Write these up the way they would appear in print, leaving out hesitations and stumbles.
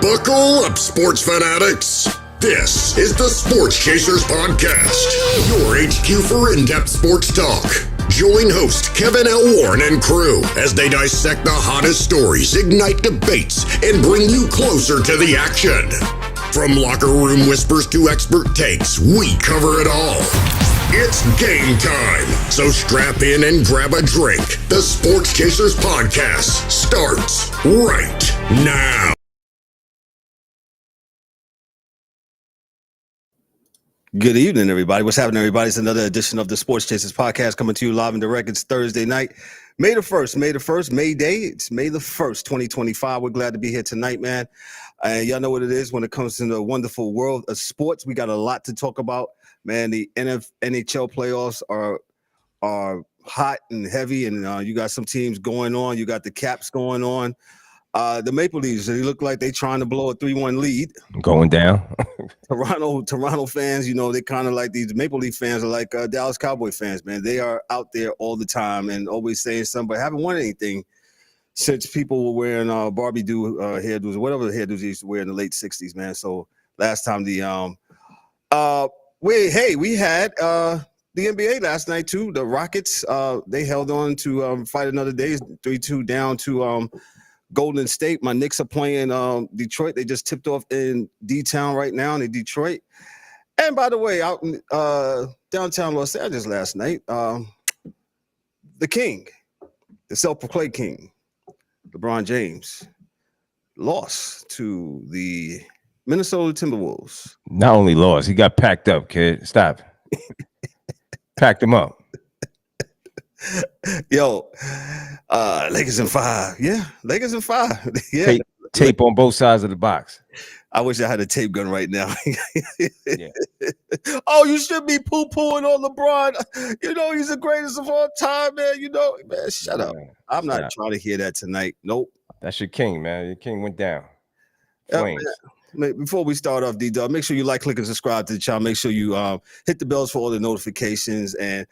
Buckle up, sports fanatics. This is the Sports Chasers Podcast, your HQ for in-depth sports talk. Join host Kevin L. Warren and crew as they dissect the hottest stories, ignite debates, and bring you closer to the action. From locker room whispers to expert takes, we cover it all. It's game time, so strap in and grab a drink. The Sports Chasers Podcast starts right now. Good evening, everybody. What's happening, everybody? It's another edition of the Sports Chasers Podcast coming to you live and direct. It's Thursday night, May the 1st, May Day. It's May the 1st, 2025. We're glad to be here tonight, man. Y'all know what it is when it comes to the wonderful world of sports. We got a lot to talk about, man. The NHL playoffs are hot and heavy, and you got some teams going on. You got the Caps going on. The Maple Leafs, they look like they're trying to blow a 3-1 lead. Going down. Toronto fans, you know, they kind of like these Maple Leaf fans are like Dallas Cowboy fans, man. They are out there all the time and always saying something, but haven't won anything since people were wearing Barbie hairdos, whatever the hairdos they used to wear in the late 60s, man. So last time we had the NBA last night too. The Rockets, they held on to fight another day, 3-2 down to Golden State. My Knicks are playing Detroit. They just tipped off in D-Town right now in Detroit. And by the way, out in downtown Los Angeles last night, the king, the self-proclaimed king, LeBron James, lost to the Minnesota Timberwolves. Not only lost, he got packed up, kid. Stop. Packed him up. Yo, Lakers in 5. Yeah, Lakers in 5. Yeah. Tape on both sides of the box. I wish I had a tape gun right now. Yeah. Oh, you should be poo-pooing on LeBron. You know, he's the greatest of all time, man. You know, man, shut up. I'm not trying to hear that tonight. Nope. That's your king, man. Your king went down. Flames. Before we start off, D-Dub, make sure you like, click, and subscribe to the channel. Make sure you hit the bells for all the notifications and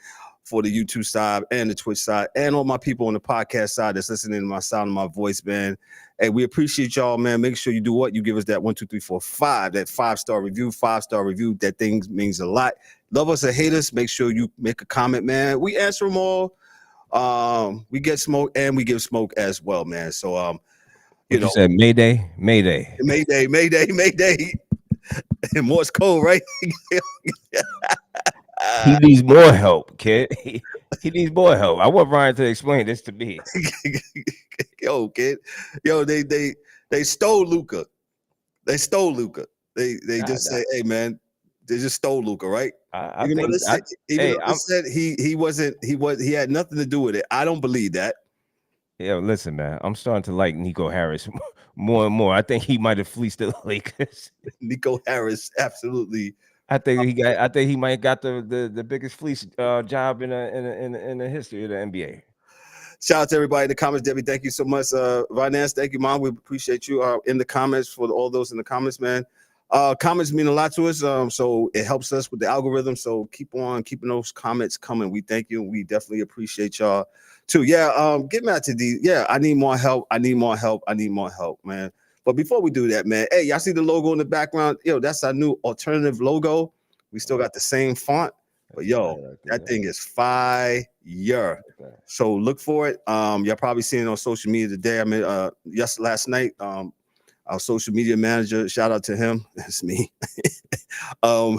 for the YouTube side and the Twitch side and all my people on the podcast side that's listening to my sound of my voice, man. Hey, we appreciate y'all, man. Make sure you do what? You give us that 1, 2, 3, 4, 5, that 5-star review, 5-star review. That thing means a lot. Love us or hate us, make sure you make a comment, man. We answer them all. We get smoke and we give smoke as well, man. So, you said Mayday. And Morse code, right? He needs more help, kid. He needs more help. I want Ryan to explain this to me. Yo, kid. Yo, they stole Luka. They stole Luka. They just say, hey, man, they just stole Luka, right? He had nothing to do with it. I don't believe that. Yeah, listen, man. I'm starting to like Nico Harris more and more. I think he might have fleeced the Lakers. Nico Harris, absolutely. I think he might got the biggest fleece job in the history of the NBA. Shout out to everybody in the comments, Debbie. Thank you so much, Vinance. Thank you, Mom. We appreciate you in the comments for all those in the comments, man. Comments mean a lot to us, so it helps us with the algorithm. So keep on keeping those comments coming. We thank you. We definitely appreciate y'all too. Yeah, get mad to D. Yeah, I need more help. I need more help, man. But before we do that, man, hey, y'all see the logo in the background? Yo, that's our new alternative logo. We still got the same font, but yo, that thing is fire. So look for it. Y'all probably seen it on social media today. I mean, last night, our social media manager, shout out to him. That's me. I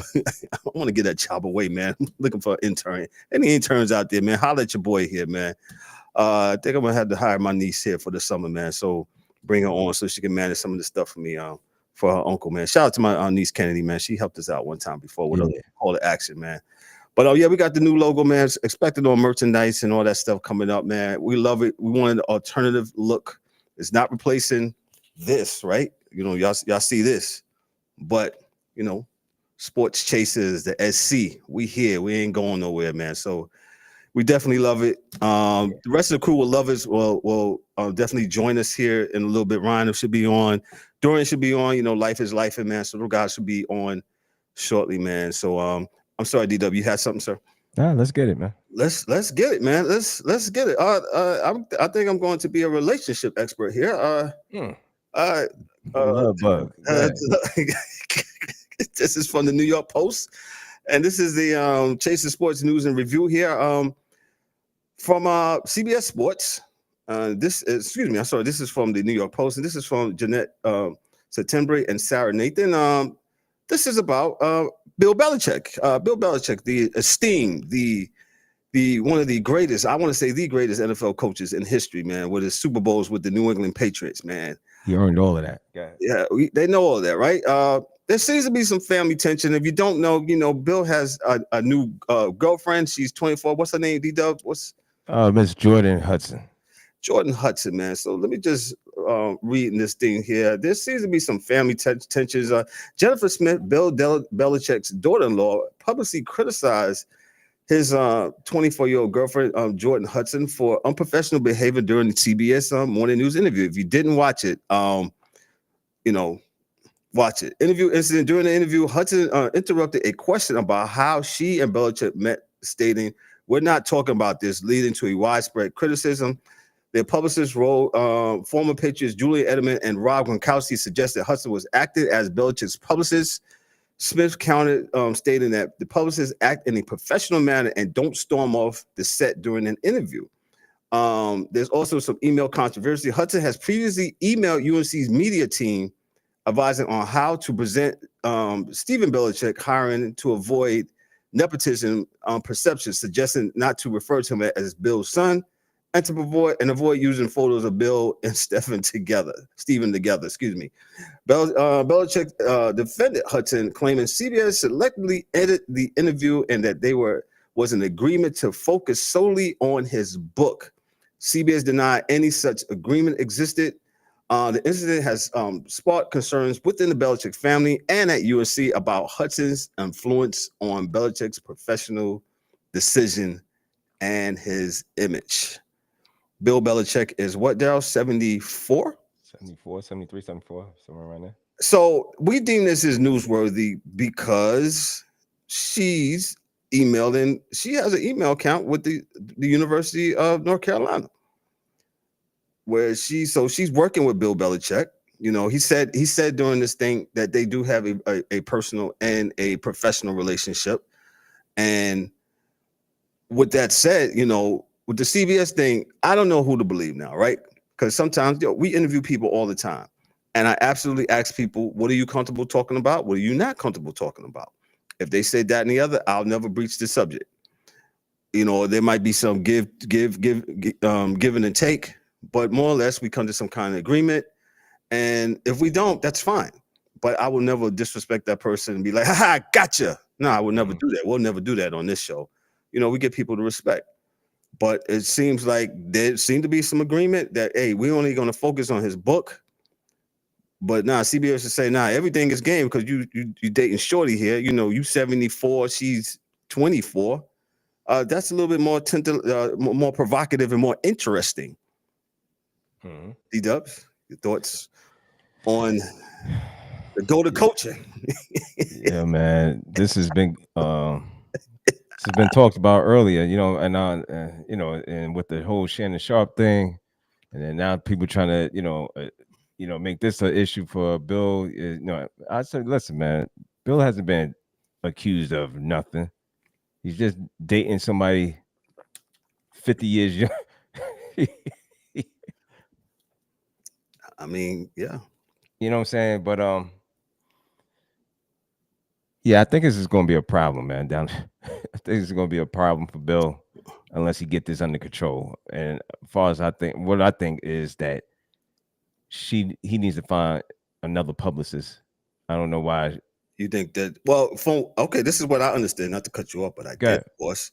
want to get that job away, man. I'm looking for an intern. Any interns out there, man, holler at your boy here, man. I think I'm gonna have to hire my niece here for the summer, man. So bring her on so she can manage some of the stuff for me, for her uncle, man. Shout out to my niece Kennedy, man. She helped us out one time before with a call to action, man. But yeah, we got the new logo, man. Expected on merchandise and all that stuff coming up, man. We love it. We want an alternative look. It's not replacing this, right? You know, y'all see this, but you know, Sports Chasers, the SC, we here. We ain't going nowhere, man. So we definitely love it. The rest of the crew will love us. Will definitely join us here in a little bit. Ryan should be on. Dorian should be on. You know, life is life, man. So those guys should be on shortly, man. So I'm sorry, DW, you had something, sir? Nah, let's get it, man. Let's get it, man. Let's get it. I think I'm going to be a relationship expert here. All right. Love bug. This is from the New York Post, and this is the Chasing Sports News and Review here from CBS Sports. This is from the New York Post, and this is from Jeanette September and Sarah Nathan. This is about Bill Belichick. Bill Belichick, the esteemed, the one of the greatest, I want to say the greatest NFL coaches in history, man, with his Super Bowls with the New England Patriots, man. He earned all of that. Yeah, they know all that, right? There seems to be some family tension. If you don't know, Bill has a new girlfriend. She's 24. What's her name, D-Dub? What's Miss Jordan Hudson. Jordan Hudson, man. So let me just read this thing here. There seems to be some family tensions. Jennifer Smith, Bill Belichick's daughter-in-law, publicly criticized his 24-year-old girlfriend, Jordan Hudson, for unprofessional behavior during the CBS morning news interview. If you didn't watch it, watch it. Interview incident. During the interview, Hudson interrupted a question about how she and Belichick met, stating, "We're not talking about this," leading to a widespread criticism. Their publicist wrote, former Patriots Julian Edelman and Rob Gronkowski suggested Hudson was acting as Belichick's publicist. Smith countered, stating that the publicists act in a professional manner and don't storm off the set during an interview. There's also some email controversy. Hudson has previously emailed UNC's media team advising on how to present Stephen Belichick hiring to avoid nepotism perceptions, suggesting not to refer to him as Bill's son and to avoid using photos of Bill and Stephen together. Belichick defended Hudson, claiming CBS selectively edited the interview and that was an agreement to focus solely on his book. CBS denied any such agreement existed. The incident has sparked concerns within the Belichick family and at UNC about Hudson's influence on Belichick's professional decision and his image. Bill Belichick is what, Daryl? 74? 74, 73, 74, somewhere around there. So we deem this as newsworthy because she's emailed in. She has an email account with the University of North Carolina, where she's working with Bill Belichick. He said during this thing that they do have a personal and a professional relationship. And with that said, with the CBS thing, I don't know who to believe now, right? Because sometimes we interview people all the time. And I absolutely ask people, what are you comfortable talking about? What are you not comfortable talking about? If they say that and the other, I'll never breach the subject. There might be some give and take, but more or less we come to some kind of agreement. And if we don't, that's fine. But I will never disrespect that person and be like, "Ha, gotcha." No, I will never do that. We'll never do that on this show. We get people to respect. But it seems like there seemed to be some agreement that, hey, we're only going to focus on his book. But now CBS is saying, everything is game because you dating Shorty here. You 74, she's 24. That's a little bit more more provocative and more interesting. D-Dubs, your thoughts on the go to coaching? Yeah, man, this has been talked about earlier, and with the whole Shannon Sharp thing, and then now people trying to, make this an issue for Bill. I said, listen, man, Bill hasn't been accused of nothing. He's just dating somebody 50 years young. I mean, yeah. You know what I'm saying? But yeah, I think this is going to be a problem, man. I think it's going to be a problem for Bill unless he get this under control. And as far as what I think is that he needs to find another publicist. I don't know why. You think that? Well, okay, this is what I understand. Not to cut you off, but I did, of course.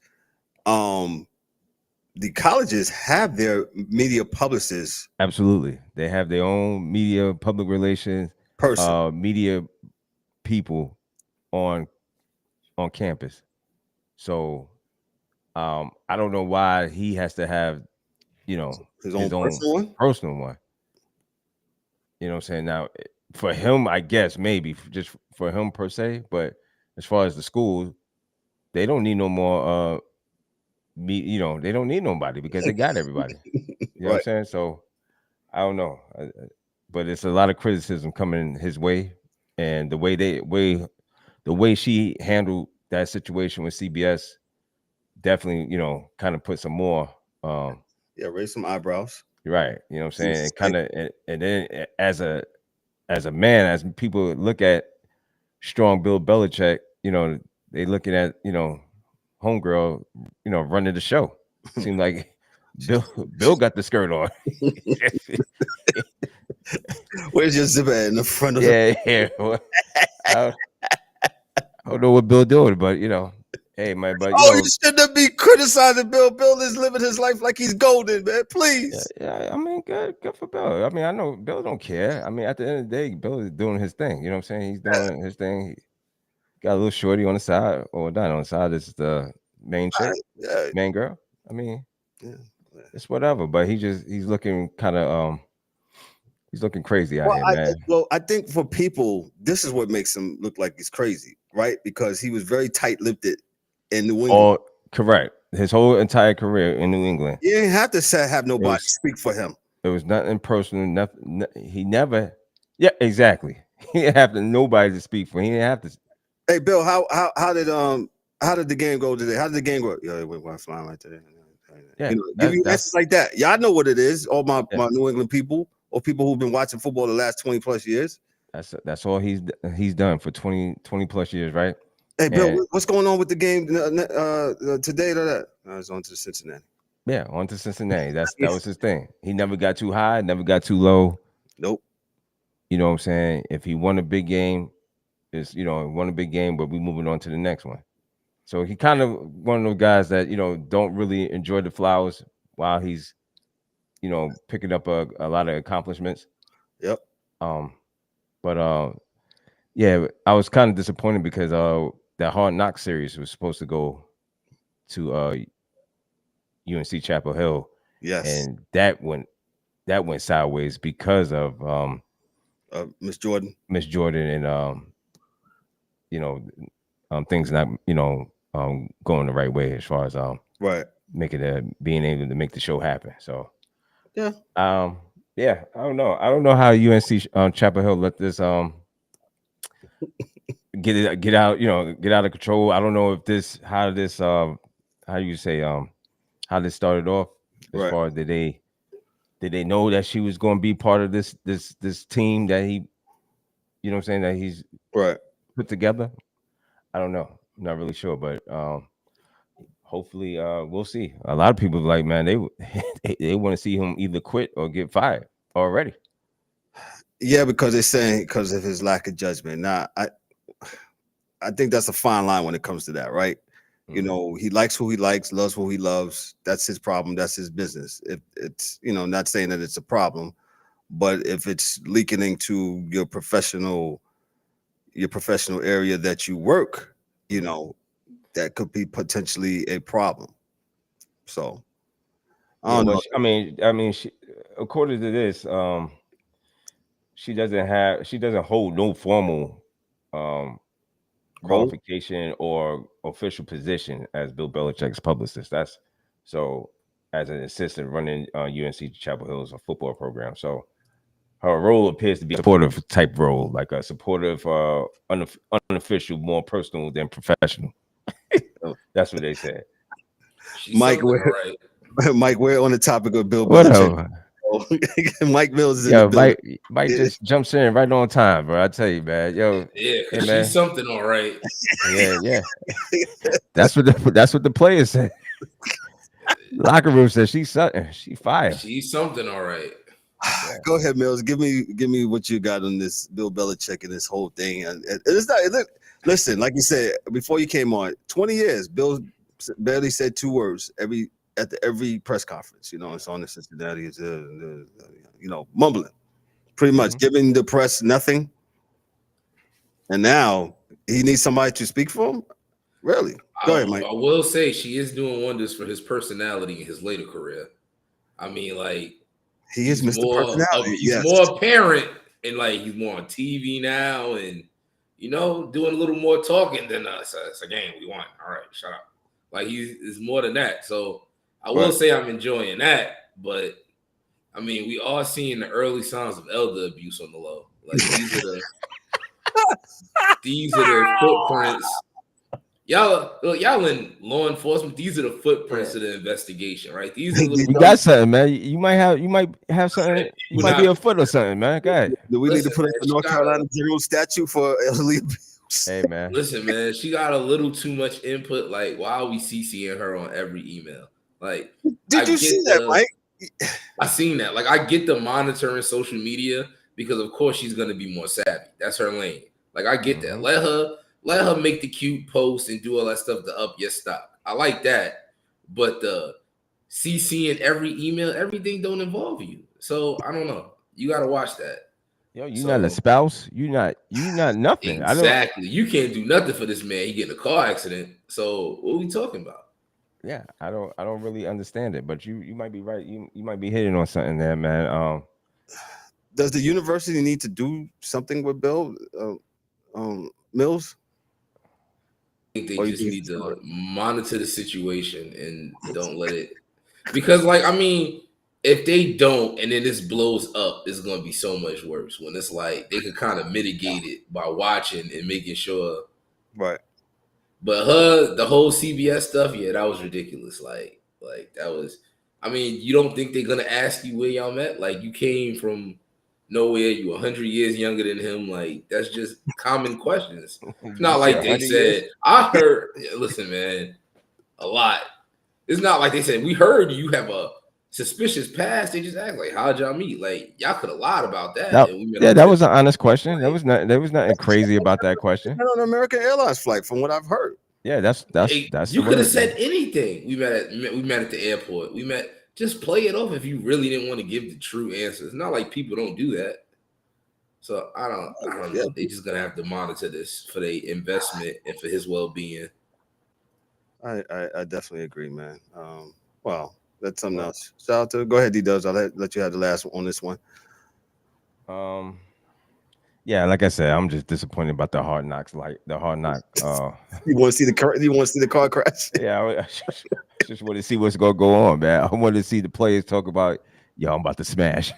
The colleges have their media publicists. Absolutely, they have their own media, public relations person, media people on campus. So I don't know why he has to have, his own personal one. You know what I'm saying? Now, for him, I guess maybe just for him per se, but as far as the school, they don't need no more they don't need nobody because they got everybody. You know what I'm saying? So I don't know. but it's a lot of criticism coming his way, and the way she handled that situation with CBS definitely, kind of put some more. Raise some eyebrows. You're right. You know what I'm saying? Kind of, and then as a man, as people look at strong Bill Belichick, they looking at homegirl, running the show. Seemed like Bill got the skirt on. Where's your zipper in the front of yeah. Well, I don't know what Bill doing, but hey man, but you shouldn't be criticizing Bill. Bill is living his life like he's golden, man. Please. Yeah, I mean, good for Bill. I mean, I know Bill don't care. I mean, at the end of the day, Bill is doing his thing. You know what I'm saying? He's doing his thing. He got a little shorty on the side, or not on the side. This is the main chick, main girl. I mean, it's whatever. But he's looking kind of he's looking crazy out here, man. I think for people, this is what makes him look like he's crazy, right? Because he was very tight-lipped in New England. Oh, correct. His whole entire career in New England. You didn't have to have nobody speak for him. It was nothing personal. Nothing. He never. Yeah, exactly. He didn't have nobody to speak for. He didn't have to. Hey, Bill, how did the game go today? How did the game go? Yeah, it went flying right today. Yeah, give you answers like that. Y'all know what it is. All my New England people or people who've been watching football the last 20 plus years. That's all he's done for 20 plus years, right? Hey, Bill, what's going on with the game today? It's on to Cincinnati. Yeah, on to Cincinnati. That was his thing. He never got too high, never got too low. Nope. You know what I'm saying? If he won a big game, won a big game, but we moving on to the next one. So he kind of one of those guys that don't really enjoy the flowers while he's picking up a lot of accomplishments. Yep. But yeah, I was kind of disappointed because that Hard Knock series was supposed to go to UNC Chapel Hill. Yes. And that went sideways because of Miss Jordan. And things not going the right way as far as right being able to make the show happen. So yeah. I don't know. I don't know how UNC Chapel Hill let this get out of control. I don't know if how this started off as far as did they know that she was going to be part of this team that he that he's put together. I don't know. I'm not really sure, but hopefully we'll see. A lot of people are like, man, they want to see him either quit or get fired already. Yeah, because they're saying because of his lack of judgment. Now, I think that's a fine line when it comes to that, right? Mm-hmm. He likes who he likes, loves who he loves. That's his problem. That's his business. If it's, not saying that it's a problem, but if it's leaking into your professional area that you work, that could be potentially a problem. So I don't know. I mean, she, according to this, she doesn't hold no formal qualification or official position as Bill Belichick's publicist. That's so as an assistant running UNC Chapel Hill's football program. So her role appears to be a supportive type role, like a supportive, unofficial, more personal than professional. That's what they said. Mike, Mike, we're on the topic of Bill Belichick. Mike Mills. Mike just jumps in right on time, bro. I tell you, man. Yo, hey, man. She's something, all right. Yeah. That's what the players said. Locker room says she's something. She fired. She's something, all right. Yeah. Go ahead, Mills. Give me what you got on this Bill Belichick and this whole thing. And it's not. Listen, like you said before you came on, 20 years. Bill barely said two words at every press conference. It's on the Cincinnati. It's mumbling, pretty much giving the press nothing. And now he needs somebody to speak for him. Really? Go ahead, Mike. I will say she is doing wonders for his personality in his later career. I mean, like. He is Mr. Personality. He's more apparent and he's more on TV now and doing a little more talking than us. It's a game we won. All right, shut up. He's more than that. So I will say I'm enjoying that, but I mean, we are seeing the early signs of elder abuse on the low. Like these are the footprints. Y'all in law enforcement. These are the footprints of the investigation, right? These are you got something, man. You might have something. You might be a foot or something, man. Go ahead. Do we need to put up the North Carolina General statute for elderly abuse? Hey, man. Listen, man, she got a little too much input. Like, why are we CCing her on every email? Like, did you see that, Mike? I seen that. Like, I get the monitoring social media because, of course, she's gonna be more savvy. That's her lane. Like, I get that. Let her make the cute post and do all that stuff to up your stock. I like that. But the CCing every email, everything don't involve you. So I don't know. You got to watch that. Yo, you're not a spouse. You're not nothing. Exactly. You can't do nothing for this man. He get in a car accident. So what are we talking about? Yeah, I don't really understand it, but you might be right. You might be hitting on something there, man. Does the university need to do something with Bill Mills? I think they just need to monitor the situation and don't let it, because, like, I mean, if they don't and then this blows up, it's going to be so much worse when it's like they could kind of mitigate it by watching and making sure. Right. But the whole CBS stuff, yeah, that was ridiculous. Like that was, I mean, you don't think they're going to ask you where y'all met? Like, you came from nowhere, you 100 years younger than him. Like, that's just common questions. It's not like they said, I heard, listen, man, a lot. It's not like they said, we heard you have a suspicious past. They just act like, how'd y'all meet? Like, y'all could have lied about that. That was an honest question. There was nothing crazy about that question. On an American Airlines flight, from what I've heard. Yeah, that's you could have said anything. We met at the airport. We met. Just play it off if you really didn't want to give the true answers. It's not like people don't do that. So I don't know. They just gonna have to monitor this for their investment and for his well-being. I definitely agree, man. Well, that's something else. Shout out to, go ahead, D-Dubs. I'll let you have the last one on this one. Yeah, like I said, I'm just disappointed about the Hard Knocks. Like the Hard Knock. You want to see the car crash? Yeah, I just want to see what's gonna go on, man. I want to see the players talk about, yo, I'm about to smash.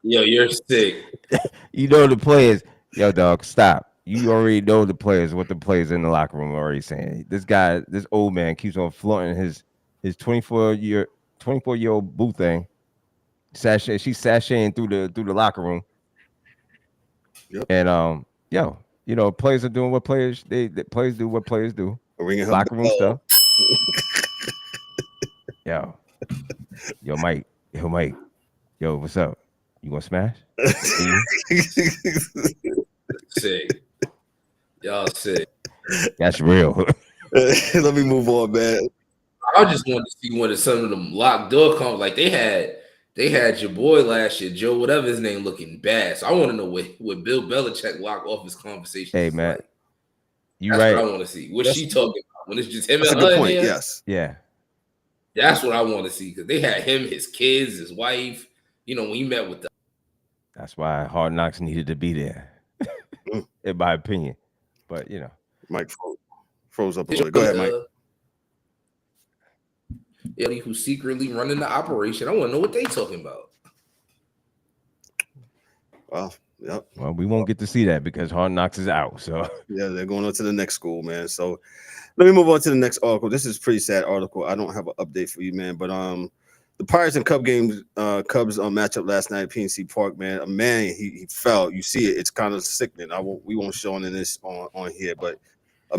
Yo, you're sick. You know the players. Yo, dog, stop. You already know the players. What the players in the locker room are already saying. This guy, this old man, keeps on flaunting his 24-year-old boo thing. She's sashaying through the locker room. Yep. And yo, you know, players are doing what players players do what players do. Locker room stuff. Yo, Mike, yo, what's up? You gonna smash? Sick. Y'all sick. That's real. Let me move on, man. I just wanted to see one of some of them locked door comps. Like they had your boy last year, Joe, whatever his name, looking bad. So I want to know what Bill Belichick locked off his conversation. Hey, man, like. You That's right. what I want to see. What's she talking about? When it's just him That's and a good her. point. There? Yes. Yeah. That's what I want to see, because they had him, his kids, his wife. You know, when he met with them. That's why Hard Knocks needed to be there, in my opinion. But you know, Mike froze up a little. Go ahead, Mike. Who's secretly running the operation? I want to know what they talking about. Well, yep. Well, we won't get to see that because Hard Knocks is out. So yeah, they're going on to the next school, man. So let me move on to the next article. This is a pretty sad article. I don't have an update for you, man. But the Pirates and Cubs matchup last night at PNC Park, man. A man, he fell. You see it. It's kind of sickening. We won't show in this on here, but a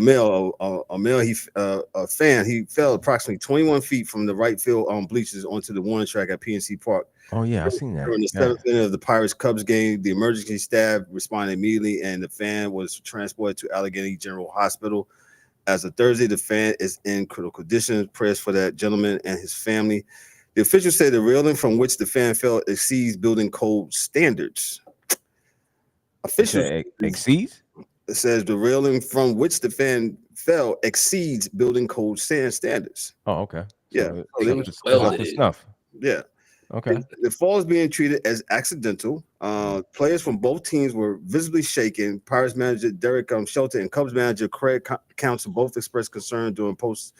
fan, he fell approximately 21 feet from the right field bleachers onto the warning track at PNC Park. Oh yeah, I seen that. During the seventh inning of the Pirates-Cubs game, the emergency staff responded immediately, and the fan was transported to Allegheny General Hospital. As of Thursday, the fan is in critical condition. Prayers for that gentleman and his family. The officials say the railing from which the fan fell exceeds building code standards. Officials exceeds? It says the railing from which the fan fell exceeds building code standards. Oh, okay. Yeah. Snuff. Yeah. Okay. The fall is being treated as accidental. Players from both teams were visibly shaken. Pirates manager Derek Shelton and Cubs manager Craig Counsell both expressed concern during post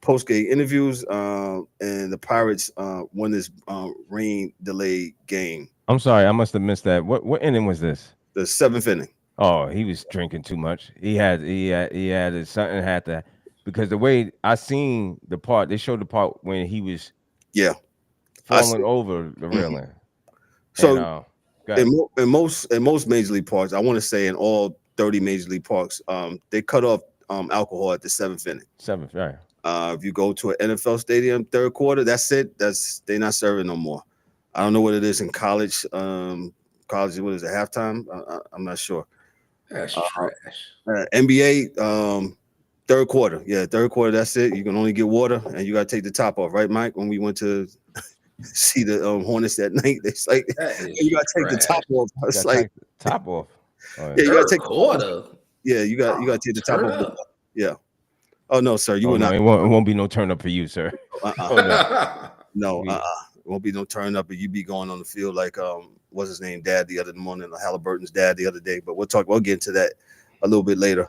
post-game interviews, and the Pirates won this rain delay game. I'm sorry, I must have missed that. What inning was this? The 7th inning. Oh, he was drinking too much. He had something had to, because the way I seen the part, they showed the part when he was falling over the railing. So in most major league parks, I want to say in all 30 major league parks, they cut off alcohol at the 7th inning. 7th, right? If you go to an NFL stadium, third quarter, that's it. They're not serving no more. I don't know what it is in college. College, what is it, halftime? I'm not sure. That's trash. NBA, third quarter. Yeah, third quarter, that's it. You can only get water, and you got to take the top off, right, Mike? When we went to see the Hornets that night, it's like, you got to take the top off. It's like top off. Oh, yeah, you got to take quarter. Yeah, you got to take the top off. Yeah. Oh no, sir, you will not. It won't be no turn up for you, sir. No, it won't be no turn up, but you be going on the field like what's his name, Dad, the other morning, Halliburton's dad the other day. But we'll get into that a little bit later.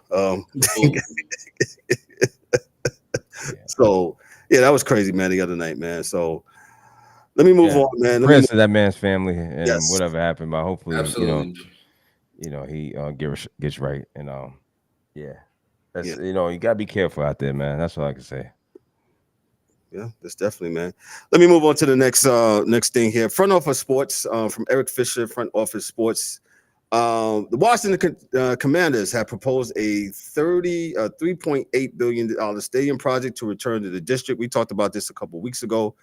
So yeah, that was crazy, man, the other night, man. So let me move on, man. Prayers to that man's family and whatever happened, but hopefully, absolutely, he gets right, and that's you gotta be careful out there, man. That's all I can say. Yeah, that's definitely, man. Let me move on to the next thing here. Front Office Sports from Eric Fisher, Front Office Sports. The Washington Commanders have proposed a $3.8 billion stadium project to return to the district. We talked about this a couple of weeks ago.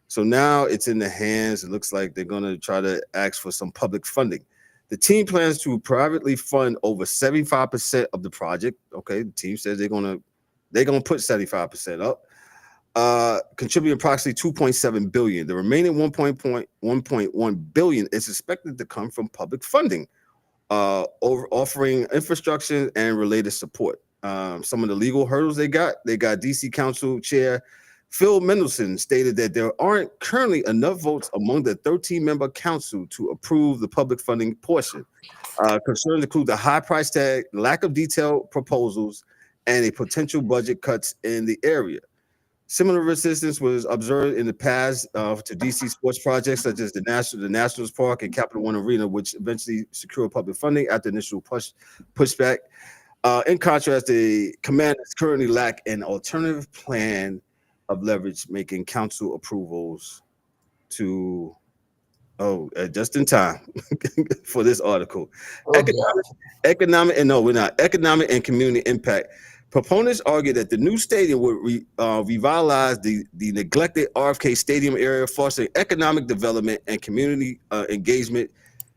So now it's in the hands. It looks like they're going to try to ask for some public funding. The team plans to privately fund over 75% of the project. Okay, the team says they're gonna put 75% up. Contributing approximately $2.7 billion. The remaining $1.1 billion is expected to come from public funding, offering infrastructure and related support. Some of the legal hurdles they got DC Council Chair Phil Mendelson stated that there aren't currently enough votes among the 13-member council to approve the public funding portion. Concerns include the high price tag, lack of detailed proposals, and a potential budget cuts in the area. Similar resistance was observed in the past to DC sports projects such as the Nationals Park and Capital One Arena, which eventually secured public funding after initial pushback. In contrast, the Commanders currently lack an alternative plan of leverage, making council approvals to just in time for this article. Economic and community impact. Proponents argue that the new stadium would revitalize the neglected RFK Stadium area, fostering economic development and community engagement.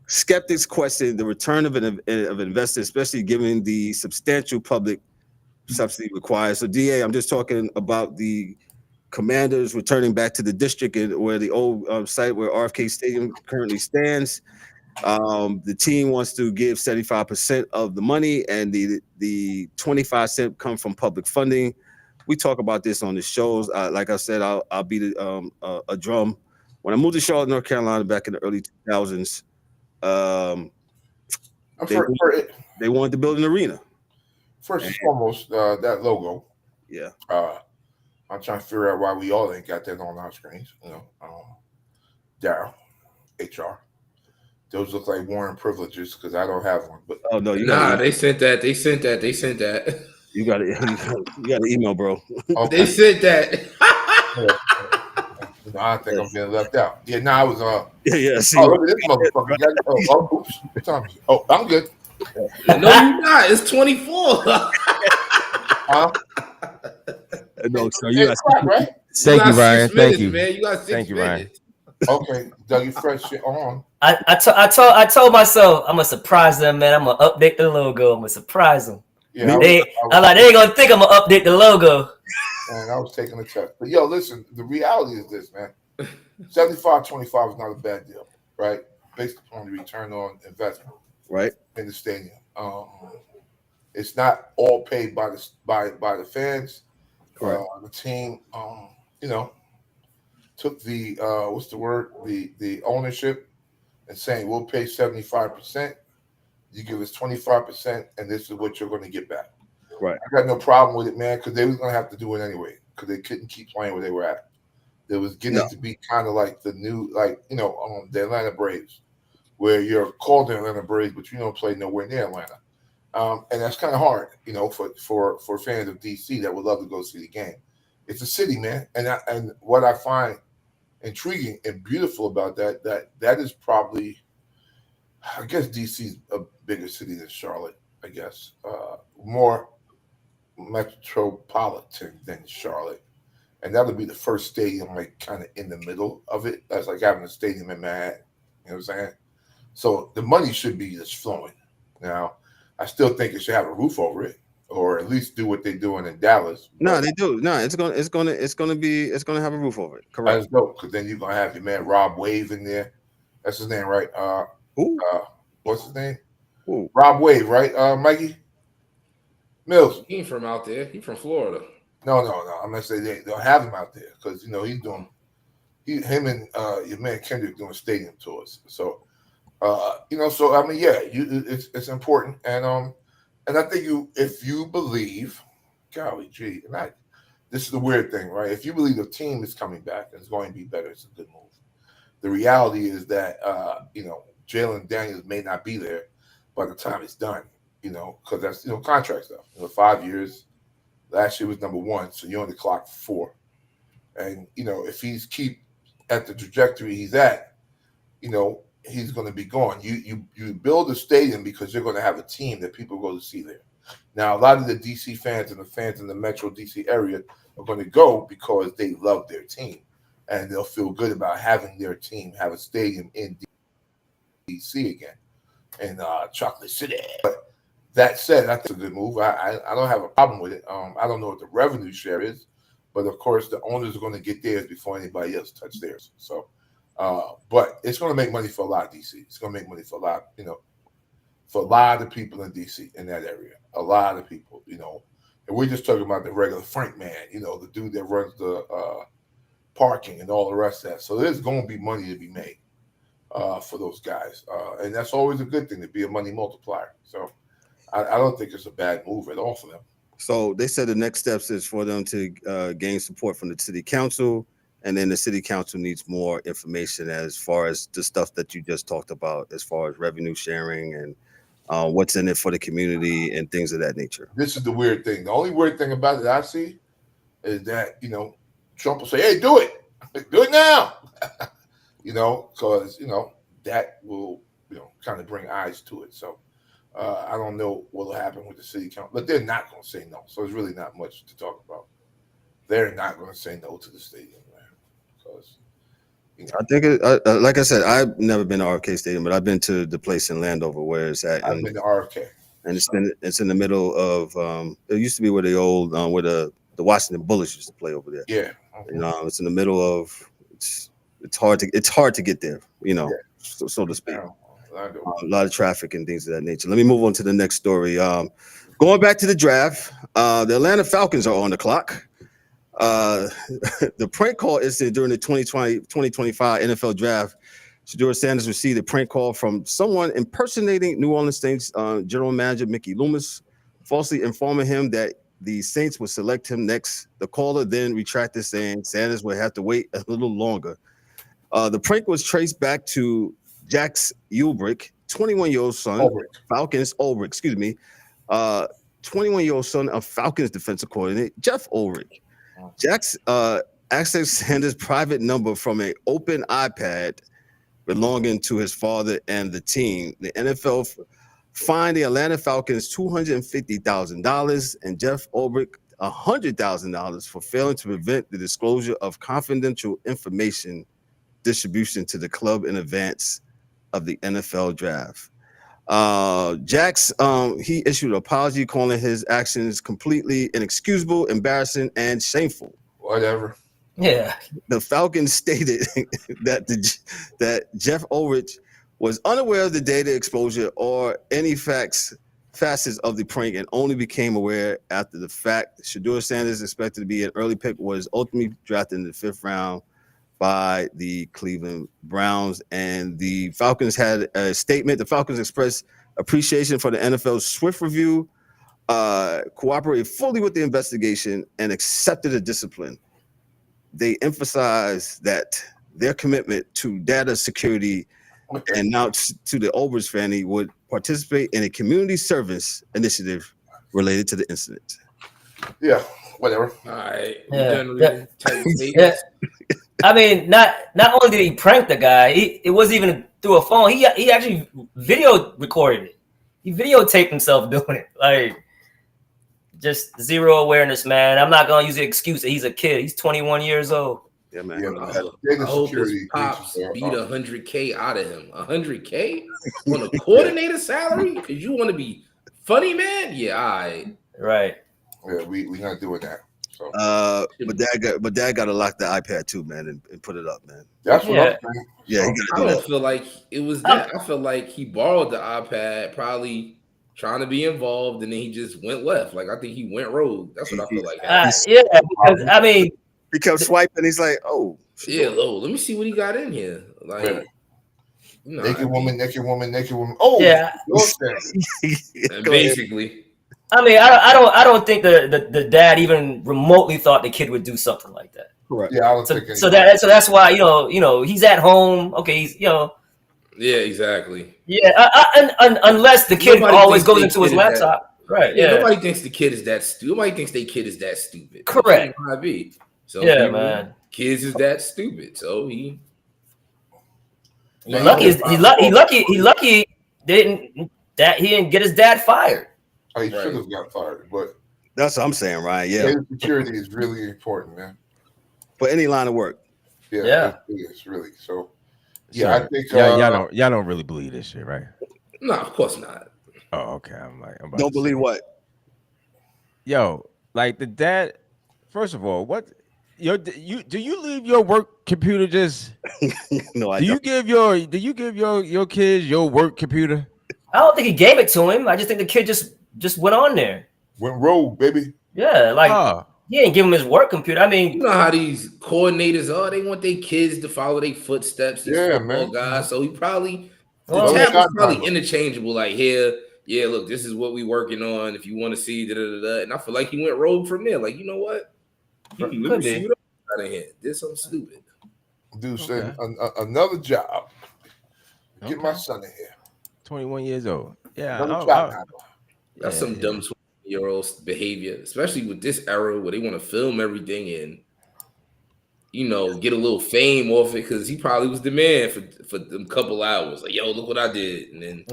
Skeptics question the return of investors, especially given the substantial public subsidy required. So, DA, I'm just talking about the Commanders returning back to the district and where the old site where RFK Stadium currently stands. The team wants to give 75% of the money, and the 25% come from public funding. We talk about this on the shows. Like I said, I'll beat a drum. When I moved to Charlotte, North Carolina, back in the early 2000s, they wanted to build an arena. First and foremost, that logo. Yeah. I'm trying to figure out why we all ain't got that on our screens. Daryl, HR. Those look like Warren privileges because I don't have one. But they sent that. They sent that. You got an email, bro. Okay. They sent that. I think I'm getting left out. Yeah, I was Yeah. See, look at this motherfucker. Oops. Oh, I'm good. No, you're not. It's 24. Huh? No, so you got right? Thank you, Ryan. Thank you, man. You got 6 minutes. Okay, Doug, you fresh shit on. I told myself I'm gonna surprise them, man. I'm gonna update the logo. I'm gonna surprise them. Yeah, they ain't gonna think I'm gonna update the logo. Man, I was taking a check. But yo, listen, the reality is this, man. 75-25 is not a bad deal, right? Based upon the return on investment, right, in the stadium. It's not all paid by the fans. The team, took the the ownership and saying we'll pay 75%. You give us 25%, and this is what you're going to get back. Right. I got no problem with it, man, because they were going to have to do it anyway. because they couldn't keep playing where they were at. It was getting to be kind of like the new, like, the Atlanta Braves, where you're called the Atlanta Braves, but you don't play nowhere near Atlanta. And that's kind of hard, for fans of DC that would love to go see the game. It's a city, man. And what I find intriguing and beautiful about that is probably, I guess DC's a bigger city than Charlotte, I guess. More metropolitan than Charlotte. And that would be the first stadium, like, kind of in the middle of it. That's like having a stadium in Manhattan. You know what I'm saying? So the money should be just flowing. Now, I still think it should have a roof over it, or at least do what they're doing in Dallas. No, they do. No, it's gonna have a roof over it. Correct. That's dope, because then you're gonna have your man Rob Wave in there. That's his name, right? Who? What's his name? Who? Rob Wave, right? Mikey Mills. He ain't from out there. He from Florida. No. I'm gonna say they'll have him out there because he's doing. Him and your man Kendrick doing stadium tours. So. So I mean, yeah, it's important, and I think if you believe, golly gee, this is the weird thing, right? If you believe the team is coming back and it's going to be better, it's a good move. The reality is that Jalen Daniels may not be there by the time it's done, because that's contract stuff. 5 years. Last year was number 1, so you're on the clock for 4, and if he's keep at the trajectory he's at, he's going to be gone. You build a stadium because you're going to have a team that people go to see there. Now, a lot of the DC fans and the fans in the Metro DC area are going to go because they love their team, and they'll feel good about having their team have a stadium in DC again, in Chocolate City. But that said, that's a good move. I don't have a problem with it. I don't know what the revenue share is, but of course the owners are going to get theirs before anybody else touch theirs. So. But it's going to make money for a lot of DC. It's going to make money for a lot, for a lot of people in DC, in that area. A lot of people, and we're just talking about the regular Frank man, the dude that runs the parking and all the rest of that. So there's going to be money to be made for those guys. And that's always a good thing, to be a money multiplier. So I don't think it's a bad move at all for them. So they said the next steps is for them to gain support from the city council. And then the city council needs more information as far as the stuff that you just talked about, as far as revenue sharing and what's in it for the community and things of that nature. This is the weird thing. The only weird thing about it I see is that, Trump will say, hey, do it. Do it now. Because, that will, kind of bring eyes to it. So I don't know what will happen with the city council, but they're not going to say no. So it's really not much to talk about. They're not going to say no to the stadium. I think, like I said, I've never been to RFK Stadium, but I've been to the place in Landover where it's at. I've been to RFK, and it's in the middle of. It used to be where the old where the Washington Bullets used to play over there. Yeah, it's in the middle of. It's hard to get there. So to speak. A lot of traffic and things of that nature. Let me move on to the next story. Going back to the draft, the Atlanta Falcons are on the clock. The prank call incident during the 2025 NFL draft. Shedeur Sanders received a prank call from someone impersonating New Orleans Saints general manager Mickey Loomis, falsely informing him that the Saints would select him next. The caller then retracted, saying Sanders would have to wait a little longer. The prank was traced back to Jax Ulbrich, 21-year-old son, Falcons, 21-year-old son of Falcons defensive coordinator Jeff Ulbrich. Jax accessed Sanders' private number from an open iPad belonging to his father and the team. The NFL fined the Atlanta Falcons $250,000 and Jeff Ulbrich $100,000 for failing to prevent the disclosure of confidential information distribution to the club in advance of the NFL draft. Jax, he issued an apology, calling his actions completely inexcusable, embarrassing, and shameful. Whatever. Yeah. The Falcons stated that Jeff Ulbrich was unaware of the data exposure or any facets of the prank and only became aware after the fact. Shedeur Sanders, expected to be an early pick, was ultimately drafted in the 5th round by the Cleveland Browns. And the Falcons had a statement. The Falcons expressed appreciation for the NFL's swift review cooperated fully with the investigation and accepted the discipline. They emphasized that their commitment to data security and now to the Obers family would participate in a community service initiative related to the incident. Yeah, whatever. All right. Yeah. Done reading Titan Yeah. I mean, not only did he prank the guy, it wasn't even through a phone. He actually video recorded it. He videotaped himself doing it. Like, just zero awareness, man. I'm not gonna use the excuse that he's a kid. He's 21 years old. Yeah, man. Yeah, I hope his pops beat $100K out of him. $100K on a coordinator salary? Because you want to be funny, man? Yeah, all right. Right. Yeah, we not doing that. So. But dad got to lock the iPad too, man, and put it up, man. That's what I'm saying. Yeah, I don't feel like it was that. I feel like he borrowed the iPad, probably trying to be involved, and then he just went left. Like, I think he went rogue. That's what I feel like. Yeah, because I mean, he kept swiping. He's like, oh, yeah, let me see what he got in here. Like, naked woman. Oh, yeah. And basically. I mean, I don't think the dad even remotely thought the kid would do something like that. Correct. Yeah, I don't think so that's why you know he's at home. Okay, he's Yeah, exactly. Yeah, unless the kid always goes into his laptop. Right. Yeah, nobody thinks the kid is that stupid. Nobody thinks their kid is that stupid. Correct. Might be. So yeah, man. Kids is that stupid. So he lucky he didn't get his dad fired. Oh, he should have got fired, but that's what I'm saying, Ryan. Yeah, security is really important, man. For any line of work. Yeah. It's really so. Yeah, I think y'all don't really believe this shit, right? No, of course not. Oh, okay. I'm don't believe what? Yo, like the dad. First of all, what? Do you leave your work computer just? No, I don't. Do you give your kids your work computer? I don't think he gave it to him. I just think the kid just went on there. Went rogue, baby. Yeah, like he ain't give him his work computer. I mean, you know how these coordinators are. They want their kids to follow their footsteps. These football guys. So he probably the tab was probably interchangeable. Like here, yeah, look, this is what we working on. If you want to see, and I feel like he went rogue from there. Like, you know what? Let me see what out of here. Did something stupid. Dude said another job. Get my son in here. 21 years old. Yeah. That's some dumb 20-year-old behavior, especially with this era where they want to film everything and, you know, get a little fame off it because he probably was the man for them couple hours. Like, yo, look what I did. And then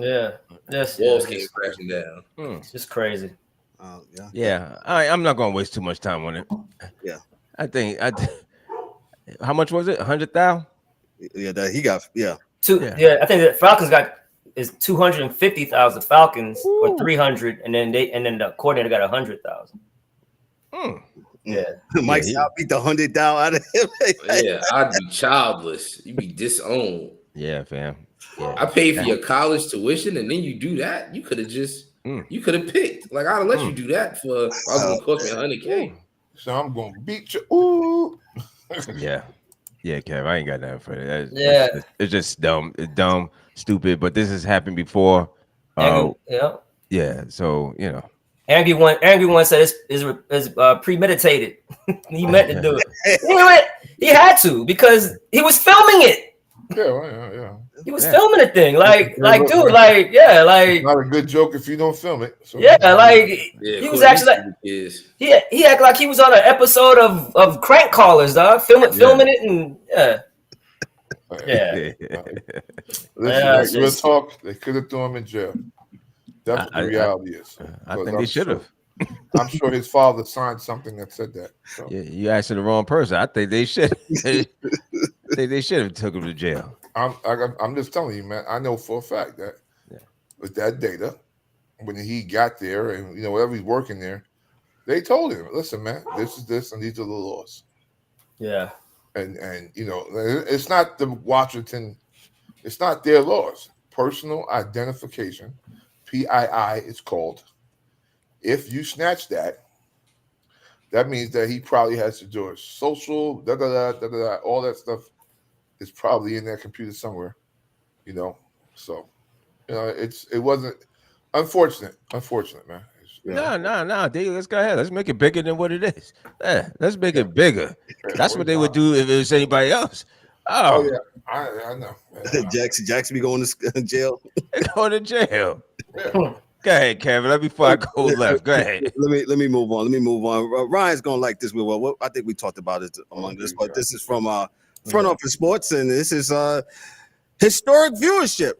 walls came crashing down. It's just crazy. I'm not gonna waste too much time on it. Yeah, I think how much was it? 100,000? Yeah, that he got. Yeah, I think the Falcons got is 250,000 Falcons or 300, and then the coordinator got 100,000. Yeah, Mike beat the 100,000 out of him. Yeah, I'd be childless. You'd be disowned. Yeah, fam. Yeah. I paid for your college tuition, and then you do that. You could have just. You could have picked. Like, I'd have let you do that for I was gonna cost me $100K. So I'm gonna beat you. Ooh. Yeah, Kev. I ain't got nothing for that. It's just dumb. It's dumb, stupid. But this has happened before. Yeah. So you know. Angry one said it's premeditated. He meant to do it. He had to because he was filming it. Yeah. He was filming the thing, like, dude, like, like. Not a good joke if you don't film it. So. He was actually like, he acted like he was on an episode of Crank Callers, dog, filming it, and Listen, real talk. They could have thrown him in jail. That's what the reality is. I think they should have. I'm sure his father signed something that said that. So. Yeah, you asking the wrong person. I think they should. They should have took him to jail. I'm just telling you, man. I know for a fact that with that data, when he got there and whatever he's working there, they told him, "Listen, man, this is this, and these are the laws." Yeah, and it's not the Washington, it's not their laws. Personal identification, PII, it's called. If you snatch that, that means that he probably has to do a social, all that stuff is probably in that computer somewhere, So, it wasn't unfortunate, man. No. Let's go ahead. Let's make it bigger than what it is. Yeah, let's make it bigger. That's what they would do if it was anybody else. Oh yeah, I know. Jackson be going to jail. Going to jail. Yeah. Go ahead, Kevin. Let me before I go left. Go ahead. Let me move on. Ryan's gonna like this. Well, I think we talked about it among this, but this is from Front Office Sports, and this is historic viewership.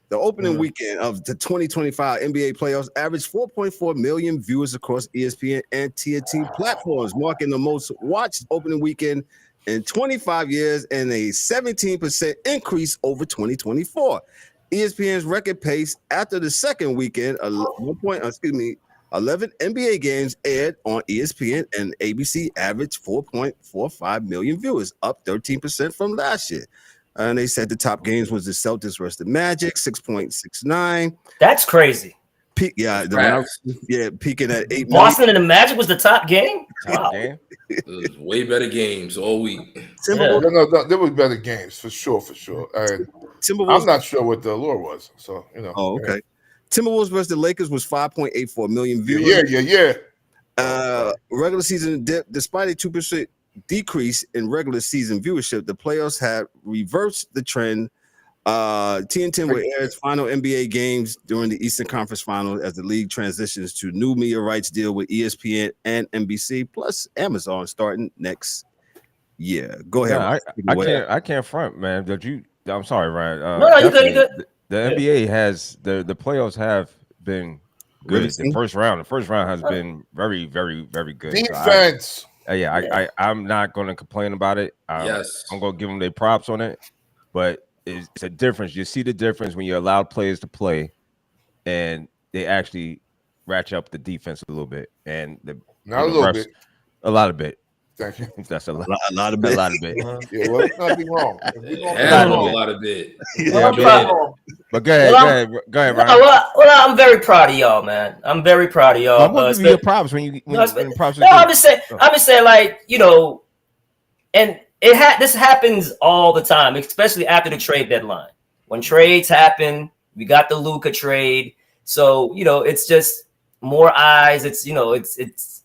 The opening weekend of the 2025 NBA playoffs averaged 4.4 million viewers across ESPN and TNT platforms, marking the most watched opening weekend in 25 years and a 17% increase over 2024. ESPN's record pace after the second weekend, 11 NBA games aired on ESPN and ABC averaged 4.45 million viewers, up 13% from last year. And they said the top games was the Celtics versus the Magic, 6.69. That's crazy. Peaking at 8. Boston and the Magic was the top game. Top game. It was way better games all week. No, there was better games for sure. And I'm not sure what the allure was. So Oh, okay. Timberwolves versus the Lakers was 5.84 million viewers. Yeah. Regular season dip, despite a 2% decrease in regular season viewership, the playoffs have reversed the trend. TNT will air its final NBA games during the Eastern Conference Finals as the league transitions to new media rights deal with ESPN and NBC plus Amazon starting next year. Go ahead. I can't front, man. I'm sorry, Ryan. No, you good. The NBA has the playoffs have been good. The first round has been very, very, very good. Defense. So I'm not going to complain about it. I'm going to give them their props on it, but it's a difference. You see the difference when you allow players to play, and they actually ratchet up the defense a little bit, and a lot of bit. Thank you. That's a lot of bit. Yeah, well, it's nothing wrong. A lot of bit. But go ahead, Ryan. Well, I'm very proud of y'all, man. I'm very proud of y'all. I'm gonna give you your props when props. I'm just saying, like, and this happens all the time, especially after the trade deadline. When trades happen, we got the Luka trade, so it's just more eyes. It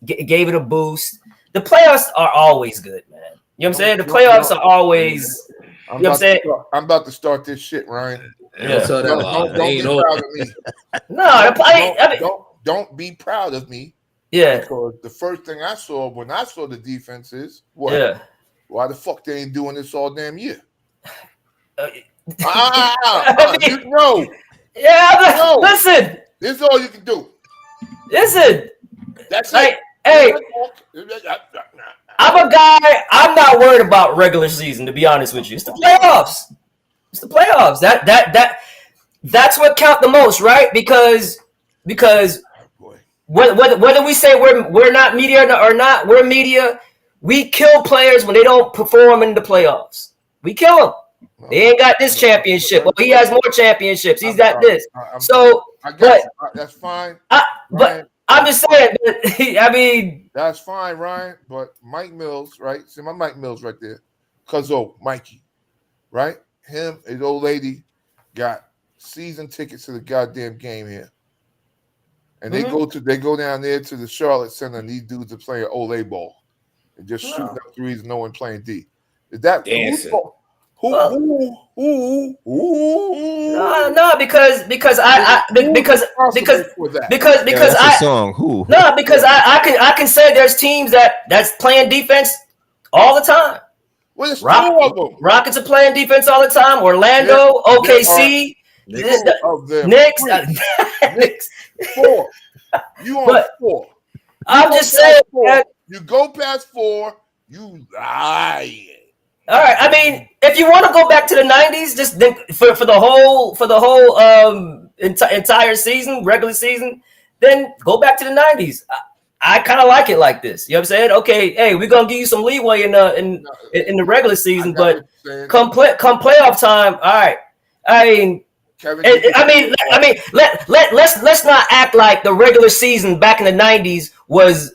gave it a boost. The playoffs are always good, man. You know what I'm saying? The playoffs are always. You know what I'm saying? I'm about to start this shit, Ryan. Don't be proud of me. No, don't be proud of me. Yeah. Because the first thing I saw when I saw the defense is what? Yeah. Why the fuck they ain't doing this all damn year? Yeah, listen. This is all you can do. Listen. That's it. Hey, I'm a guy. I'm not worried about regular season, to be honest with you. It's the playoffs. That's what count the most, right? Because whether we say we're not media or not, we're media. We kill players when they don't perform in the playoffs. We kill them. They ain't got this championship. Well, he has more championships. He's got this. That's fine. But I'm just saying. I mean, that's fine, Ryan. But Mike Mills, right? See my Mike Mills right there. Mikey, right? Him, his old lady, got season tickets to the goddamn game here, and they go down there to the Charlotte Center, and these dudes are playing Olay ball and just shooting up threes, and no one playing D. Is that dancing? No, because I can say there's teams that's playing defense all the time. Well, it's Rockets are playing defense all the time. Orlando, OKC, Knicks. Knicks. 4. You on 4. I'm just saying. You go past 4, you lie. All right. I mean, if you want to go back to the 90s, just for the whole entire season, regular season, then go back to the 90s. I kind of like it like this. You know what I'm saying? Okay, hey, we're gonna give you some leeway in the regular season, but come playoff time, all right. Let's not act like the regular season back in the 90s was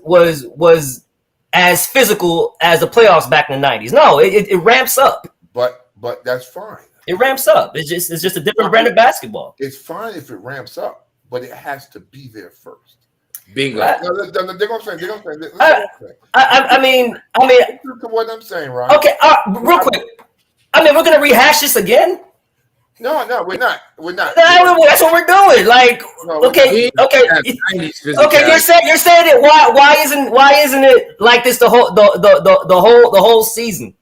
as physical as the playoffs back in the 90s. No, it ramps up. But that's fine. It ramps up. It's just a different brand of basketball. It's fine if it ramps up, but it has to be there first. Bingo. No, they're gonna say. I mean, to what I'm saying, right? Okay, real quick. I mean, we're gonna rehash this again. No, we're not. That's what we're doing. Like, okay. You're saying it. Why isn't it like this the whole season?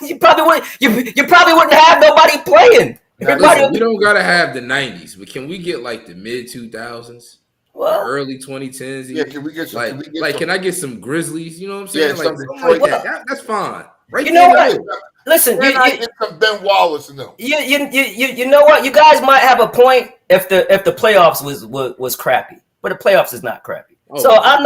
You probably wouldn't have nobody playing. Listen, we don't gotta have the 90s, but can we get like the mid 2000s? Well, early 2010s. Yeah, can we get some? Can I get some Grizzlies? You know what I'm saying? Yeah, something like that. That's fine. Right. You know what? Listen, you get some Ben Wallace in them. You know what? You guys might have a point if the playoffs was crappy, but the playoffs is not crappy. Oh, so I'm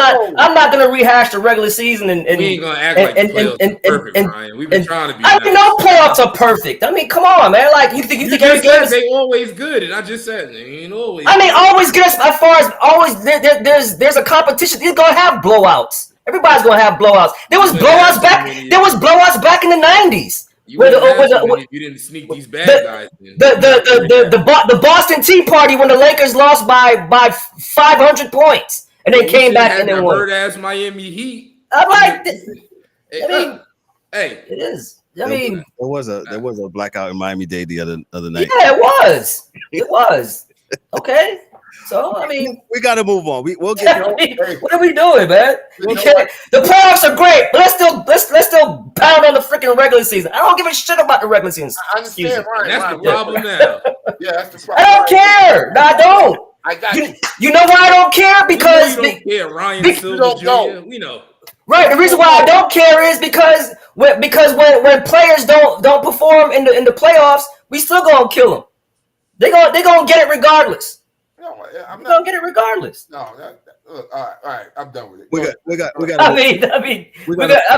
not gonna rehash the regular season and we ain't gonna act like the playoffs are perfect, Ryan. We've been trying to be. I mean, no playoffs are perfect. I mean, come on, man. Like you think every game is they always good, and I just said they ain't always. I mean, always good as far as always. There's a competition. You're gonna have blowouts. Everybody's gonna have blowouts. There was blowouts back in the 90s. You didn't sneak these bad guys in. The Boston Tea Party when the Lakers lost by 500 points. And they came back and they won. Bird-ass Miami Heat. I'm like, hey, it is. I mean, there was a blackout in Miami Dade the other night. Yeah, it was. Okay, so I mean, we got to move on. We'll get. What are we doing, man? The playoffs are great, but let's still pound on the freaking regular season. I don't give a shit about the regular season. I understand, right? That's the problem now. Yeah, that's the problem. I don't care. No, I don't. I got you. You know why I don't care? Because you don't care, Ryan Silver Jr. We know. Right. The reason why I don't care is because when players don't perform in the playoffs, we still gonna kill them. They gonna get it regardless. No, I'm not gonna get it regardless. No, all right, I'm done with it. We got. I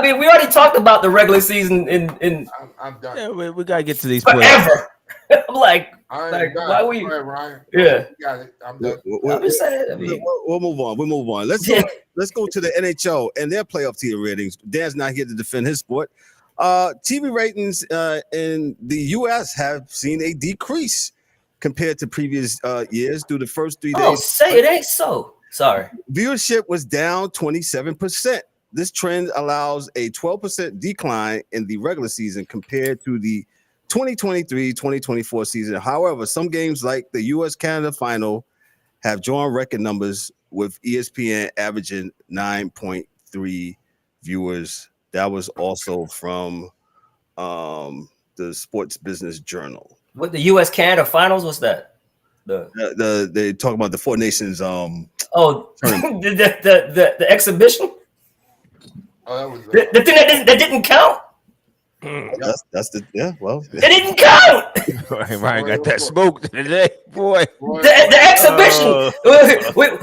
mean, we already talked about the regular season in I'm done. Yeah, we gotta get to these forever. I'm like, why we? Ryan. Yeah, you got it. I'm done. I'm just saying. I mean, we'll move on. We'll move on. Let's go to the NHL and their playoff TV ratings. Dan's not here to defend his sport. TV ratings in the U.S. have seen a decrease compared to previous years through the first 3 days. Oh, say it ain't so. Sorry. Viewership was down 27%. This trend allows a 12% decline in the regular season compared to the 2023-2024 season. However, some games like the U.S.-Canada final have drawn record numbers, with ESPN averaging 9.3 viewers. That was also from the Sports Business Journal. What, the U.S.-Canada finals? What's that? They talk about the Four Nations. The exhibition. Oh, that was the thing that didn't count. That's the well. It didn't count. Ryan got that smoke today, boy. The exhibition.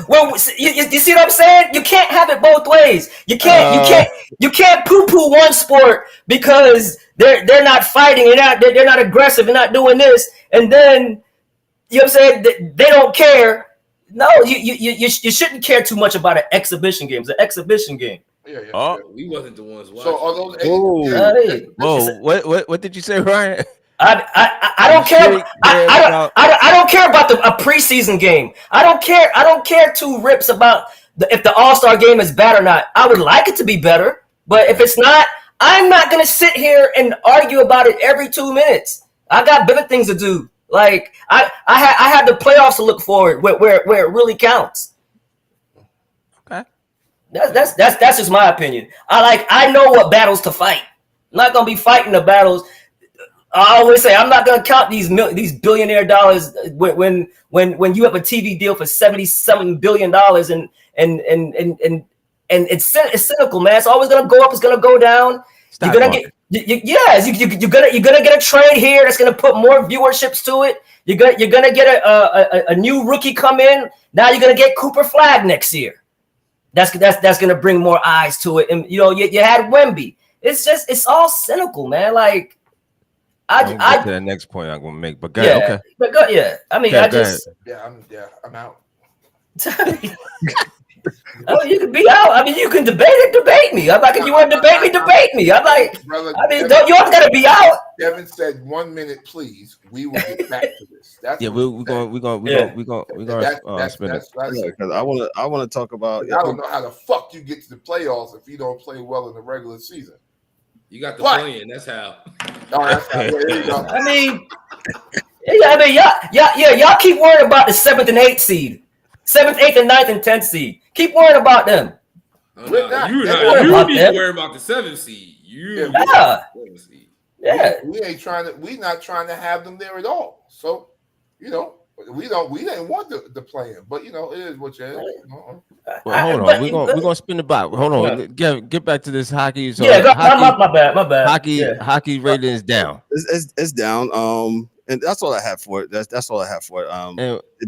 Well, you see what I'm saying? You can't have it both ways. You can't poo-poo one sport because they're not fighting. They're not aggressive. They're not doing this, and then you know what I'm saying? They don't care. No, you shouldn't care too much about an exhibition game. It's an exhibition game. Yeah. Oh, we wasn't the ones watching. So are those? Whoa! What did you say, Ryan? I don't care. I don't care about a preseason game. I don't care two rips about if the All-Star game is bad or not. I would like it to be better, but if it's not, I'm not gonna sit here and argue about it every 2 minutes. I got better things to do. Like I have the playoffs to look forward where it really counts. Okay. That's just my opinion. I know what battles to fight. I'm not gonna be fighting the battles. I always say I'm not gonna count these billionaire dollars when you have a TV deal for $70-something billion and it's cynical, man. It's always gonna go up. It's gonna go down. You're gonna get a trade here that's gonna put more viewerships to it. You're gonna get a new rookie come in. Now you're gonna get Cooper Flagg next year. That's gonna bring more eyes to it. And you had Wemby. It's all cynical, man. Like I get to the next point I'm gonna make, but go ahead, okay. But I mean, okay, I'm out. Oh, you can be out. I mean, you can debate me. I'm like, if you want to debate me. I'm like, Brother, I mean, you always gotta be out. Kevin said 1 minute, please. We will get back to this. That's Yeah, we're going spin it. Because I want to talk about. I don't know how the fuck you get to the playoffs if you don't play well in the regular season. You got the play-in. That's how. Oh, that's how. There you go. I mean, y'all keep worrying about the 7th and 8th seed, 7th, 8th, and 9th and 10th seed. Keep worrying about them. You need to worry about the 7th seed. We're not trying to have them there at all. So, we didn't want the play-in, but it is what it is. Well, hold on. We're gonna spin the block. Hold on. Get back to this hockey. So my bad. Hockey rating is down. It's down. And that's all I have for it. That's all I have for it.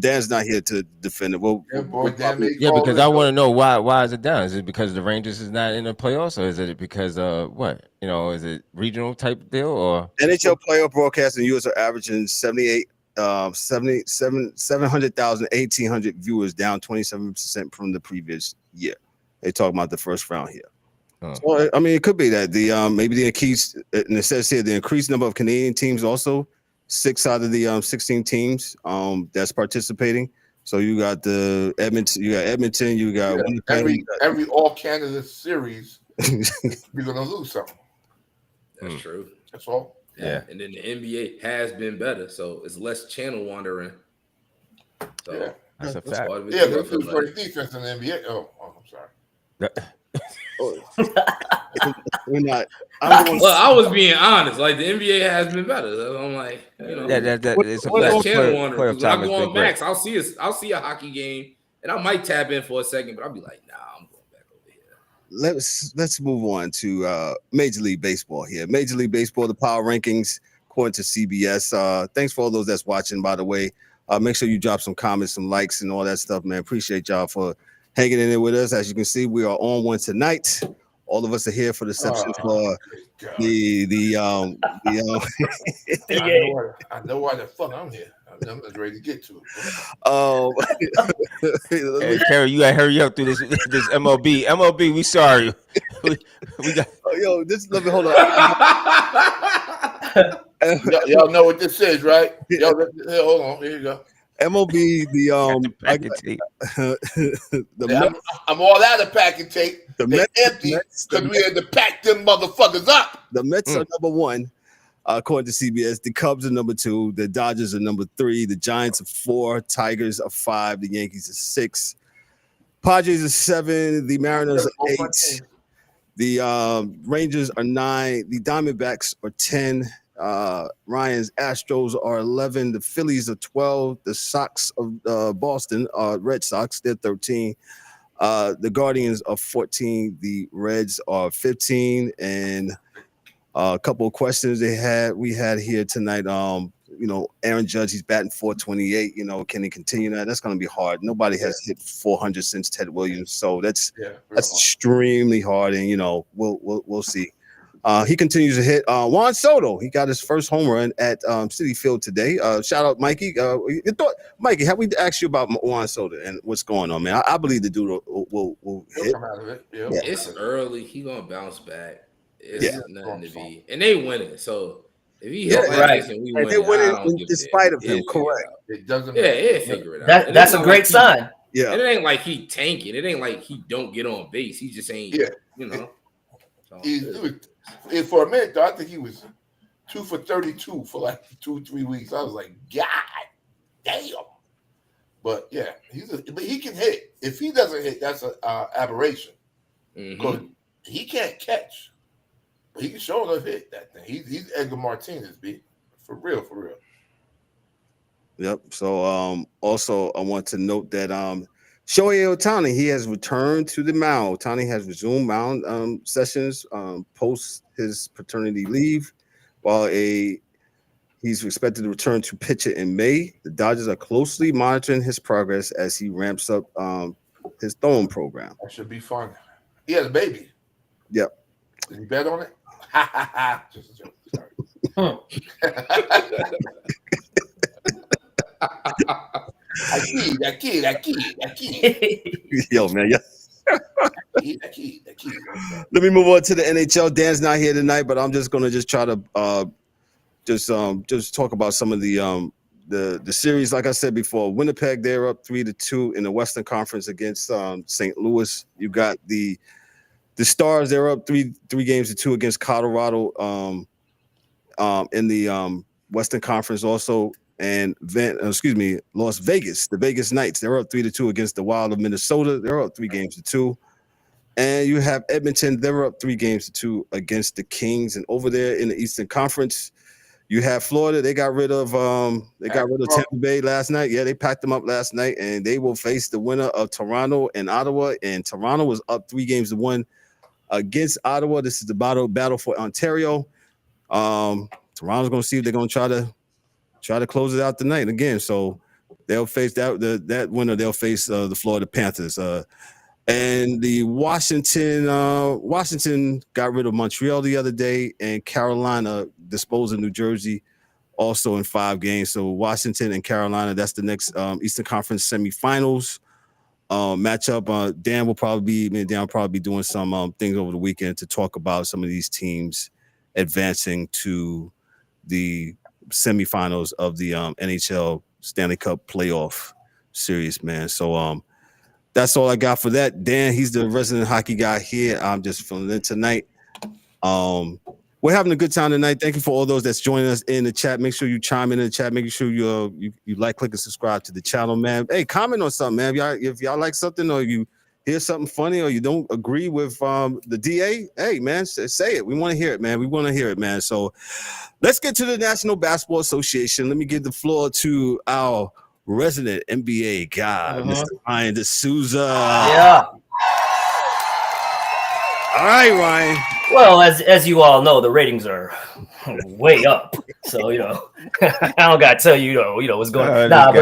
Dan's not here to defend it. Because I want to know why is it down? Is it because the Rangers is not in the playoffs, or is it because what? Is it regional type deal or NHL playoff broadcast in the US are averaging 700,000, 1,800 viewers, down 27% from the previous year. They talk about the first round here. So I mean, it could be that the maybe the increased, and it says here the increased number of Canadian teams also. 6 out of the 16 teams that's participating. So you got the Edmonton, you got every All Canada series. You're gonna lose something. That's true. That's all. Yeah. And then the NBA has been better, so it's less channel wandering. So that's a fact. Yeah, but it's for the defense in the NBA. Oh, I'm sorry. We're not. I was being honest. Like the NBA has been better. So I'm like, it's a less channel wandering. When I go on Max, I'll see a hockey game, and I might tap in for a second, but I'll be like, nah, I'm going back over here. Let's move on to Major League Baseball here. Major League Baseball, the Power Rankings according to CBS. Thanks for all those that's watching. By the way, make sure you drop some comments, some likes, and all that stuff, man. Appreciate y'all for hanging in there with us. As you can see, we are on one tonight. All of us are here for the section for I know why the fuck I'm here. I'm not ready to get to it. Hey, Kerry, you gotta hurry up through this MLB. MLB, we sorry. we got. Let me hold on. Y'all know what this is, right? Hold on. Here you go. MLB, I'm all out of packing tape. They're empty because we had to pack them motherfuckers up. The Mets are number 1, according to CBS. The Cubs are number 2. The Dodgers are number 3. The Giants are 4. Tigers are 5. The Yankees are 6. Padres are 7. The Mariners are 8. The Rangers are 9. The Diamondbacks are 10. Ryan's Astros are 11. The Phillies are 12. The Sox of Boston are Red Sox. They're 13. The Guardians are 14. The Reds are 15. And a couple of questions we had here tonight. Aaron Judge, he's batting .428. Can he continue that? That's going to be hard. Nobody has hit 400 since Ted Williams, so that's extremely hard. And we'll see. He continues to hit. Juan Soto, he got his first home run at Citi Field today. Shout out, Mikey. Mikey, have we asked you about Juan Soto and what's going on, man? I believe the dude will hit. Come out of it. Yeah. It's early. He gonna bounce back. It's nothing to be, and they winning. So if he hit and we win, they winning in spite of him. Correct. It doesn't matter. Yeah, figure it out. That's a great sign. Yeah, and it ain't like he tanking. It ain't like he don't get on base. He just ain't. Yeah, for a minute though, I think he was 2 for 32 for like 2-3 weeks. I was like, God damn. But yeah, but he can hit. If he doesn't hit, that's an aberration because he can't catch. But he can show enough hit that thing. He's Edgar Martinez, B. For real. Yep. So also I want to note that Shohei Ohtani, he has returned to the mound. Ohtani has resumed mound sessions post his paternity leave, while he's expected to return to pitch it in May. The Dodgers are closely monitoring his progress as he ramps up his throwing program. That should be fun. He has a baby. Yep. Did he bet on it? Just a joke. Sorry. That kid. Yo, man. Yeah. That kid. Let me move on to the NHL. Dan's not here tonight, but I'm just gonna try to just talk about some of the series. Like I said before, Winnipeg, they're up 3-2 in the Western Conference against St. Louis. You got the Stars, they're up 3-2 against Colorado in the Western Conference also. And Las Vegas, the Vegas Knights, they're up 3-2 against the Wild of Minnesota. They're up 3-2. And you have Edmonton, they're up 3-2 against the Kings. And over there in the Eastern Conference, you have Florida. They got rid of Tampa Bay last night. Yeah, they packed them up last night, and they will face the winner of Toronto and Ottawa. And Toronto was up 3-1 against Ottawa. This is the battle for Ontario. Toronto's going to see if they're going to try to close it out tonight again. So they'll face that winner. They'll face the Florida Panthers. And the Washington got rid of Montreal the other day, and Carolina disposed of New Jersey also in 5 games. So Washington and Carolina, that's the next Eastern Conference semifinals matchup. Dan will probably be doing some things over the weekend to talk about some of these teams advancing to the semifinals of the NHL Stanley Cup playoff series, man. So that's all I got for that. Dan, he's the resident hockey guy here. I'm just filling in tonight. We're having a good time tonight. Thank you for all those that's joining us in the chat. Make sure you chime in the chat. Make sure you like, click, and subscribe to the channel, man. Hey, comment on something, man. If y'all like something, or you hear something funny, or you don't agree with the DA, hey, man, say it. We want to hear it, man. We want to hear it, man. So let's get to the National Basketball Association. Let me give the floor to our resident NBA guy, Mr. Ryan D'Souza. Yeah. All right, Ryan. Well, as you all know, the ratings are way up. So I don't gotta tell you, what's going on.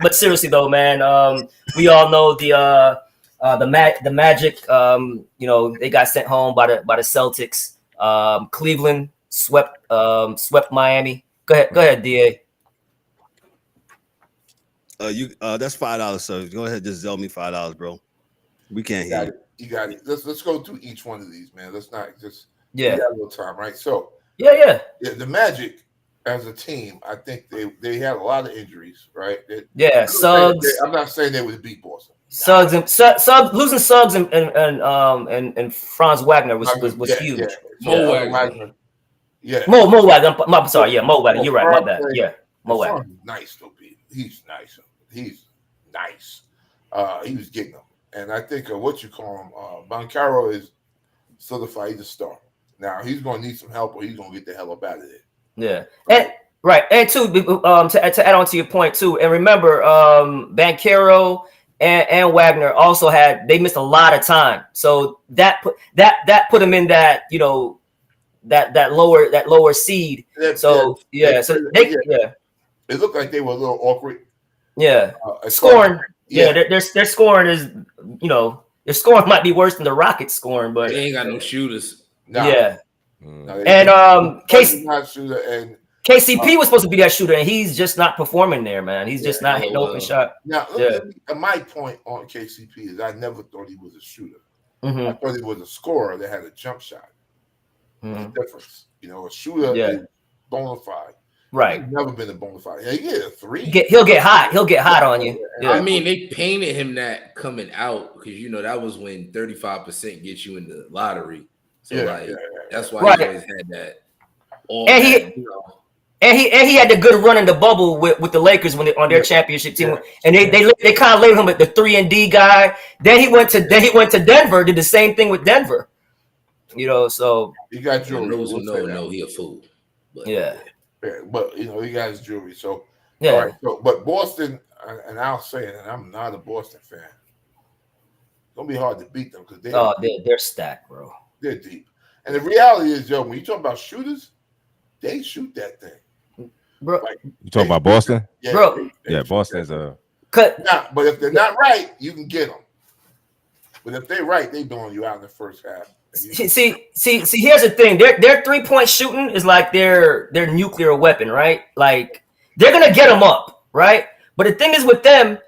But seriously though, man, we all know the Magic. They got sent home by the Celtics. Cleveland swept Miami. Go ahead, DA. That's $5, sir. Go ahead, just sell me $5, bro. We can't hear you. You got it. Let's go through each one of these, man. Let's not just we got a little time, right? So yeah. The Magic as a team, I think they had a lot of injuries, right? Suggs. I'm not saying they would beat Boston. Suggs losing Suggs and Franz Wagner was huge. Mo Wagner. Yeah. Mo Wagner. I'm sorry. Yeah, Mo Wagner. You're right. My bad. Yeah, Mo Wagner. Nice though, he's nice. He's nice. He was getting them. And I think Bancaro is solidified. He's a star. Now he's going to need some help, or he's going to get the hell up out of there. Yeah, and too to add on to your point too, and remember, Bancaro and Wagner also they missed a lot of time, so that put them in that that lower seed. So it looked like they were a little awkward. Yeah, scoring. Yeah, their scoring is, their scoring might be worse than the Rockets scoring, but they ain't got no shooters. No. Yeah. No, and KCP was supposed to be that shooter, and he's just not performing there, man. He's just not hitting open shot. Now, my point on KCP is I never thought he was a shooter. Mm-hmm. I thought he was a scorer that had a jump shot. Mm-hmm. The difference. A shooter is bona fide. Right. He's never been a bona fide. Yeah, he get a 3. He'll get hot. He'll get hot on you. Yeah. I mean, they painted him that coming out because that was when 35% gets you in the lottery. So that's why he always had that. And he had the good run in the bubble with the Lakers when on their championship team, and they kind of labeled him the 3-and-D guy. Then he went to Denver, did the same thing with Denver. So you got jewelry. Those who know he a fool. But, but he got his jewelry. So all right. So, but Boston, and I'll say it, and I'm not a Boston fan. It's gonna be hard to beat them because they're stacked, bro. They're deep. And the reality is, when you talk about shooters, they shoot that thing. Bro, you talking about Boston? Yeah, bro. Boston's a cut. But if they're not right, you can get them. But if they're right, they blowing you out in the first half. See. Here's the thing: their 3-point shooting is like their nuclear weapon, right? Like they're gonna get them up, right? But the thing is with them,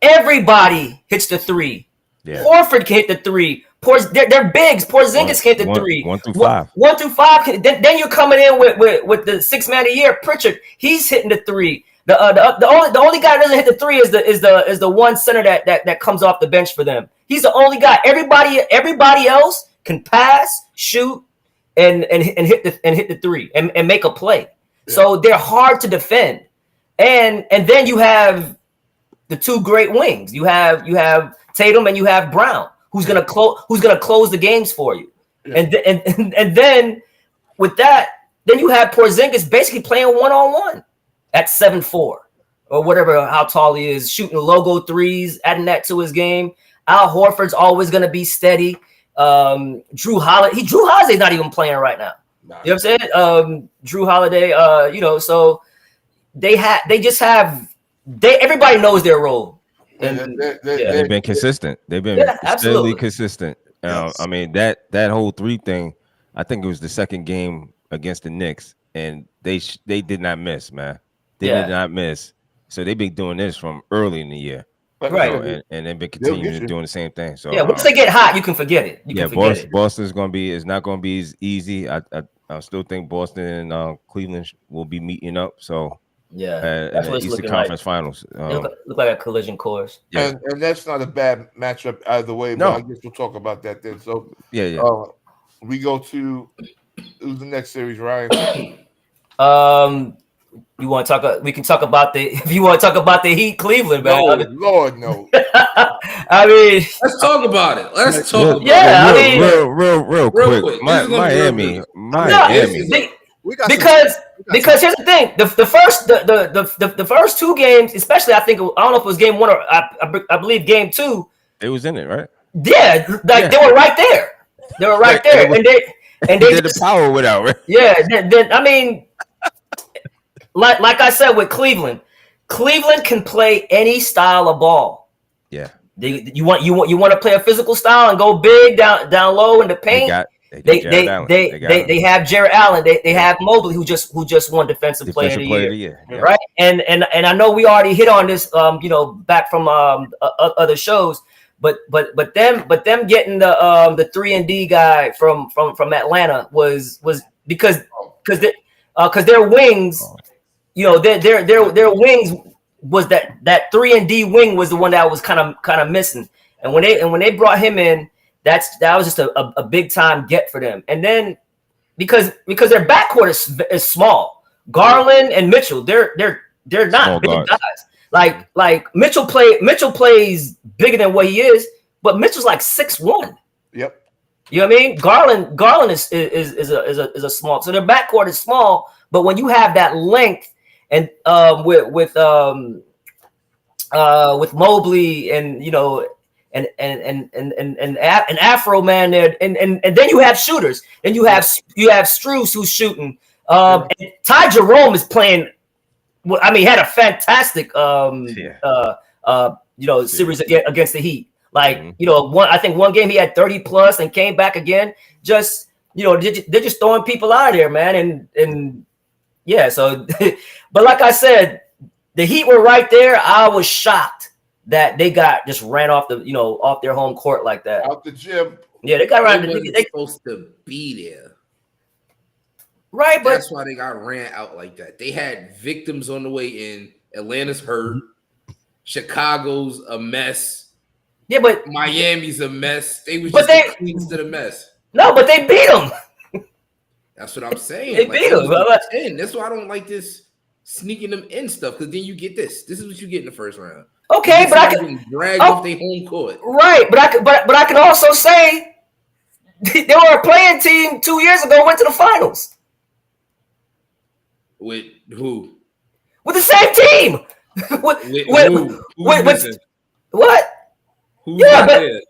everybody hits the three. Yeah. Horford can hit the three. They're bigs. Porzingis hit the three. 1 through 5. 1 through 5. Then you're coming in with the 6 man a year. Pritchard, he's hitting the three. The only guy that doesn't hit the three is the one center that comes off the bench for them. He's the only guy. Everybody else can pass, shoot, and hit the three and make a play. Yeah. So they're hard to defend. And then you have the two great wings. You have Tatum and you have Brown, who's gonna close the games for you. Yeah. And then with that, then you have Porzingis basically playing 1-on-1 at 7'4" or whatever, how tall he is, shooting logo threes, adding that to his game. Al Horford's always gonna be steady. Drew Holiday's not even playing right now. Nah. You know what I'm saying? Drew Holiday, so everybody knows their role. And they've been consistent. They've been steadily consistent. Yes. I mean, that whole 3 thing, I think it was the second game against the Knicks, and they did not miss, man. They did not miss. So they've been doing this from early in the year. Right. So, and they've been continuing to doing the same thing. So once they get hot, you can forget it. Boston's not going to be as easy. I still think Boston and Cleveland will be meeting up. So that's what it's Eastern looking Conference like. Finals. Look like a collision course. Yeah. And that's not a bad matchup either way. No. But I guess we'll talk about that then. So we go to who's the next series, Ryan? You want to talk? We can talk about if you want to talk about the Heat, Cleveland, man. No, Lord, no. I mean, let's talk about it. Let's talk. About it. Real quick. Miami. Because here's the thing: the first 2 games, especially I don't know if it was game 1 or I believe game 2. It was in it, right? Yeah, they were right there. They were right there, and they did the power without, right? Yeah. Then I mean. Like I said with Cleveland can play any style of ball. Yeah. You want to play a physical style and go big down low in the paint. They have Jared Allen. They have Mobley who just won defensive player of the year. Yeah. Right? And I know we already hit on this back from other shows, but them getting the 3-and-D guy from Atlanta was because their wings. Their wings was that 3-and-D wing was the one that was kind of missing, and when they brought him in, that was just a big time get for them. And then because their backcourt is small, Garland and Mitchell, they're not small big guys. Like Mitchell plays bigger than what he is, but Mitchell's like 6'1". Yep. You know what I mean? Garland is a small, so their backcourt is small, but when you have that length. And with Mobley and and Afro man there, and then you have shooters. Then you have Strus who's shooting. And Ty Jerome is playing. I mean, he had a fantastic series against the Heat. Like I think one game he had 30 plus and came back again. Just they're just throwing people out of there, man, and. Yeah, so, but like I said, the Heat were right there. I was shocked that they just ran off off their home court like that. Out the gym. Yeah, they got around. They supposed to be there. Right, but that's why they got ran out like that. They had victims on the way in. Atlanta's hurt. Chicago's a mess. Yeah, but Miami's a mess. They was just the queens to the mess. No, but they beat them. That's what I'm saying. They beat them. That's why I don't like this sneaking them in stuff, because then you get this. This is what you get in the first round. Okay, but I can drag off their home court. Right, but I can also say they were a playing team 2 years ago, went to the finals. With who? With the same team. With what? Who's there?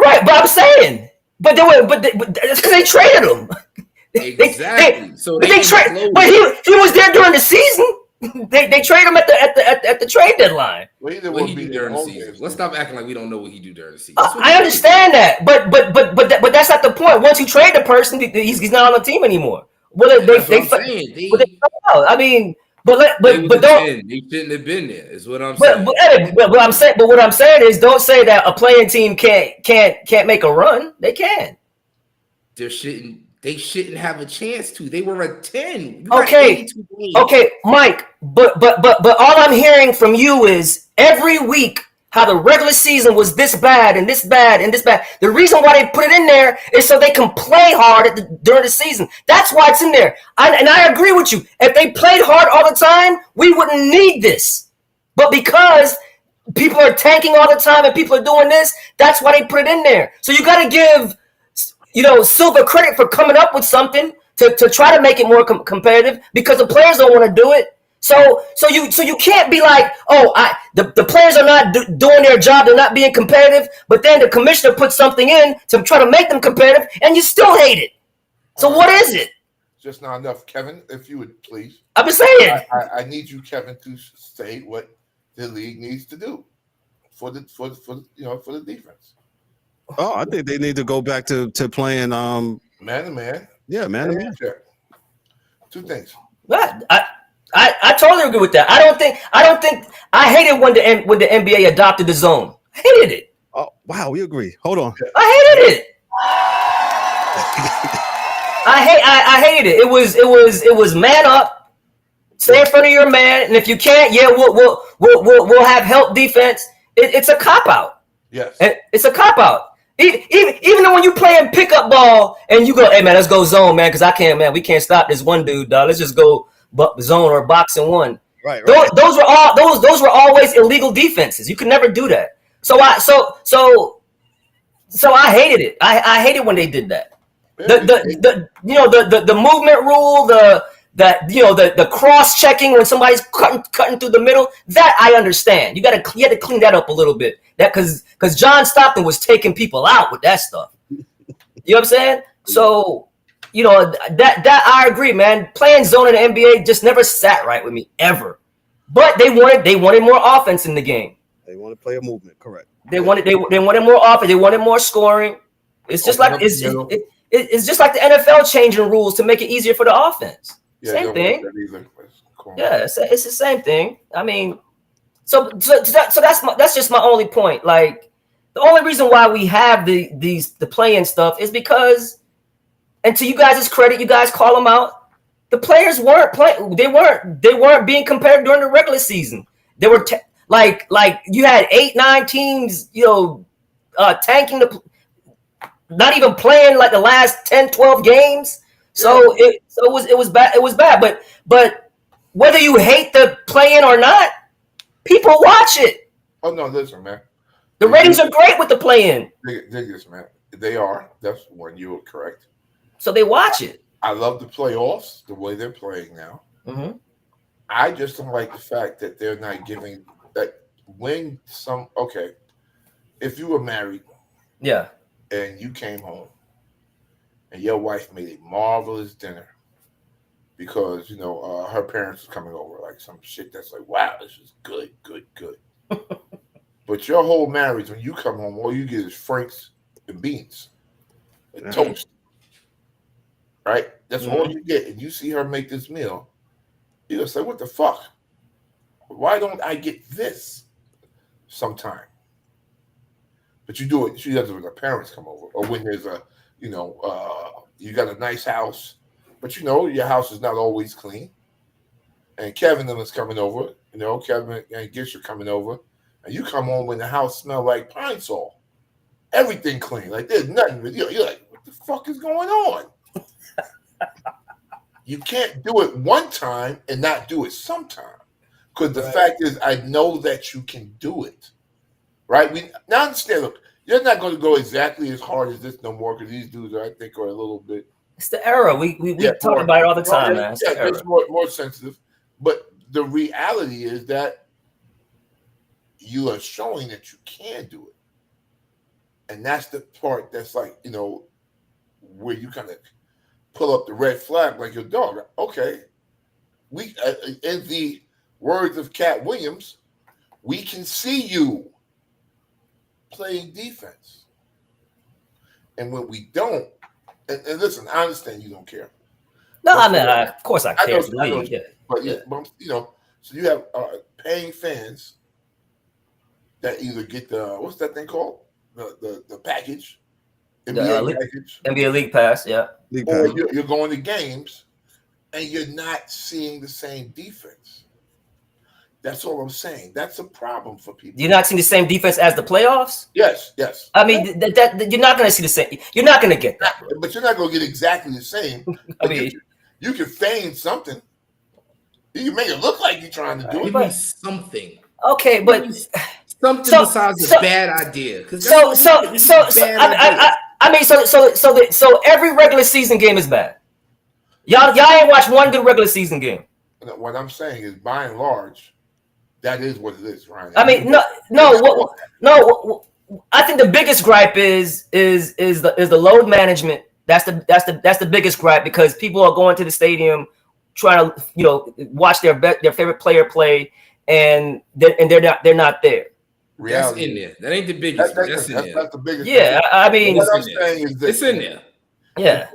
Right, but I'm saying, but it's because they traded him. Exactly. But he was there during the season. They trade him at the trade deadline. What he do during the season? Let's stop acting like we don't know what he do during the season. I understand that, but that's not the point. Once you trade the person, he's not on the team anymore. I mean, But don't. They shouldn't have been there. Is what I'm saying. But what I'm saying is, don't say that a playing team can't make a run. They can. They shouldn't have a chance to. They were a 10. Okay, Mike. But all I'm hearing from you is every week how the regular season was this bad and this bad and this bad. The reason why they put it in there is so they can play hard during the season. That's why it's in there. And I agree with you. If they played hard all the time, we wouldn't need this. But because people are tanking all the time and people are doing this, that's why they put it in there. So you got to give, Silver credit for coming up with something to try to make it more competitive, because the players don't want to do it. So you can't be like, the players are not doing their job, they're not being competitive, but then the commissioner puts something in to try to make them competitive, and you still hate it. So what is it? Just not enough, Kevin. If you would please. I've been saying. I need you, Kevin, to say what the league needs to do for the defense. Oh, I think they need to go back to playing man to man. Yeah, man to man. Two things. What? I totally agree with that. I don't think I hated when the NBA adopted the zone. I hated it. Oh wow, we agree. Hold on. I hated it. I hated it. It was man up, stay in front of your man, and if you can't, we'll have help defense. It's a cop out. Yes, it's a cop out. Even though when you playing pickup ball and you go, hey man, let's go zone, man, because we can't stop this one dude, dog. Let's just go zone or boxing one. Right. Those were always illegal defenses. You could never do that. So I hated it. I hated when they did that. The movement rule, the cross checking when somebody's cutting through the middle, that I understand. You had to clean that up a little bit. That because John Stockton was taking people out with that stuff. You know what I'm saying? So that I agree, man. Playing zone in the NBA just never sat right with me ever. But they wanted more offense in the game. They want to play a movement, correct? They wanted more offense. They wanted more scoring. It's just like it's just like the NFL changing rules to make it easier for the offense. Yeah, same thing. Cool. Yeah, it's the same thing. I mean, so that's just my only point. Like, the only reason why we have the play-in stuff is because, and to you guys' credit, you guys call them out. The players weren't playing. They weren't being compared during the regular season. They were like you had 8-9 teams, tanking not even playing like the last 10-12 games. So it was bad. It was bad. But whether you hate the play-in or not, people watch it. Oh no, listen, man. The ratings are great with the play-in. Dig this, man. They are. That's when you were correct. So they watch it. I love the playoffs, the way they're playing now. Mm-hmm. I just don't like the fact that they're not giving that when if you were married, yeah, and you came home and your wife made a marvelous dinner because her parents were coming over, like some shit that's like, wow, this is good. But your whole marriage, when you come home, all you get is franks and beans and toast. Right? That's all you get. And you see her make this meal, you're going to say, what the fuck? Why don't I get this sometime? But you do it. She does it when her parents come over. Or when there's you got a nice house, but your house is not always clean. And Kevin and them is coming over. Kevin and Gish are coming over. And you come home when the house smells like Pine Sol. Everything clean. Like there's nothing. You're like, what the fuck is going on? You can't do it one time and not do it sometime. Because the fact is, I know that you can do it. Right? Now understand, look, you're not going to go exactly as hard as this no more because these dudes, I think, are a little bit. It's the era. We talk about it all the time, man. It's more sensitive. But the reality is that you are showing that you can do it. And that's the part that's like, where you kind of pull up the red flag like your dog. Okay. We, in the words of Cat Williams, we can see you playing defense. And when we don't, and listen, I understand you don't care, No, I mean, of course I care. I know, yeah. But you know, so you have paying fans that either get the what's that thing called the package, NBA package, NBA League Pass, yeah. Or you're going to games and you're not seeing the same defense. That's all I'm saying. That's a problem for people. You're not seeing the same defense as the playoffs? Yes. I mean, that you're not going to see the same. You're not going to get that. Bro. But you're not going to get exactly the same. I mean, you can feign something. You can make it look like you're trying to do it. But something. Okay, but something besides a bad idea. So every regular season game is bad. Y'all ain't watched one good regular season game. What I'm saying is, by and large, that is what it is, Ryan. I mean, no. I think the biggest gripe is the load management. That's the biggest gripe because people are going to the stadium trying to watch their favorite player play, and they're not there. Reality. That's in there. That ain't the biggest. That's the biggest. Yeah, I mean, what I'm saying is this. It's in there. Yeah.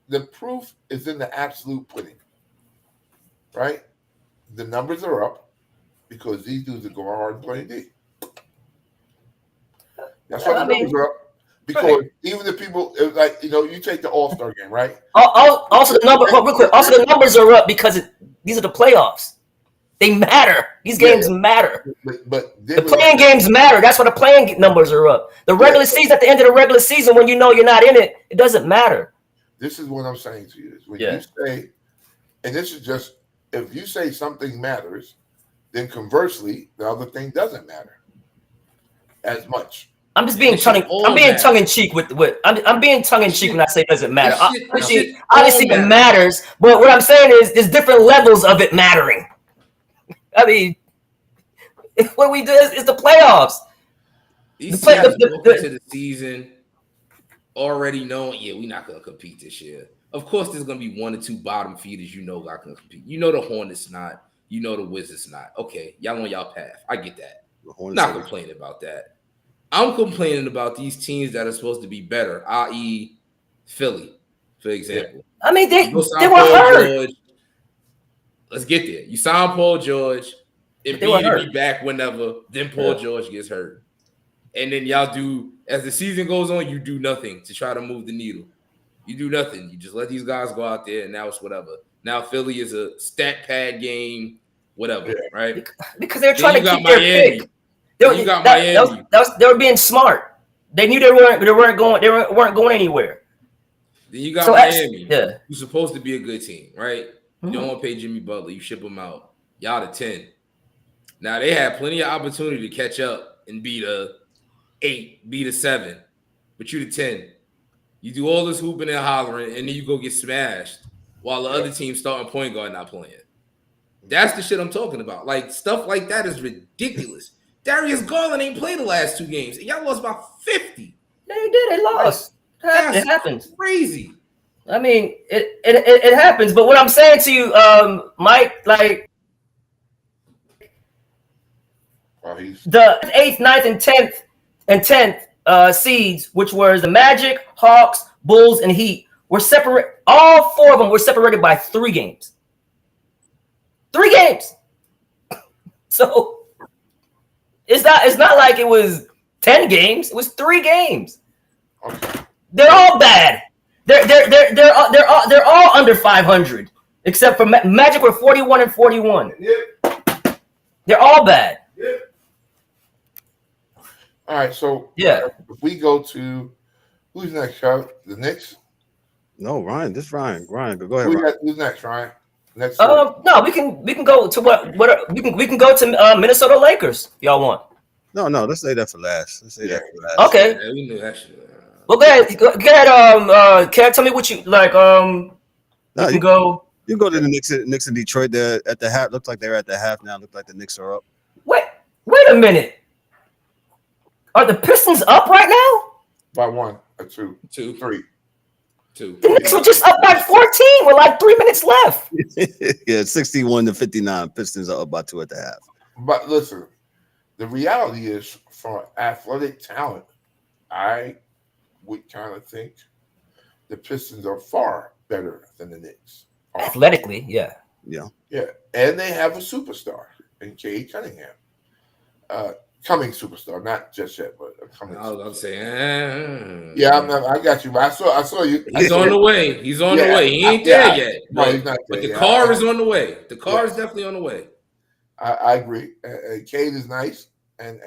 The proof is in the absolute pudding, right? The numbers are up because these dudes are going hard and playing D. That's why the numbers are up. Because even the people, like, you take the All-Star game, right? Also, the numbers are up because these are the playoffs. They matter. These games matter. But the playing games matter. That's why the playing numbers are up. The regular season, at the end of the regular season, when you know you're not in it, it doesn't matter. This is what I'm saying to you. Is when you say, and this is just, if you say something matters, then conversely, the other thing doesn't matter as much. I'm just being tongue in cheek with I'm being tongue in cheek when I say it doesn't matter. Obviously, it matters, but what I'm saying is there's different levels of it mattering. I mean, what we do is the playoffs. These teams into the season already knowing, we're not going to compete this year. Of course, there's going to be 1 or 2 bottom feeders not going to compete. The Hornets not. The Wizards not. Okay, y'all on y'all path. I get that. Not complaining about that. I'm complaining about these teams that are supposed to be better, i.e. Philly, for example. I mean, they were hurt. George. Let's get there. You sign Paul George, and be back whenever, then Paul George gets hurt. And then y'all do, as the season goes on, you do nothing to try to move the needle. You do nothing. You just let these guys go out there, and now it's whatever. Now Philly is a stat pad game, whatever, right? Because they're trying to keep their pick. Miami. They were being smart. They knew they weren't going anywhere. Then you got Miami. Yeah. Who's supposed to be a good team, right? You don't want to pay Jimmy Butler. You ship him out. Y'all to 10. Now they had plenty of opportunity to catch up and beat a 8, beat a 7, but you to 10. You do all this hooping and hollering, and then you go get smashed while the other team starting point guard not playing. That's the shit I'm talking about. Like, stuff like that is ridiculous. Darius Garland ain't played the last 2 games. Y'all lost by 50. They did. They lost. It happens. Crazy. I mean, it happens. But what I'm saying to you, Mike, like the 8th, 9th, and 10th seeds, which were the Magic, Hawks, Bulls, and Heat, were separate. All 4 of them were separated by 3 games. 3 games. So it's not like it was 10 games. It was 3 games. They're all bad. They're all under 500, except for Magic were 41 and 41. Yep. They're all bad. Yep. All right, so if we go to who's next, Charlotte? The Knicks? No, Ryan. This Ryan. Ryan, go ahead. Who's next, Ryan? Next. No, we can go to what we can go to Minnesota Lakers. If y'all want. No. Let's say that for last. Okay. Yeah, we knew that shit. Well, go ahead. Kev, tell me what you like. You can go. You go to the Knicks in Detroit. They're at the half. Looks like they're at the half now. Look like the Knicks are up. Wait a minute. Are the Pistons up right now? By 1 or 2, 3. 2. The Knicks were just up by 14 with like 3 minutes left. Yeah, 61-59. Pistons are up by 2 at the half. But listen, the reality is, for athletic talent, I would kind of think the Pistons are far better than the Knicks. Athletically, yeah. Yeah. And they have a superstar in Cade Cunningham. Coming superstar, not just yet, but a coming. I was about to say, yeah, I got you. I saw you. He's on the way. He's on the way. He ain't there yet. No, he's not there. But the car is on the way. The car is definitely on the way. I agree. Cade is nice, and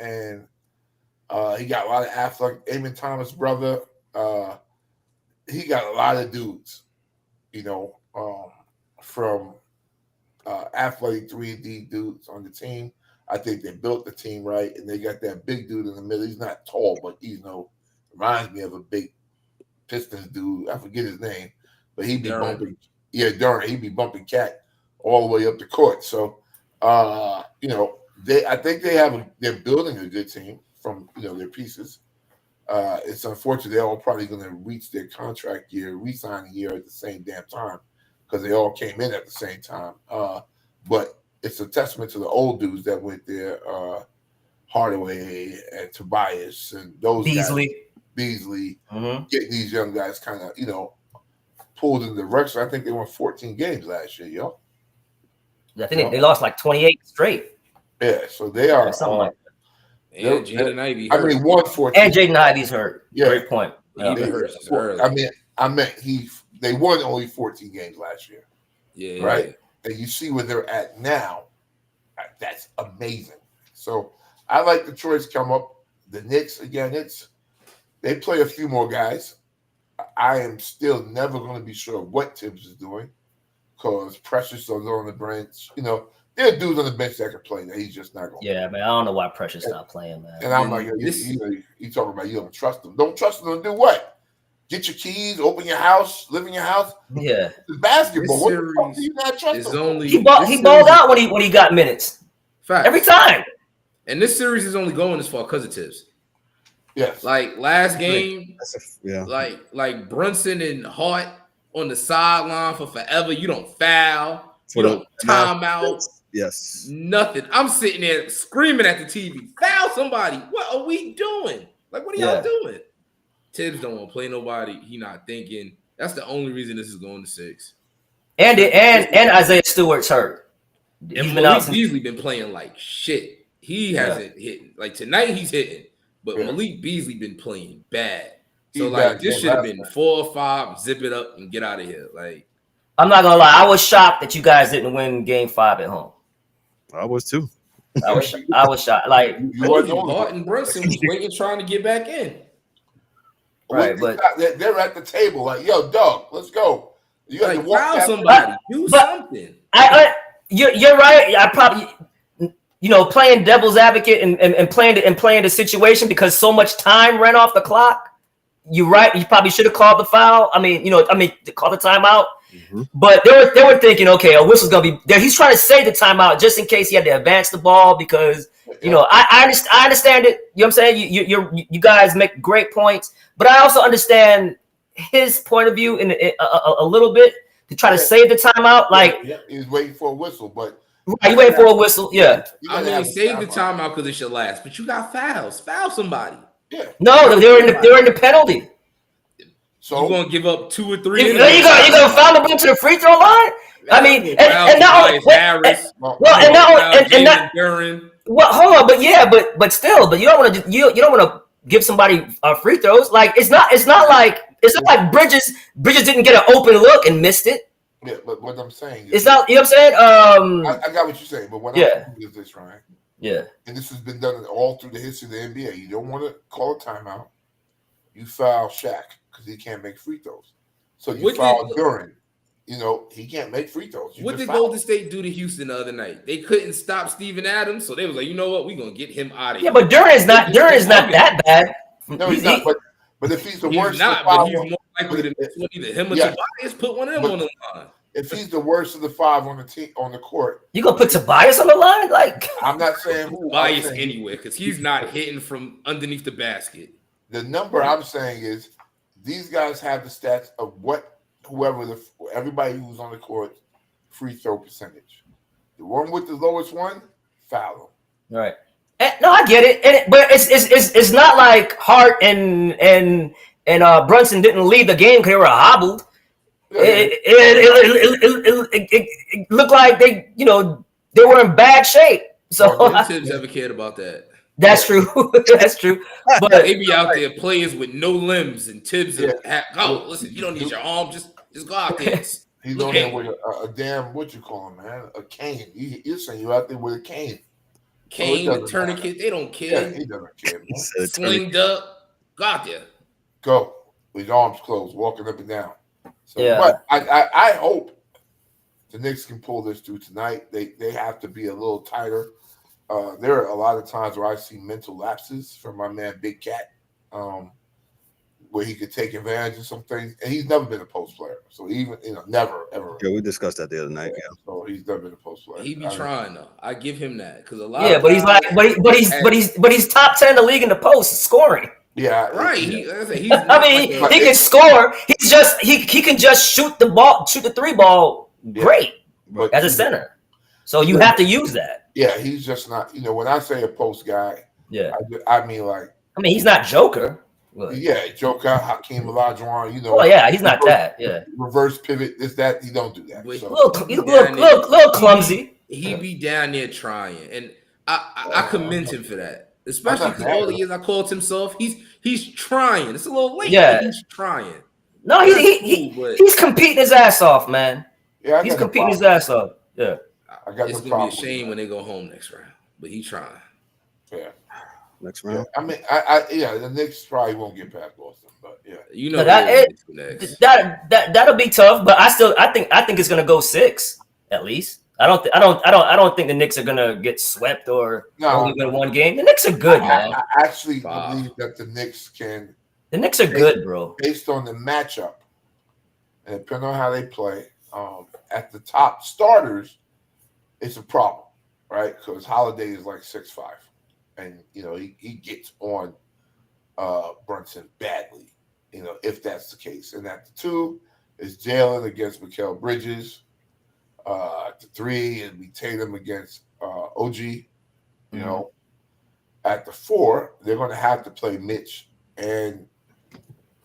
he got a lot of athletic. Eamon Thomas' brother. He got a lot of dudes, from athletic 3D dudes on the team. I think they built the team right, and they got that big dude in the middle. He's not tall, but reminds me of a big Pistons dude. I forget his name, but he'd be bumping. Yeah, Durant. He'd be bumping Cat all the way up the court. So, I think they're building a good team from their pieces. It's unfortunate they're all probably going to reach their contract year, re-sign a year at the same damn time because they all came in at the same time. But it's a testament to the old dudes that went there, Hardaway and Tobias and those Beasley. guys. Beasley, getting these young guys kind of, pulled in the direction. I think they won 14 games last year, yo. I think they lost like 28 straight. Yeah, so they are. Something like that. And Jaden Ivey. I mean, 114. And Jaden Ivey's hurt. Yeah. Great point. They won only 14 games last year. Yeah. Right. And you see where they're at now. That's amazing. So I like the choice come up. The Knicks, again, they play a few more guys. I am still never going to be sure what Tibbs is doing because Precious is on the bench. There are dudes on the bench that can play that he's just not going to play. Man, I don't know why Precious not playing, man. And I'm like, you talking about you don't trust them. Don't trust them to do what? Get your keys, open your house, live in your house. Yeah. It's basketball. What the fuck do you not trust them? He balled out when he got minutes. Fact. Every time. And this series is only going this far because of Tibbs. Yes. Like last game, like Brunson and Hart on the sideline for forever. You don't foul. You don't timeout. Yes. Nothing. I'm sitting there screaming at the TV. Foul somebody. What are we doing? Like, what are y'all doing? Tibbs don't want to play nobody. He not thinking. That's the only reason this is going to 6. And Isaiah Stewart's hurt. And Malik Beasley been playing like shit. He hasn't hit. Like tonight he's hitting. But Malik Beasley been playing bad. So this should have been 4 or 5, zip it up and get out of here. Like, I'm not gonna lie, I was shocked that you guys didn't win Game 5 at home. I was too. I was shocked. Like Barton Brunson was waiting, trying to get back in. Right, but they're at the table like, yo, dog, let's go. You have to foul somebody, do something. You're right. I probably, playing devil's advocate and playing the situation because so much time ran off the clock. You're right. You probably should have called the foul. Call the timeout. Mm-hmm. But they were thinking, okay, a whistle's gonna be there. He's trying to save the timeout just in case he had to advance the ball because I understand it. You know what I'm saying? You guys make great points, but I also understand his point of view in a little bit to try to save the timeout. Like he's waiting for a whistle, but you waiting for a whistle. Yeah, I mean, save the timeout because it's your last, but you got fouls. Foul somebody. Yeah. No, they're in the penalty. So you're gonna give up 2 or 3. You gonna foul the ball to the free throw line? I mean, and not Harris. Well, hold on, but still, you don't want to you don't want to give somebody free throws. Like it's not like Bridges didn't get an open look and missed it. Yeah, but what I'm saying is it's not. You know what I'm saying? I got what you're saying, but what I'm saying is this, right? Yeah. And this has been done all through the history of the NBA. You don't want to call a timeout. You foul Shaq because he can't make free throws. So you foul Duran. He can't make free throws. What did Golden State do to Houston the other night? They couldn't stop Steven Adams, so they was like, you know what? We're gonna get him out of here. Yeah, but Duran's not that bad. No, he's not. But if he's the worst, he's not. But he's more likely than either him or Tobias put one of them on the line. If he's the worst of the 5 on the court, you gonna put Tobias on the line? Like I'm not saying who. Tobias anywhere because he's not hitting from underneath the basket. The number I'm saying is these guys have the stats of everybody who's on the court free throw percentage. The one with the lowest one, foul him. Right. No, I get it. But it's not like Hart and Brunson didn't leave the game because they were hobbled. It looked like they were in bad shape. So Tibbs ever cared about that? That's true. That's true. But they be out there players with no limbs and Tibbs. Listen, you don't need your arm. Just go out there. He's on there with a damn, what you call him, man? A cane. You're saying you out there with a cane. Cane, the tourniquet, they don't care. Yeah, he doesn't care. Slinged up, go out there. Go with your arms closed, walking up and down. So, yeah. But I hope the Knicks can pull this through tonight. They have to be a little tighter. There are a lot of times where I see mental lapses from my man Big Cat, where he could take advantage of some things, and he's never been a post player. So even never ever. Yeah, we discussed that the other night. Yeah. So he's never been a post player. He be trying though. I give him that because a lot. Yeah, but he's like, but he's top 10 in the league in the post scoring. Yeah, right. He can score. He's just he can just shoot the three ball great as a center. So you have to use that. Yeah, he's just not. When I say a post guy, I mean like. I mean, he's not Joker. Yeah, Joker, Hakeem Olajuwon, Oh yeah, he's not that. Yeah, reverse pivot, this that he don't do that. He's a little clumsy. He be down there trying, and I commend him for that. Especially because all the years I called himself, he's trying. It's a little late, but he's trying. No, he's competing his ass off, man. Yeah, he's competing his ass off. Yeah, it's gonna be a shame when they go home next round, but he's trying. Yeah. Next round. I mean, the Knicks probably won't get past Boston, but that'll be tough. But I think it's gonna go 6 at least. I don't think the Knicks are gonna get swept or only win one game. The Knicks are good, man. I actually believe that the Knicks can. The Knicks are good, bro. Based on the matchup, and depending on how they play, at the top starters, it's a problem, right? Because Holiday is like 6'5". And he gets on Brunson badly, if that's the case. And at the 2 is Jalen against Mikal Bridges. At the 3 it'd be Tatum against OG. At the 4 they're going to have to play Mitch and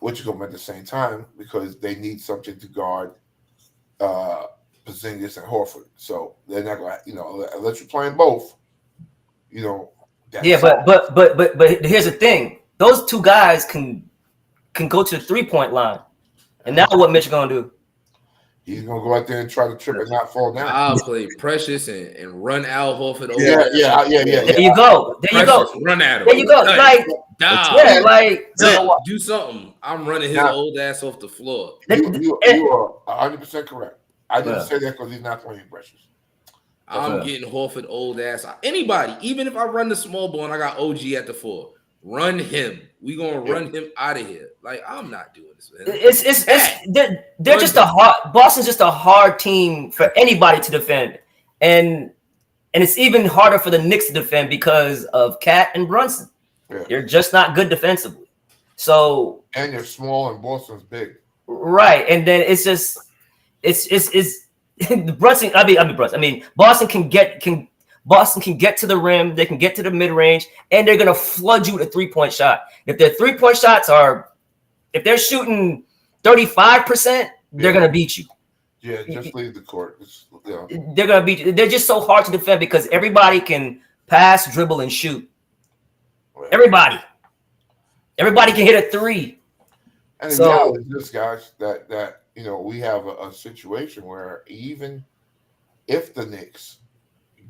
Witchcomb at the same time because they need something to guard Porzingis and Horford. So they're not going to, unless you're playing both, Yeah, but here's the thing: those two guys can go to the 3-point line, and now what Mitch gonna do? He's gonna go out there and try to trip and not fall down. I'll play Precious and run Al Horford over. Yeah. There you go. Run at him. There you go. Do something. I'm running his old ass off the floor. You are 100% correct. I didn't say that because he's not playing Precious. I'm getting Horford old ass. Anybody, even if I run the small ball and I got OG at the 4, run him. We gonna run him out of here. Like I'm not doing this, man. They're just Boston's just a hard team for anybody to defend, and it's even harder for the Knicks to defend because of Cat and Brunson. Yeah. They're just not good defensively. So and they're small and Boston's big. Right, and then it's Brunson. I mean, Boston can get to the rim. They can get to the mid range, and they're gonna flood you with a 3-point shot. If their 3-point shots if they're shooting 35%, they're gonna beat you. Yeah, just leave the court. They're gonna beat you. They're just so hard to defend because everybody can pass, dribble, and shoot. Everybody can hit a 3. And the reality is this, guys, that we have a situation where even if the Knicks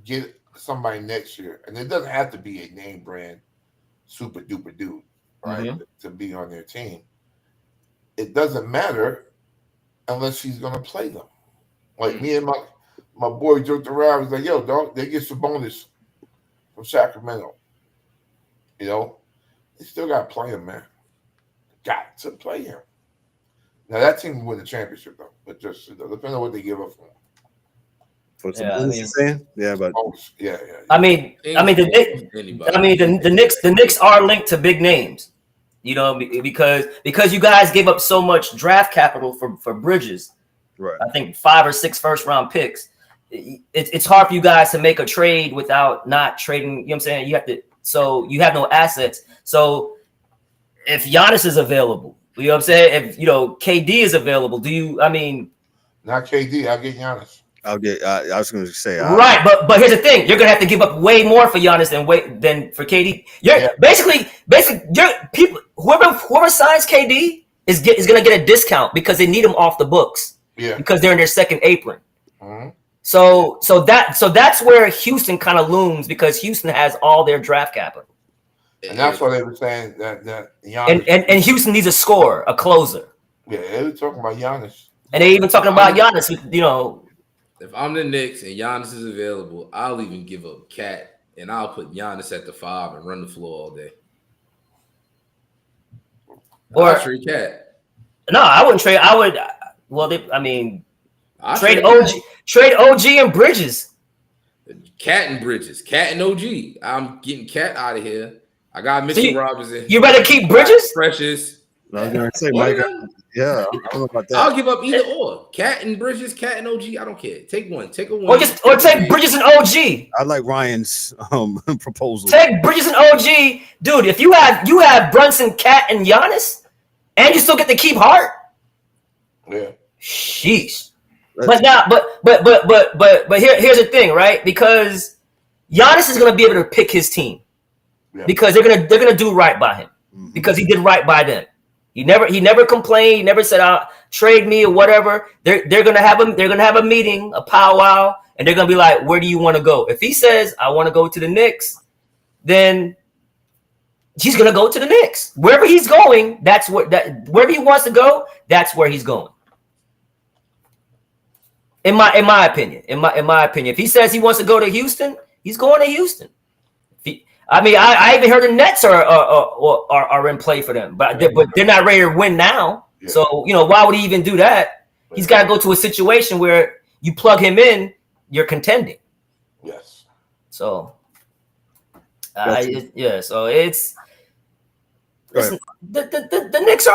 get somebody next year, and it doesn't have to be a name brand super duper dude, right, to be on their team, it doesn't matter unless he's going to play them. Like me and my boy joked around, he's like, yo, dog, they get Sabonis from Sacramento. They still got to play him, man. Got to play him. Now that team will win the championship though, but just depending on what they give up for him. The Knicks are linked to big names, because you guys gave up so much draft capital for Bridges. Right. I think 5 or 6 first-round picks. It's hard for you guys to make a trade without not trading. You know what I'm saying? You have no assets. So if Giannis is available, You know what I'm saying? If KD is available, do you? I mean, not KD. I'll get Giannis. I was going to say right, but here's the thing: you're gonna have to give up way more for Giannis than for KD. Basically, people whoever signs KD is gonna get a discount because they need him off the books. Yeah, because they're in their second apron. Mm-hmm. So that's where Houston kind of looms because Houston has all their draft capital. And that's why they were saying that Giannis and Houston needs a scorer, a closer. Yeah, they were talking about Giannis. And they even talking about Giannis, If I'm the Knicks and Giannis is available, I'll even give up Cat and I'll put Giannis at the 5 and run the floor all day. Or I'll trade Cat. No, I wouldn't trade. I would. Well, I'll trade OG. Trade OG and Bridges. Cat and Bridges. Cat and OG. I'm getting Cat out of here. I got Mitchell Robinson. You rather keep Bridges? Precious. I was going to say, Mike. Yeah, I don't know about that. I'll give up either or. Cat and Bridges, Cat and OG. I don't care. Take one. Take a one. Or take Bridges and OG. I like Ryan's proposal. Take Bridges and OG, dude. If you have Brunson, Cat, and Giannis, and you still get to keep Hart. Yeah. Sheesh. But here's the thing, right? Because Giannis is gonna be able to pick his team because they're gonna do right by him because he did right by them. He never complained. He never said, trade me or whatever. They're gonna have a meeting, a powwow, and they're gonna be like, where do you want to go? If he says, I want to go to the Knicks, then he's gonna go to the Knicks. Wherever he's going, wherever he wants to go, that's where he's going. In my opinion, if he says he wants to go to Houston, he's going to Houston. I even heard the Nets are in play for them, but they're not ready to win now. Yeah. So why would he even do that? He's got to go to a situation where you plug him in, you're contending. Yes. So, So it's listen, the Knicks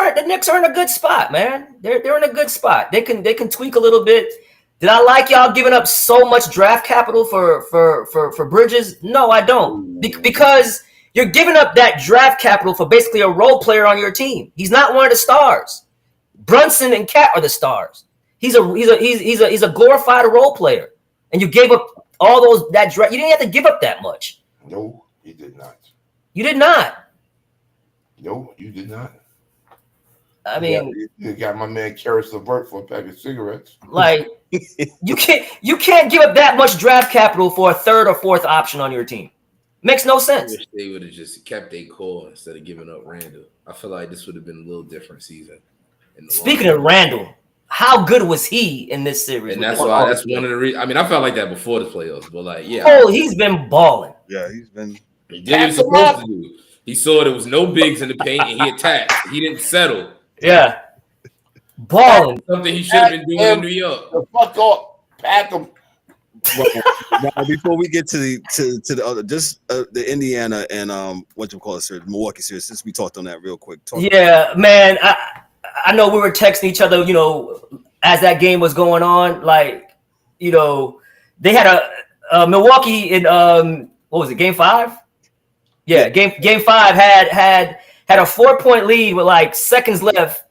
are in a good spot, man. They're in a good spot. They can tweak a little bit. Did I like y'all giving up so much draft capital for Bridges? No, I don't. Because you're giving up that draft capital for basically a role player on your team. He's not one of the stars. Brunson and Cat are the stars. He's a glorified role player, and you gave up all that draft. You didn't have to give up that much. No, you did not. You did not. No, you did not. I mean, you got my man Karis LeVert for a pack of cigarettes. Like you can't give up that much draft capital for a third or fourth option on your team. Makes no sense. I wish they would have just kept their core instead of giving up Randall. I feel like this would have been a little different season. Speaking of Randall, how good was he in this series? And that's one of the reasons. I mean, I felt like that before the playoffs, but he's been balling. Yeah, he's been. He did what he was supposed to do. He saw there was no bigs in the paint, and he attacked. He didn't settle. Yeah, balling. Something he should have been doing in New York. The fuck off, pack him. Now, before we get to the other, just the Indiana and Milwaukee series, since we talked on that real quick. Yeah, man, I know we were texting each other, as that game was going on. Like, they had a Milwaukee in what was it, Game 5? Yeah, Game 5 had a 4-point lead with like seconds left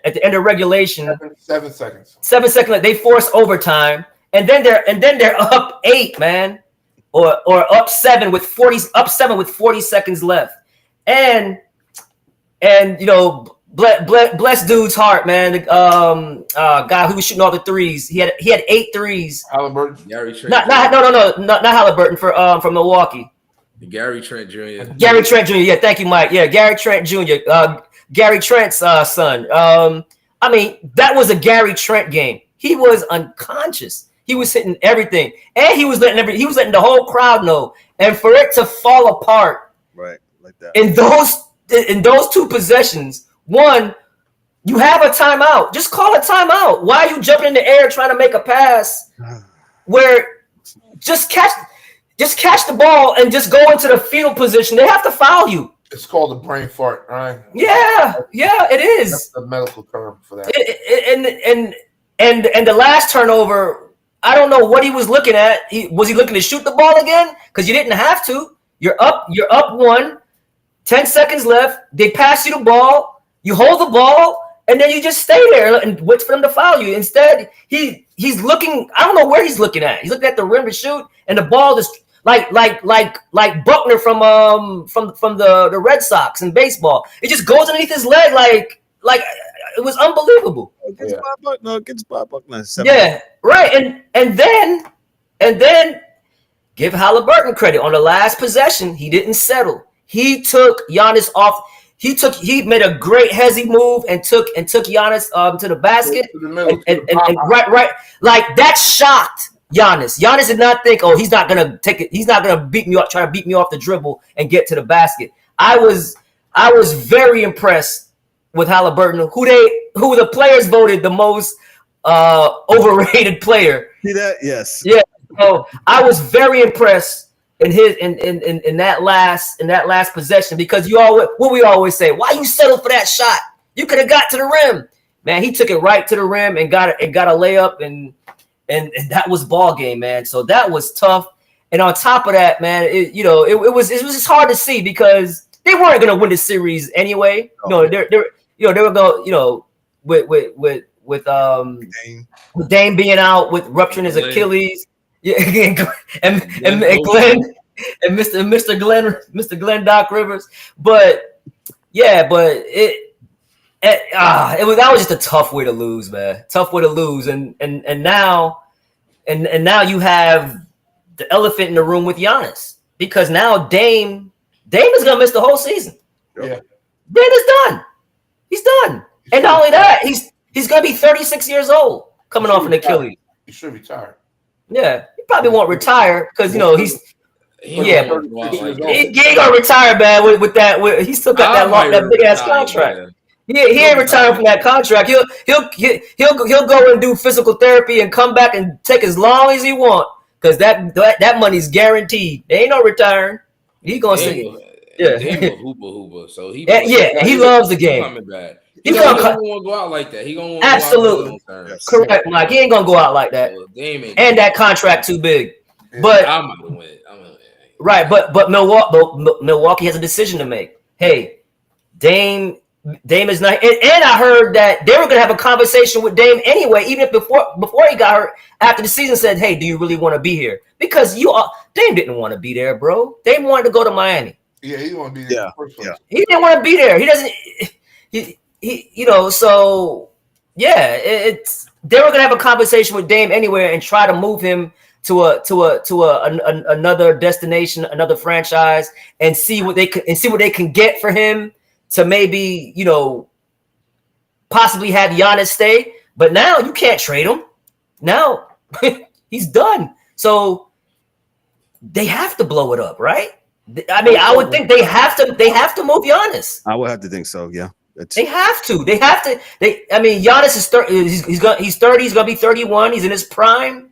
at the end of regulation. 7 seconds. 7 seconds left. They forced overtime, and then they're up 8, man, or up 7 with 40 seconds left, and bless dude's heart, man. The guy who was shooting all the threes. He had 8 threes. Halliburton. Gary Trent. Not Halliburton from Milwaukee. Gary Trent Jr. Gary Trent Jr. Yeah, thank you, Mike. Yeah, Gary Trent Jr. Gary Trent's son. I mean, that was a Gary Trent game. He was unconscious. He was hitting everything, and he was letting the whole crowd know. And for it to fall apart, right, like that in those 2 possessions. One, you have a timeout. Just call a timeout. Why are you jumping in the air trying to make a pass where just catch the ball and just go into the fetal position? They have to foul you. It's called a brain fart, right? Yeah, it is. That's the medical term for that. And the last turnover, I don't know what he was looking at. Was he looking to shoot the ball again? Because you didn't have to. You're up 1. 10 seconds left. They pass you the ball. You hold the ball, and then you just stay there and wait for them to foul you. Instead, he's looking. I don't know where he's looking at. He's looking at the rim to shoot, and the ball is like Buckner from the Red Sox in baseball. It just goes underneath his leg like it was unbelievable. Against Bob Buckner. Yeah, right. And then give Halliburton credit on the last possession. He didn't settle. He took Giannis off. He made a great hezzy move and took Giannis to the basket. And right, like that shocked Giannis. Giannis did not think, oh, he's not gonna take it. He's not gonna beat me up, try to beat me off the dribble and get to the basket. I was very impressed with Halliburton, who the players voted the most overrated player. See that? Yes. Yeah. So I was very impressed in that last possession, because we always say, why you settle for that shot? You could have got to the rim. Man, he took it right to the rim and got a layup, and that was ball game, man. So that was tough. And on top of that, man, it was just hard to see because they weren't going to win the series anyway. No, they were going, with Dame being out with rupturing his Achilles. Yeah, and Glenn and Mr. Glenn Doc Rivers, but that was just a tough way to lose, man. Tough way to lose, and now you have the elephant in the room with Giannis, because now Dame is gonna miss the whole season. Yeah, Dame is done. He's done, and not only that, he's gonna be 36 years old coming off an Achilles. He should retire. Yeah, he probably won't retire because he ain't gonna retire, man. With that, he still got that big ass contract. He ain't retiring from that contract. He'll go and do physical therapy and come back and take as long as he want, because that money's guaranteed. There ain't no retiring. He gonna sing it. Yeah, hooper. So he loves the game. Coming back. He don't want to go out like that. He gonna absolutely go out correct, Mike. He ain't gonna go out like that. And that contract too big. But I'm gonna win. Right, but Milwaukee has a decision to make. Hey, Dame is not, and I heard that they were gonna have a conversation with Dame anyway, even if before he got hurt after the season. Said, hey, do you really want to be here? Because Dame didn't want to be there, bro. Dame wanted to go to Miami. Yeah, he didn't want to be there. Yeah. He didn't want to be there. He doesn't. So yeah, they were gonna have a conversation with Dame anywhere and try to move him to another destination, another franchise, and see what they can get for him to maybe possibly have Giannis stay. But now you can't trade him. Now he's done. So they have to blow it up, right? I mean, I would think they have to move Giannis. I would have to think so. Yeah. They have to. I mean, Giannis is 30. He's 30. He's going to be 31. He's in his prime.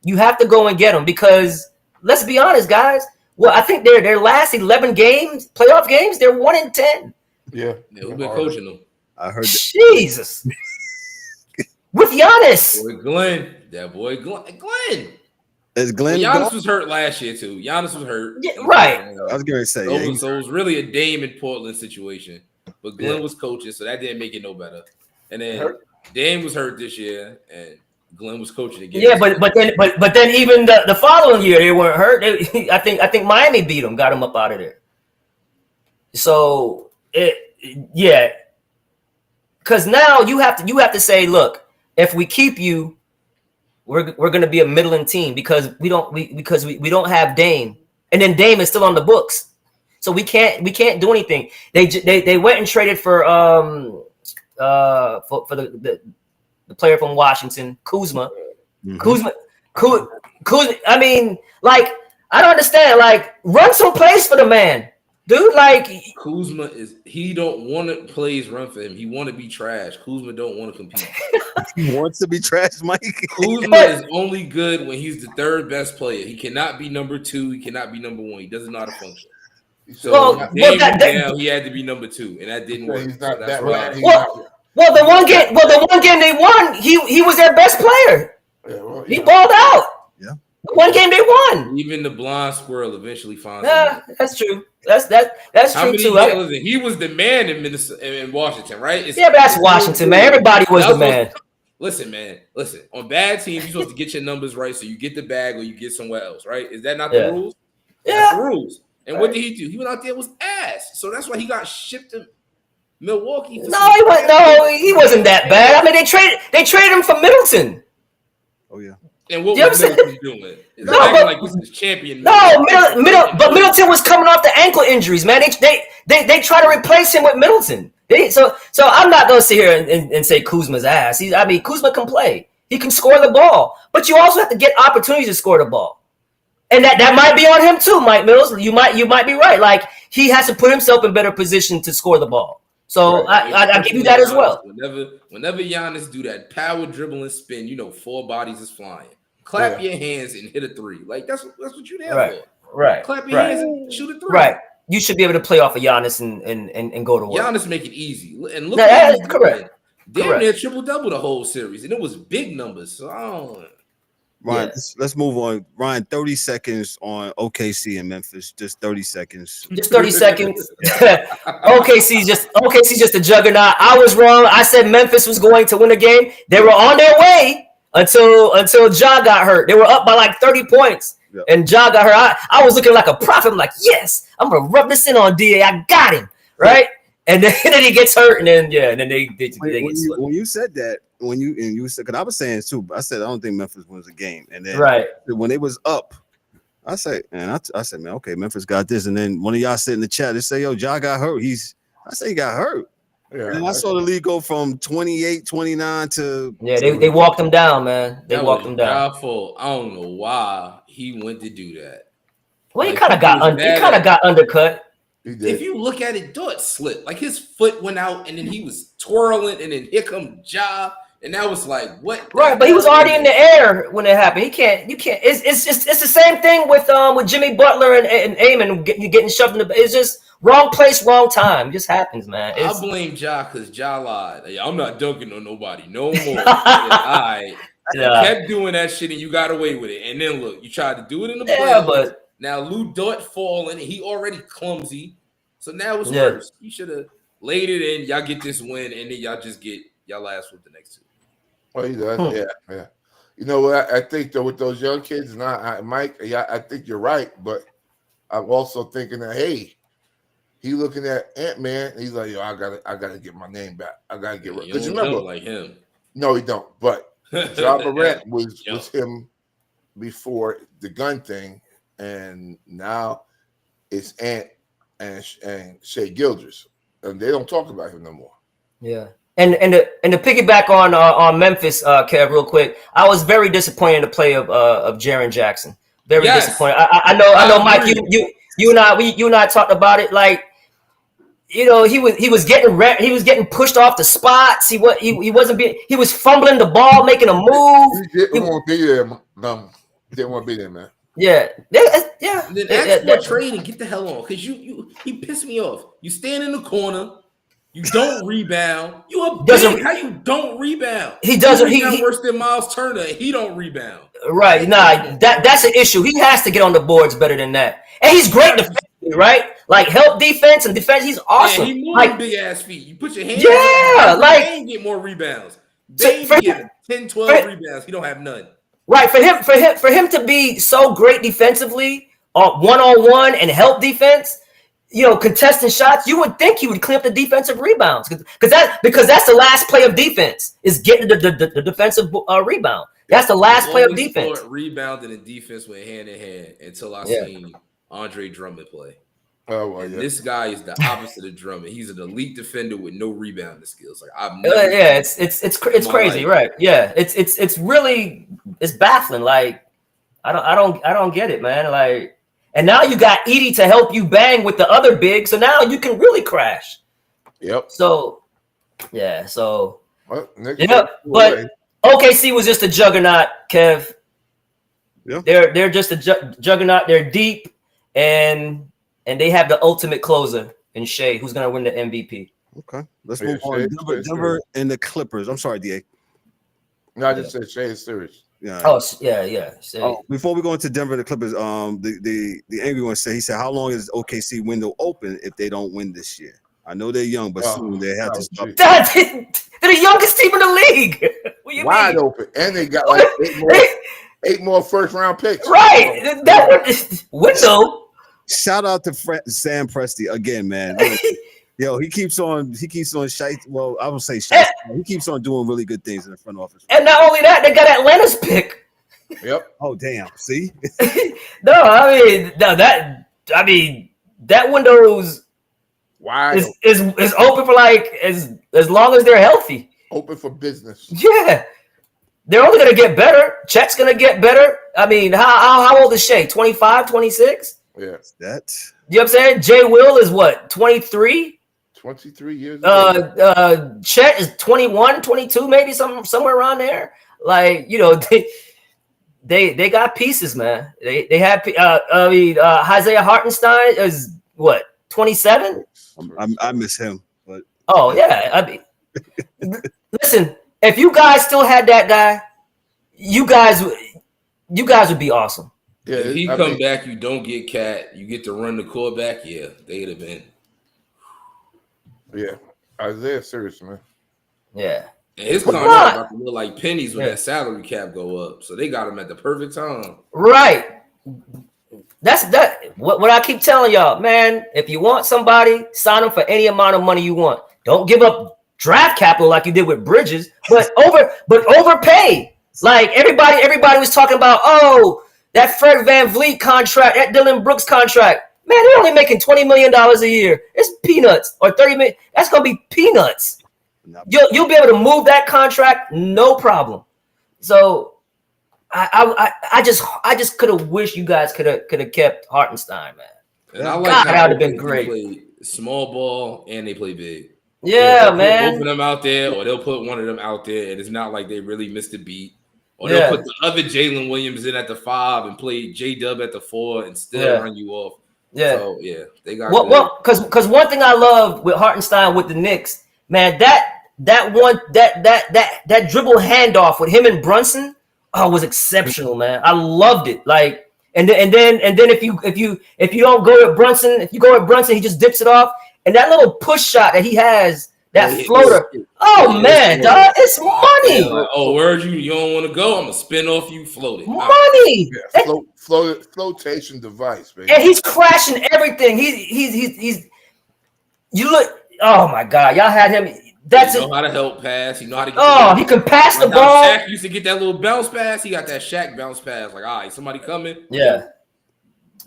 You have to go and get him, because let's be honest, guys. Well, I think their last 11 games, playoff games, they're 1-10. Yeah. Who's been coaching them? I heard. Jesus. With Giannis. That boy Glenn. Is Glenn? Giannis was hurt last year too. Giannis was hurt. Yeah, right. I was going to say. So it was really a Dame in Portland situation. But Glenn was coaching, so that didn't make it no better. And then Dame was hurt this year, and Glenn was coaching again. Yeah, but then even the following year they weren't hurt. I think Miami beat them, got them up out of there. So because now you have to say, look, if we keep you, we're going to be a middling team, because we don't have Dame, and then Dame is still on the books. So we can't do anything. They went and traded for the player from Washington, Kuzma. Mm-hmm. Kuzma. I mean, like, I don't understand. Like, run some plays for the man, dude. Like, Kuzma he don't want to plays run for him. He want to be trash. Kuzma don't want to compete. He wants to be trash, Mike. Kuzma is only good when he's the third best player. He cannot be number 2. He cannot be number 1. He doesn't know how to function. So he had to be number 2, and that didn't work. He's not that right. Well, the one game they won, he was their best player. Yeah, well, he balled out. Yeah. The one game they won. Even the blind squirrel eventually finds. Yeah, that's true. That's true too. Listen, he was the man in Washington, right? But that's Washington, man. Everybody was the man. Listen, man. Listen, on bad teams, you're supposed to get your numbers right, so you get the bag or you get somewhere else, right? Is that not the rules? Yeah, that's the rules. And what did he do? He went out there was ass. So that's why he got shipped to Milwaukee. He wasn't that bad. I mean, they traded him for Middleton. Oh yeah. And what was Middleton doing? Like this is champion. But Middleton was coming off the ankle injuries, man. They try to replace him with Middleton. So I'm not gonna sit here and say Kuzma's ass. Kuzma can play. He can score the ball, but you also have to get opportunities to score the ball. And that might be on him too, Mike Mills. You might be right. Like he has to put himself in better position to score the ball. So right. I give you that as well. Whenever Giannis do that power dribble and spin, 4 bodies is flying. Clap your hands and hit a 3. Like that's what you're there for. Right. Clap your hands and shoot a 3. Right. You should be able to play off of Giannis and go to work. Giannis make it easy. And look, that's correct. Damn near triple-double the whole series, and it was big numbers. So I don't. Ryan, let's move on. Ryan, 30 seconds on OKC and Memphis. Just 30 seconds. Just 30 seconds. OKC's just a juggernaut. I was wrong. I said Memphis was going to win the game. They were on their way until Ja got hurt. They were up by like 30 points. Yep. And Ja got hurt. I was looking like a prophet. I'm like, yes, I'm gonna rub this in on DA. I got him. Right? And then he gets hurt, and then they get swept. When you said that, you said, because I was saying too, I said I don't think Memphis wins a game, and then when they was up, I said, man, okay, Memphis got this, and then one of y'all said in the chat, they say, yo, Ja got hurt. I say he got hurt. Yeah, and I saw the league go from 28, 29 to they walked him down, man. They walked him down. Powerful. I don't know why he went to do that. Well, he kind of got undercut. If you look at it, it slipped. Like his foot went out, and then he was twirling, and then here come Ja, and that was like what? Right, but he was already in the air when it happened. You can't. It's the same thing with Jimmy Butler and Amon getting shoved in the. It's just wrong place, wrong time. It just happens, man. I blame Ja because Ja lied. Like, I'm not dunking on nobody no more. I kept doing that shit, and you got away with it. And then look, you tried to do it in the playoffs. But. Now Lou Dort falling, and he already clumsy, so now it's worse. You should have laid it in. Y'all get this win, and then y'all just get y'all last with the next 2. Well, yeah. You know what? I think though with those young kids, and Mike, I think you're right, but I'm also thinking that he looking at Ant-Man, he's like, yo, I gotta get my name back. I gotta get right. Because remember, like him. No, he don't. But Ja Morant was him before the gun thing. And now it's Ant and Shai Gilgeous, and they don't talk about him no more. Yeah, and to piggyback on Memphis, Kev, real quick, I was very disappointed in the play of Jaren Jackson. Very disappointed. I know, Mike. You and I talked about it. Like, he was getting pushed off the spots. He was fumbling the ball, making a move. He didn't want to be there. Didn't want to be there, man. Yeah. Then ask for a trade and get the hell on, because he pissed me off. You stand in the corner, you don't rebound. You a big, how you don't rebound? He doesn't. He worse than Miles Turner. He don't rebound. Right? Nah, that's an issue. He has to get on the boards better than that. And he's great defensively, right? Like help defense and defense. He's awesome. Yeah, he moving big ass feet. You put your hands. Yeah, they ain't get more rebounds. They get 10, 12 rebounds. He don't have none. Right, for him to be so great defensively, one-on-one and help defense, contesting shots, you would think he would clean up the defensive rebounds because that's the last play of defense is getting the defensive rebound. That's the last play of defense. Rebounding and defense went hand in hand until I seen Andre Drummond play. Oh, well, yeah. This guy is the opposite of Drummond. He's an elite defender with no rebounding skills. Like it's crazy, right? Yeah, it's really baffling. Like I don't get it, man. Like, and now you got Edie to help you bang with the other big, so now you can really crash. Yep. So yeah, but way. OKC was just a juggernaut, Kev. Yeah, they're just a juggernaut. They're deep and they have the ultimate closer in Shai, who's going to win the MVP. Okay, let's move on. Denver and the Clippers. I'm sorry, DA. No, I just said Shai is serious. Yeah. Oh, yeah. Before we go into Denver, the Clippers, the angry one said, he said, how long is OKC window open if they don't win this year? I know they're young, but soon they have to stop. They're the youngest team in the league. What you Wide mean? open, and they got like 8 more first round picks. Right, that window. Shout out to Sam Presti again, man. Yo, he keeps on shite. Well, I would say shite. He keeps on doing really good things in the front office. And not only that, they got Atlanta's pick. Yep. Oh damn! See? That window's wide is open for like as long as they're healthy. Open for business. Yeah. They're only going to get better. Chet's going to get better. I mean, how old is Shea? 25, 26? Yeah. That. You know what I'm saying? Jay Will is what, 23? 23 years old. Chet is 21, 22, maybe somewhere around there. Like, you know, they got pieces, man. They have Isaiah Hartenstein is what, 27? I miss him, but oh yeah. I mean, listen, if you guys still had that guy, you guys would be awesome. Yeah, if he come back, you don't get Cat, you get to run the core back. Yeah, they'd have been. Yeah, Isaiah serious, man. Yeah, and his contract about to look like pennies when that salary cap go up. So they got him at the perfect time. Right. That's what I keep telling y'all, man. If you want somebody, sign them for any amount of money you want. Don't give up draft capital like you did with Bridges, but overpay. Like everybody was talking about, oh, that Fred VanVleet contract, that Dylan Brooks contract. Man, they're only making $20 million a year. It's peanuts. Or $30 million. That's gonna be peanuts. You'll be able to move that contract, no problem. So I just could have wished you guys could have kept Hartenstein, man. And I like that would have been great. Play small ball and they play big. Yeah, man. Both of them out there, or they'll put one of them out there, and it's not like they really missed a beat. Or they'll put the other Jalen Williams in at the 5 and play J-Dub at the 4 and still run you off. Yeah. So they got because one thing I love with Hartenstein with the Knicks, man, that dribble handoff with him and Brunson, was exceptional, man. I loved it. Like, and then if you don't go with Brunson, if you go with Brunson, he just dips it off. And that little push shot that he has, that floater. Man, dog, it's money. Like, where you don't want to go? I'm gonna spin off you, float it. Money. Yeah, flotation device, baby. And he's crashing everything. He's. You look. Oh my God, y'all had him. That's he know how to help pass. He know how to. He can pass the ball. Shaq used to get that little bounce pass. He got that Shaq bounce pass. Like, all right, somebody coming. Yeah.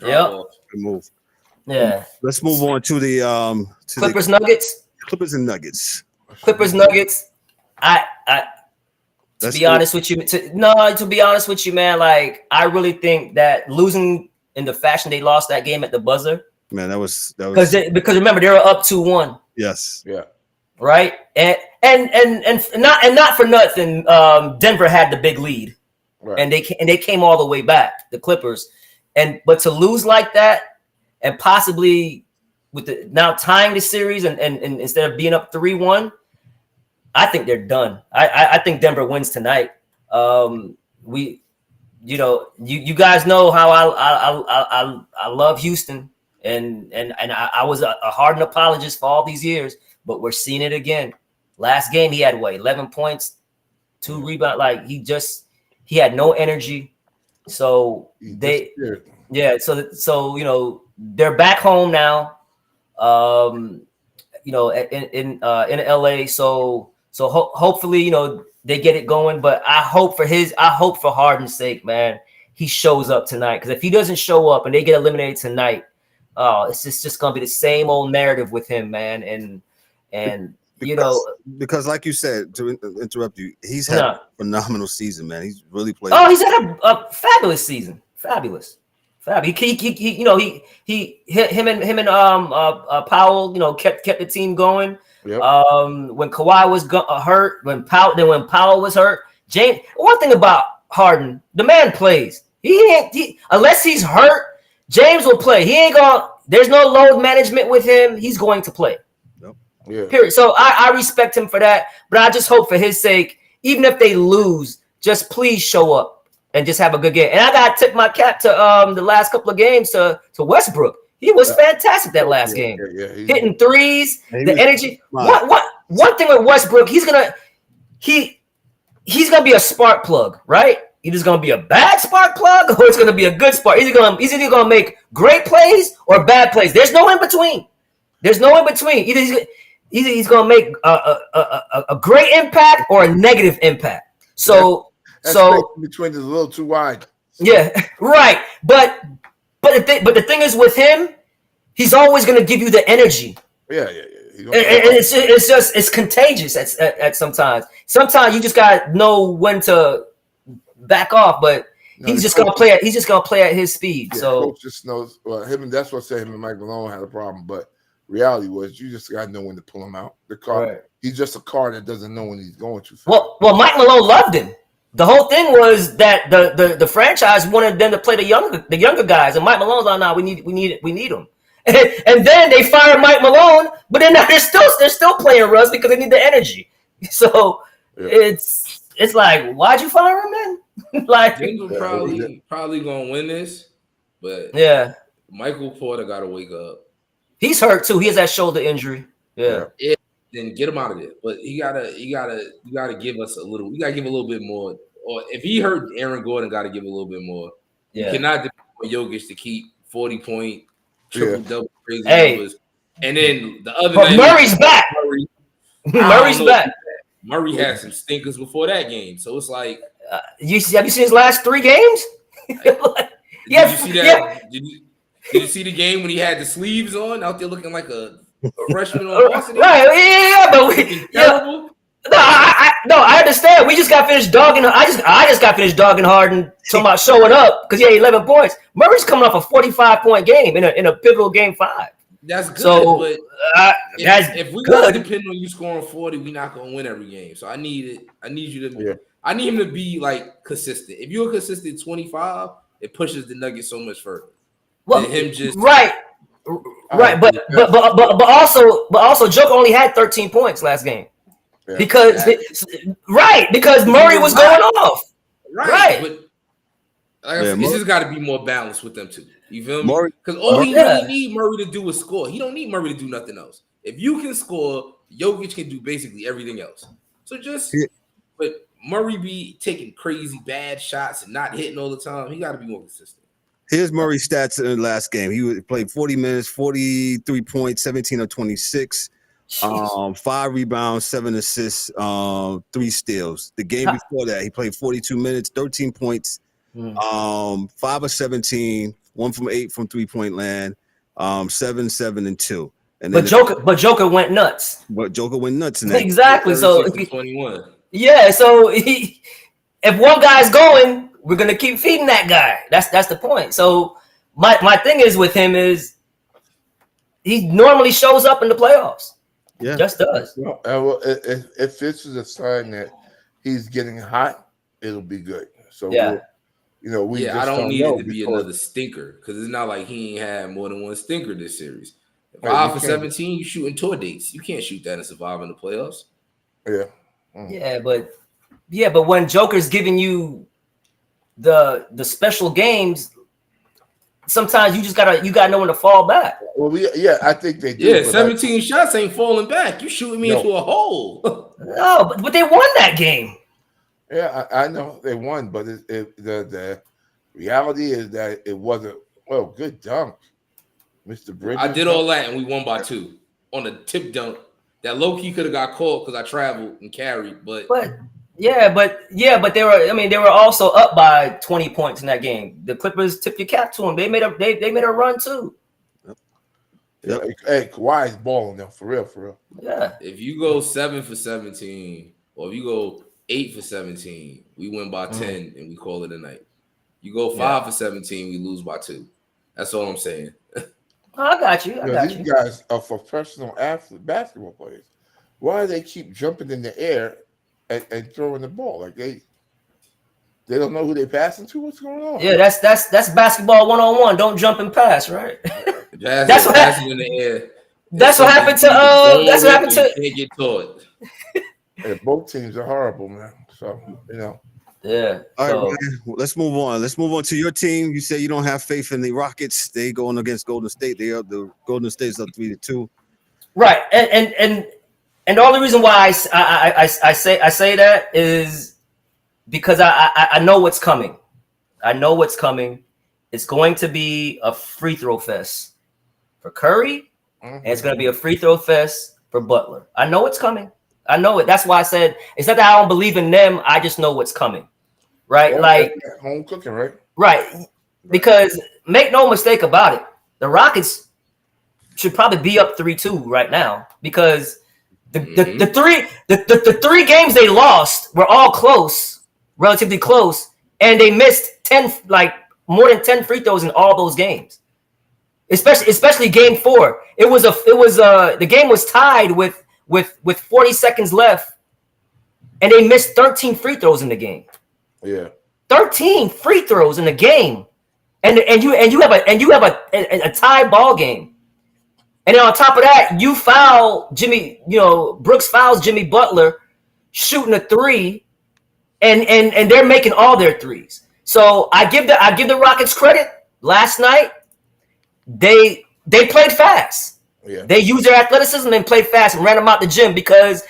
Yep. Good move. Yeah. Let's move on to the Clippers Nuggets. Clippers and Nuggets. Clippers Nuggets. To be honest with you, man, like I really think that losing in the fashion they lost that game at the buzzer. Man, that was because remember they were up 2-1. Yes. Yeah. Right. And not for nothing. Denver had the big lead, right. and they came all the way back. The Clippers, but to lose like that. And possibly with the now tying the series and instead of being up 3-1, I think they're done. I think Denver wins tonight. You guys know how I love Houston and I was a Harden apologist for all these years, but we're seeing it again. Last game he had 11 points, 2 rebounds. Like he had no energy. So so they're back home now, in LA. So hopefully, they get it going. But I hope for Harden's sake, man, he shows up tonight. Because if he doesn't show up and they get eliminated tonight, it's just gonna be the same old narrative with him, man. Because like you said, to interrupt you, he's had a phenomenal season, man. He's really played. Oh, he's had a fabulous season. Fabulous. He him and Powell, kept the team going. Yep. When Kawhi was hurt, when Powell was hurt, one thing about Harden, the man plays. He unless he's hurt, James will play. He ain't going. There's no load management with him. He's going to play. Yep. Yeah. Period. So I respect him for that, but I just hope for his sake, even if they lose, just please show up. and just have a good game. And I got to tip my cap to the last couple of games to Westbrook. He was fantastic that last game. Hitting threes, the energy. One thing with Westbrook, he's gonna be a spark plug, right? Either gonna be a bad spark plug or it's gonna be a good spark. He's either gonna make great plays or bad plays. There's no in between. Either he's gonna make a great impact or a negative impact. So between is a little too wide. Yeah, right. But the thing is with him, he's always gonna give you the energy. Yeah. And it's contagious at sometimes. Sometimes you just gotta know when to back off, but he's just gonna play at his speed. Yeah, so coach just knows him, and that's what I say him and Mike Malone had a problem. But reality was you just gotta know when to pull him out. The car, right. He's just a car that doesn't know when he's going too fast. Well, Mike Malone loved him. The whole thing was that the franchise wanted them to play the younger guys, and Mike Malone's like, "Nah, we need them." And then they fired Mike Malone, but then they're still playing Russ because they need the energy. So it's like, why'd you fire him then? Like, Denver probably gonna win this, but Michael Porter gotta wake up. He's hurt too. He has that shoulder injury. Yeah. Then get him out of there. But you gotta give us a little. You gotta give a little bit more. Or if he hurt, Aaron Gordon got to give a little bit more. Yeah. You cannot depend on Jokic to keep 40-point triple-double crazy numbers. And then the other night, Murray's back. Murray's back. Murray had some stinkers before that game, so it's like. Have you seen his last 3 games? Did you see that? Did you see the game when he had the sleeves on out there looking like a freshman on varsity? Right? But I understand. We just got finished dogging. I just got finished dogging Harden, talking about showing up because he had 11 points. Murray's coming off a 45-point game in a pivotal game 5. That's good. So, but if we good. depend on you scoring 40, we're not gonna win every game. So I need you to. I need him to be like consistent. If you're consistent 25, it pushes the Nuggets so much further. Well, than him just right. But also, Joker only had 13 points last game. Yeah, because Murray was going off. Right. But like I said, it's just got to be more balanced with them too. You feel me? Because all he really need Murray to do is score. He don't need Murray to do nothing else. If you can score, Jokic can do basically everything else. So but Murray be taking crazy bad shots and not hitting all the time. He got to be more consistent. Here's Murray's stats in the last game. He played 40 minutes, 43 points, 17 of 26. 5 rebounds, 7 assists, 3 steals. The game before that, he played 42 minutes, 13 points, 5 of 17, 1 from 8 from 3-point land, 7, 7, and 2. And then Joker went nuts. But Joker went nuts in that. Exactly. So 21. Yeah. So if one guy's going, we're gonna keep feeding that guy. That's the point. So my thing is with him is he normally shows up in the playoffs. Yeah, just does. Well, if this is a sign that he's getting hot, it'll be good. So yeah, I don't need it to be another stinker because it's not like he ain't had more than one stinker this series. 5 for 17, you shooting tour dates. You can't shoot that and survive in the playoffs. Yeah. But when Joker's giving you the special games, sometimes you gotta know when to fall back. Well, I think they do. Yeah, 17 shots ain't falling back. You shooting me into a hole. No, but they won that game. Yeah, I know they won, but the reality is that it wasn't. Well, good dunk, Mr. Bridges. I did all that and we won by 2 on a tip dunk. That low key could have got caught because I traveled and carried, but they were also up by 20 points in that game. The Clippers tipped your cap to them. They made a run too. Yeah. Hey, Kawhi is balling now, for real. Yeah. If you go 7 for 17, or if you go 8 for 17, we win by 10 and we call it a night. You go 5 for 17, we lose by 2. That's all I'm saying. I got you. These guys are professional basketball players. Why do they keep jumping in the air and throwing the ball? Like they don't know who they're passing to? What's going on? Yeah, that's basketball 101. Don't jump and pass, right? That's what happened in the air. That's what happened to That's what happened to. Can't get taught. Both teams are horrible, man. So Yeah. All right, man. Let's move on. Let's move on to your team. You say you don't have faith in the Rockets. They going against Golden State. The Golden State's up 3-2. Right, and the only reason why I say that is because I know what's coming. I know what's coming. It's going to be a free throw fest for Curry, and it's going to be a free throw fest for Butler. I know it's coming. I know it. That's why I said it's not that I don't believe in them. I just know what's coming. Right, well, like home cooking, right? Right, because make no mistake about it, the Rockets should probably be up 3-2 right now because the three games they lost were all close, relatively close, and they missed 10, like more than 10 free throws in all those games. Especially game 4. The game was tied with 40 seconds left, and they missed 13 free throws in the game. Yeah, 13 free throws in the game, and you have a tie ball game, and then on top of that, you foul Jimmy. Brooks fouls Jimmy Butler shooting a 3, and they're making all their threes. So I give the Rockets credit. Last night, they played fast. Yeah, they used their athleticism and played fast and ran them out the gym because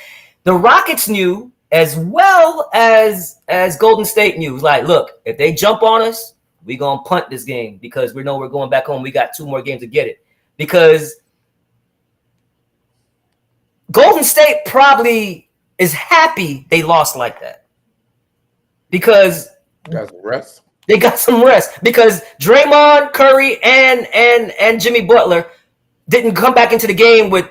the Rockets knew, as well as Golden State knew, like, look, if they jump on us, we're going to punt this game because we know we're going back home. We got 2 more games to get it. Because Golden State probably is happy they lost like that. Because got some rest. They got some rest. Because Draymond, Curry, and Jimmy Butler didn't come back into the game with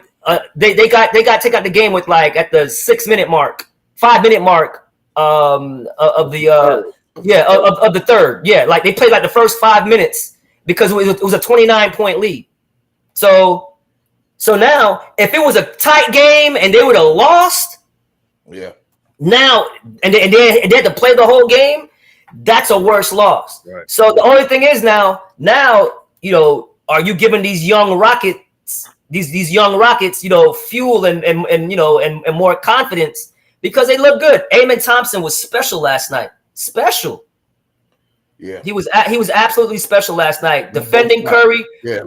they got take out the game with, like, at the 6-minute mark. 5-minute mark of the third. Yeah, like they played like the first 5 minutes because it was a 29-point lead. So now if it was a tight game and they would have lost, yeah. Now and they had to play the whole game, that's a worse loss. Right. So the only thing is now are you giving these young Rockets fuel and more confidence? Because they look good. Amen Thompson was special last night. Special. Yeah. He was absolutely special last night. Defending Curry. Yeah.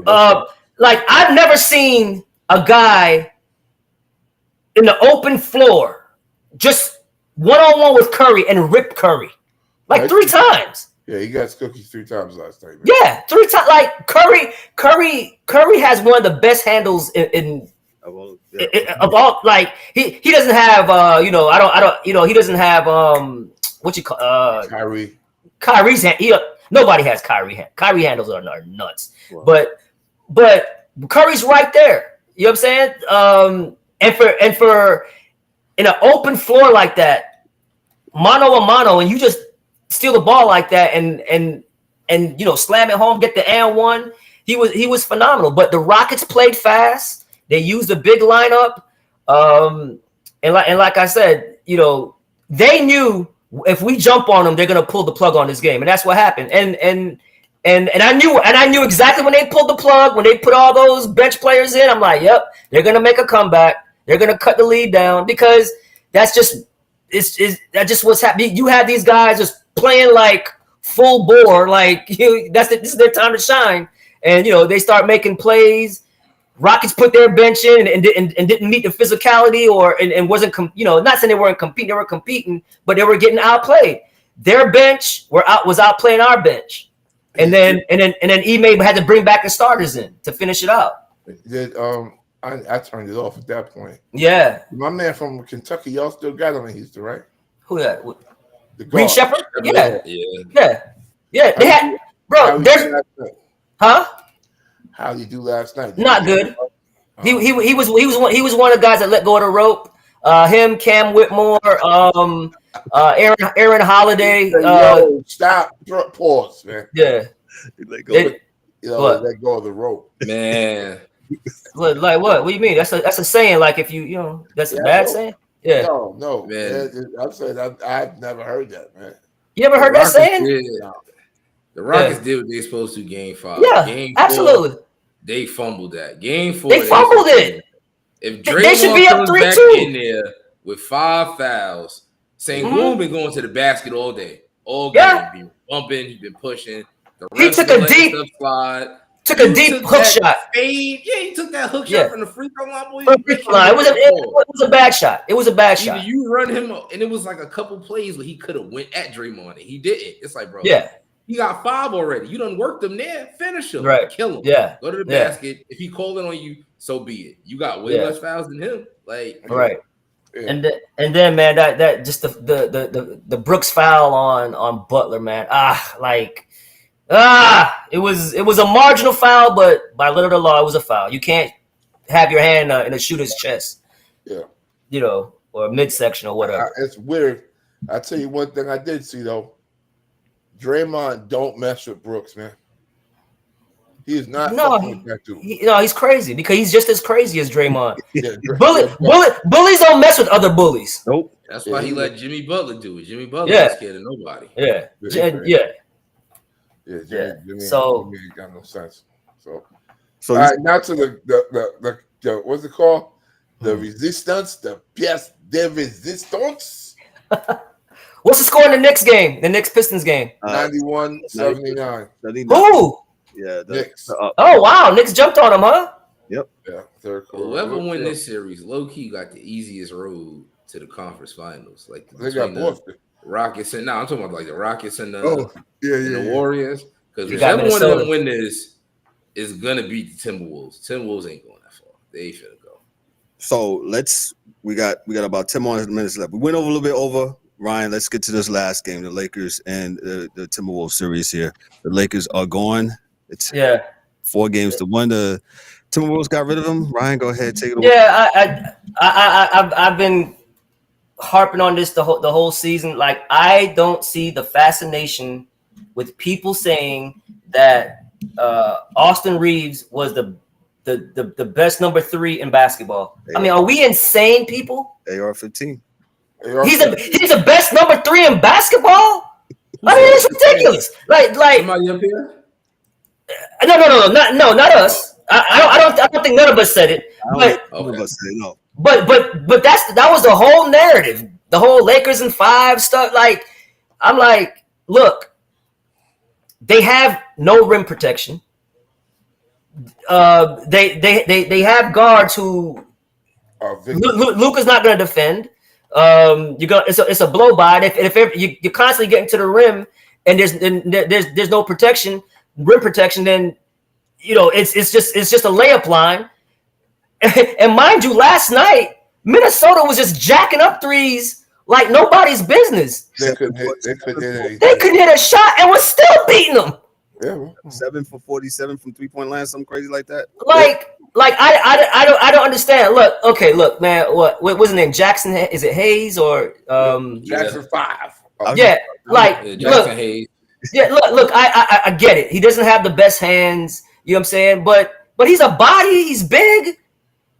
Like, I've never seen a guy in the open floor just one-on-one with Curry and rip Curry. Like 3 times. Yeah, he got cookies 3 times last night, man. Yeah, 3 times. Like Curry has one of the best handles in of all. Like he doesn't have he doesn't have what you call Kyrie's hand. Nobody has Kyrie hand. Kyrie handles are nuts. Wow. But Curry's right there. You know what I'm saying? And for in an open floor like that, mano a mano, and you just steal the ball like that and slam it home, get the and one. He was phenomenal. But the Rockets played fast. They used a big lineup, and like I said, they knew if we jump on them, they're gonna pull the plug on this game, and that's what happened. And I knew exactly when they pulled the plug, when they put all those bench players in. I'm like, yep, they're gonna make a comeback. They're gonna cut the lead down because that's just what's happening. You have these guys just playing like full bore, like this is their time to shine, and they start making plays. Rockets put their bench in and didn't meet the physicality and wasn't not saying they weren't competing, they were competing, but they were getting outplayed. Their bench was outplaying our bench, and then Ime had to bring back the starters in to finish it out. I turned it off at that point. Yeah, my man from Kentucky, y'all still got him in Houston, right? Who that? Green Shepherd? Yeah. They had How did you do last night? Not good. He was one of the guys that let go of the rope. Him, Cam Whitmore, Aaron Holiday. Stop. Pause, man. Yeah. Let go of the rope, man. Like what? What do you mean? That's a saying. Like if that's a bad saying. Yeah. No, man. I'm saying I've never heard that, man. You never heard that saying? The Rockets did what they supposed to game 5. Yeah, game 4, absolutely. They fumbled that. Game 4, they fumbled it. If they should be up 3-2 in there with 5 fouls, Sengun been going to the basket all day. all game. He's been bumping, he's been pushing. He took a deep slide. Took a deep hook shot. Fade. Yeah, he took that hook shot from the free throw line. Boy, it was a bad shot. It was a bad shot. You run him up, and it was like a couple plays where he could have went at Draymond, and he didn't. It's like, bro, he got 5 already. You done worked him there. Finish him. Right. Kill him. Yeah. Go to the basket. If he calling on you, so be it. You got way less fouls than him. Like, right. Yeah. And then man, that just the Brooks foul on Butler, man. It was a marginal foul, but by letter of the law, it was a foul. You can't have your hand in a shooter's chest. Yeah. You know, or midsection or whatever. It's weird. I tell you one thing I did see though. Draymond don't mess with Brooks, man. He is not. He's crazy because he's just as crazy as Draymond. Bullies don't mess with other bullies. Nope. That's why he let Jimmy Butler do it. Jimmy Butler ain't scared of nobody. Jimmy got no sense. So all right, now to the what's it called? The resistance, the pièce de résistance. What's the score in the Knicks game? The Knicks Pistons game? 91-79. Who? Yeah, Knicks. Oh wow, Knicks jumped on them, huh? Yep. Yeah. Third quarter. Whoever win this series, low key got the easiest road to the conference finals. Like they got Boston. Rockets and I'm talking about like the Rockets and the Warriors. Because whichever one of them win this is gonna beat the Timberwolves. Timberwolves ain't going that far. They ain't finna go. So we got about 10 more minutes left. We went over a little bit over. Ryan, let's get to this last game, the Lakers and the Timberwolves series here. The Lakers are gone. It's 4 games to 1. The Timberwolves got rid of them. Ryan, go ahead, take it away. Yeah, I've been harping on this the whole season. Like, I don't see the fascination with people saying that Austin Reeves was the best number 3 in basketball. I mean, are we insane, people? AR-15. He's the best number 3 in basketball. I mean, it's ridiculous. Like. Somebody up here? No, not us. I don't think none of us said it. But that was the whole narrative. The whole Lakers in 5 stuff. Like, I'm like, look, they have no rim protection. They have guards who Luka's not going to defend. It's a blow by. If you're constantly getting to the rim and there's no protection, rim protection, then it's just a layup line. And mind you, last night Minnesota was just jacking up threes like nobody's business. They couldn't hit a shot and was still beating them. Yeah, 7 for 47 from 3-point land, something crazy like that. I don't understand. Look, man. What was his name? Jackson? Is it Hayes or Jackson 5? Jackson Hayes. Yeah, look. I get it. He doesn't have the best hands. You know what I'm saying? But he's a body. He's big.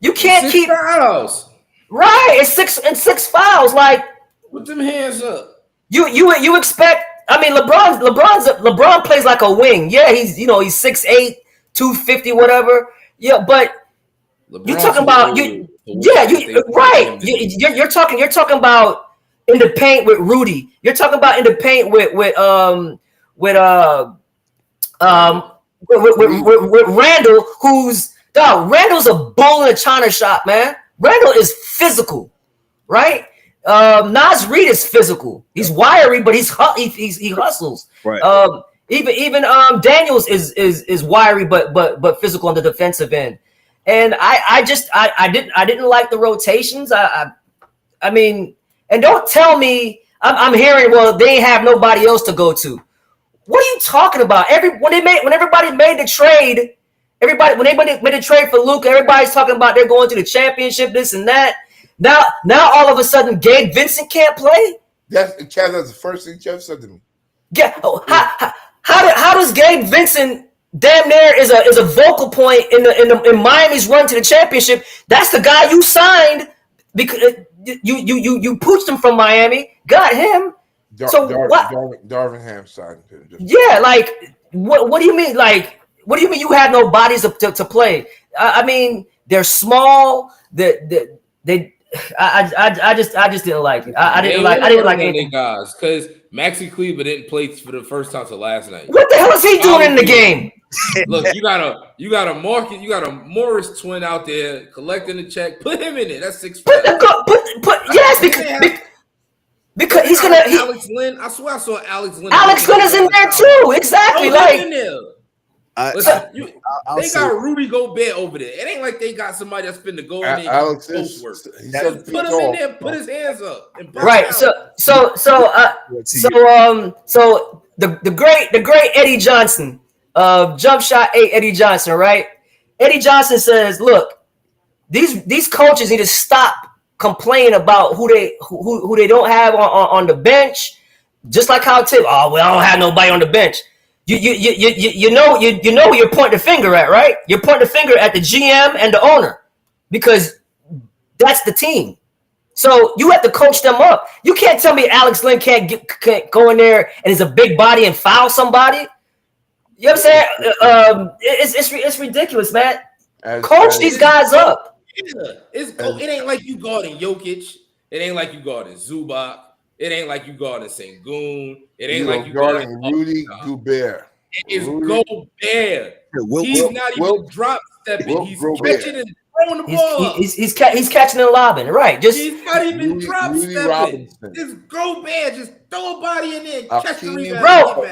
You can't keep fouls. Right. It's 6 fouls. Like, put them hands up. You expect? I mean, LeBron plays like a wing. Yeah, he's 6'8", 250, whatever. Yeah, but you're talking about right. You're talking about in the paint with Rudy. You're talking about in the paint with Randall, Randall's a bull in a china shop, man. Randall is physical, right? Nas Reed is physical. He's wiry, but he hustles. Right. Even Daniels is wiry, but physical on the defensive end. And I didn't like the rotations. I mean, and don't tell me I'm hearing, well, they have nobody else to go to. What are you talking about? When everybody made the trade, when they made the trade for Luka, everybody's talking about they're going to the championship, this and that. Now all of a sudden, Gabe Vincent can't play. That's the first thing Jeff said to me. Yeah. How does Gabe Vincent damn near is a vocal point in Miami's run to the championship? That's the guy you signed because you poached him from Miami, got him. Darvin Ham signed him. Yeah, like what do you mean? Like, what do you mean you have no bodies to play? I mean, they're small. I just didn't like it. I didn't like any guys because Maxi Kleber didn't play for the first time till last night. What the hell is he doing in the game? Look, you got a Morris twin out there collecting the check. Put him in it. That's 6'5". Because he's gonna. Alex Lynn. I swear I saw Alex Lynn. Alex Lynn is in there too. Exactly. Like in there. They got Rudy Gobert over there. It ain't like they got somebody that's finna go in there. Alex is put him in there, put his hands up, and right. So the great Eddie Johnson of Jump Shot 8, Eddie Johnson, right? Eddie Johnson says, look, these coaches need to stop complaining about who they don't have on the bench, just like how Tip. Oh, well, I don't have nobody on the bench. You know where you're pointing the finger at, right? You're pointing the finger at the GM and the owner because that's the team. So you have to coach them up. You can't tell me Alex Lynn can't go in there and is a big body and foul somebody. You know what I'm saying? It's ridiculous, man. Coach these guys up. Yeah, it ain't like you guarding Jokic. It ain't like you guarding Zubac. It ain't like you guarding Sengun. It ain't like you guarding Rudy Gobert. It's Gobert. He's not even drop stepping. He's catching and throwing the ball. He's catching and lobbing, right? He's not even drop stepping. It's Gobert. Just throw a body in there, catch the rebound. Bro,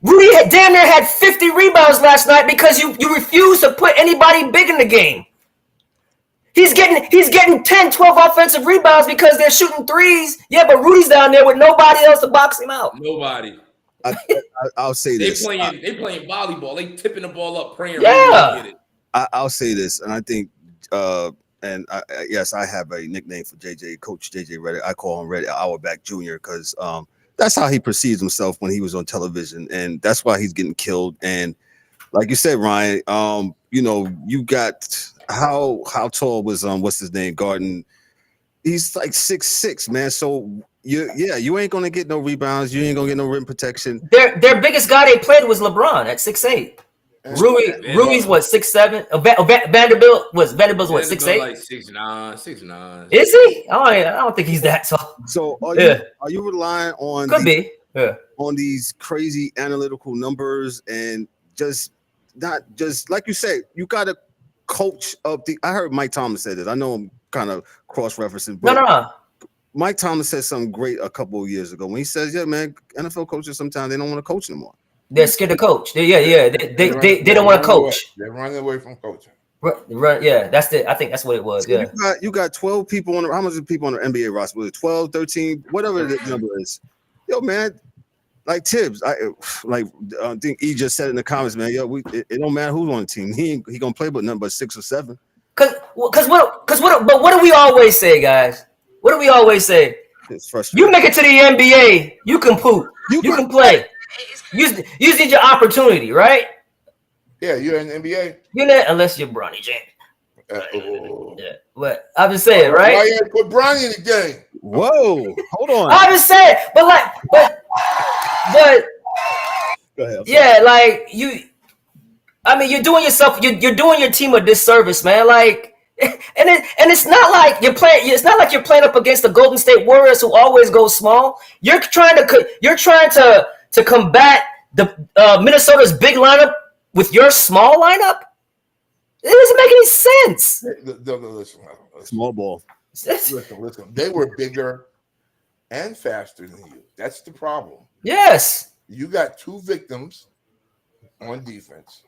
Rudy damn near had 50 rebounds last night because you refuse to put anybody big in the game. He's getting 10, 12 offensive rebounds because they're shooting threes. Yeah, but Rudy's down there with nobody else to box him out. Nobody. I'll say this. They playing volleyball. They tipping the ball up, praying. Yeah. Get it. I'll say this, and I think, yes, I have a nickname for JJ, Coach JJ Redick. I call him Redick Auerbach Jr. because that's how he perceives himself when he was on television, and that's why he's getting killed. And like you said, Ryan, you got. How tall was what's his name Garden? He's like 6'6", man. So you ain't gonna get no rebounds. You ain't gonna get no rim protection. Their biggest guy they played was LeBron at 6'8". Rui's what 6'7". Vanderbilt was 6'8". Like 6'9". Is he? I don't think he's that tall. So are you relying on on these crazy analytical numbers and just not just like you say you gotta coach up I heard Mike Thomas say this. I know I'm kind of cross-referencing, but no. Mike Thomas said something great a couple of years ago when he says, "Yeah, man, NFL coaches sometimes they don't want to coach anymore. They're scared to coach. They don't want to coach. They're running away from coaching. Right, yeah, I think that's what it was. Yeah, you got 12 people on. How much people on the NBA roster? Was it 12, 13, whatever the number is? Yo, man. Like Tibbs, I think he just said in the comments, man. Yo, it don't matter who's on the team. He gonna play but nothing but 6 or 7. But what do we always say, guys? What do we always say? It's frustrating. You make it to the NBA, you can poop. You can play. You need your opportunity, right? Yeah, you're in the NBA. You're not unless you're Bronny James. Yeah, but I'm just saying, right? Why you put Bronny in the game? Whoa, hold on. I'm just saying, but go ahead. Yeah, like you're doing yourself, you're doing your team a disservice, man. Like, and it's not like you're playing. It's not like you're playing up against the Golden State Warriors who always go small. You're trying to combat the Minnesota's big lineup with your small lineup. It doesn't make any sense. Listen. Small ball. Listen. They were bigger and faster than you. That's the problem. Yes. You got 2 victims on defense.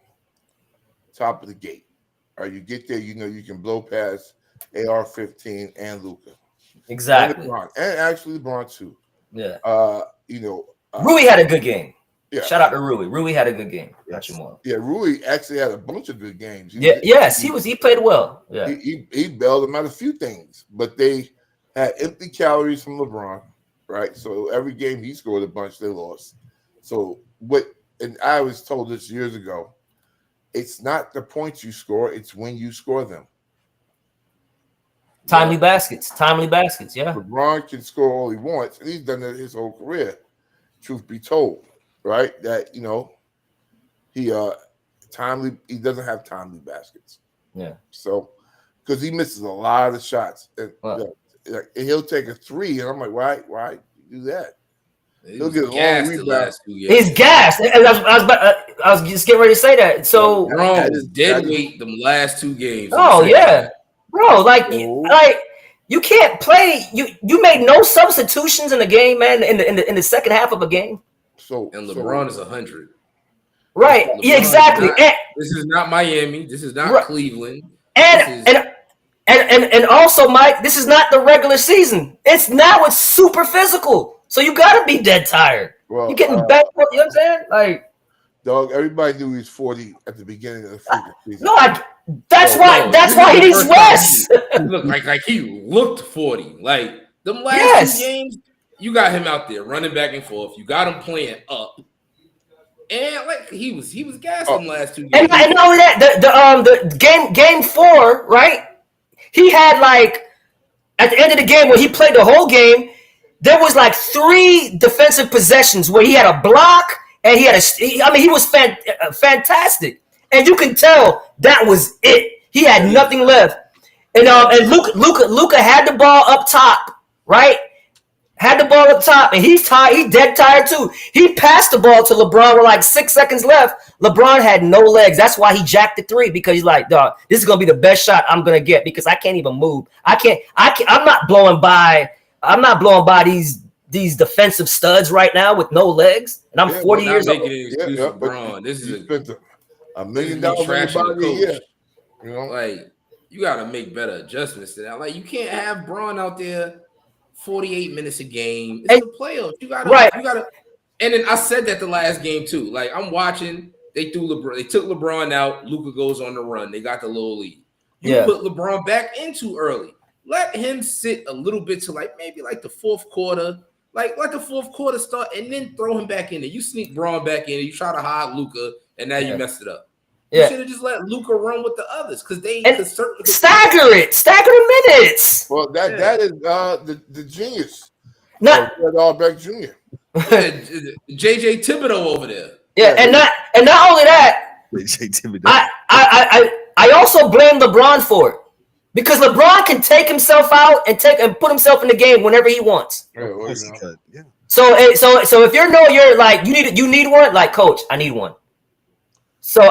Top of the gate. Or you get there, you can blow past AR-15 and Luka. Exactly. And actually LeBron too. Yeah. Rui had a good game. Yeah. Shout out to Rui. Rui had a good game. Yeah, Rui actually had a bunch of good games. He played well. Yeah. He bailed them out a few things, but they had empty calories from LeBron, right? So every game he scored a bunch, they lost. So and I was told this years ago, it's not the points you score, it's when you score them. Timely baskets, yeah. LeBron can score all he wants, and he's done it his whole career, truth be told. Right, that he doesn't have timely baskets. Yeah. So, because he misses a lot of shots. And he'll take a 3, and I'm like, why do that? He'll get a long rebound. He's gassed. I was just getting ready to say that. So LeBron was dead weight them last 2 games. Oh yeah, bro. Like you can't play. You made no substitutions in the game, man. In the second half of a game. And LeBron is 100. Right. Yeah, exactly. This is not Miami. This is not Cleveland. And also, Mike, this is not the regular season. It's super physical. So you got to be dead tired. Well, you're getting back. You know what I'm saying? Like, dog, everybody knew he was 40 at the beginning of the freaking season. No, that's why he needs rest. Look, like he looked 40. Like them last 2 games, you got him out there running back and forth. You got him playing up. And like he was gassed them last 2 games. And not only that, the game 4, right? He had like at the end of the game where he played the whole game, there was like 3 defensive possessions where he had a block and he was fantastic. And you can tell that was it. He had nothing left. And Luka had the ball up top, right? Had the ball up top, and he's tired. He's dead tired too. He passed the ball to LeBron with like 6 seconds left. LeBron had no legs. That's why he jacked the 3, because he's like, dog, this is gonna be the best shot I'm gonna get because I can't even move. I'm not blowing by these defensive studs right now with no legs, and I'm 40 years old. LeBron. This is $1 million a year. You know, like you got to make better adjustments to that. Like you can't have Braun out there 48 minutes a game. It's the playoffs. You gotta. And then I said that the last game too. Like I'm watching. They took LeBron out. Luka goes on the run. They got the little lead. You put LeBron back in too early. Let him sit a little bit to maybe the 4th quarter. Like let the 4th quarter start and then throw him back in there. You sneak Braun back in. You try to hide Luka, and now you messed it up. You should have just let Luka run with the others because they stagger the minutes. Well, that is the genius. Not Allback Jr. JJ Thibodeau over there. Yeah, and not only that, JJ Thibodeau. I also blame LeBron for it because LeBron can take himself out and put himself in the game whenever he wants. Yeah. So if you're like you need one, like coach, I need one. So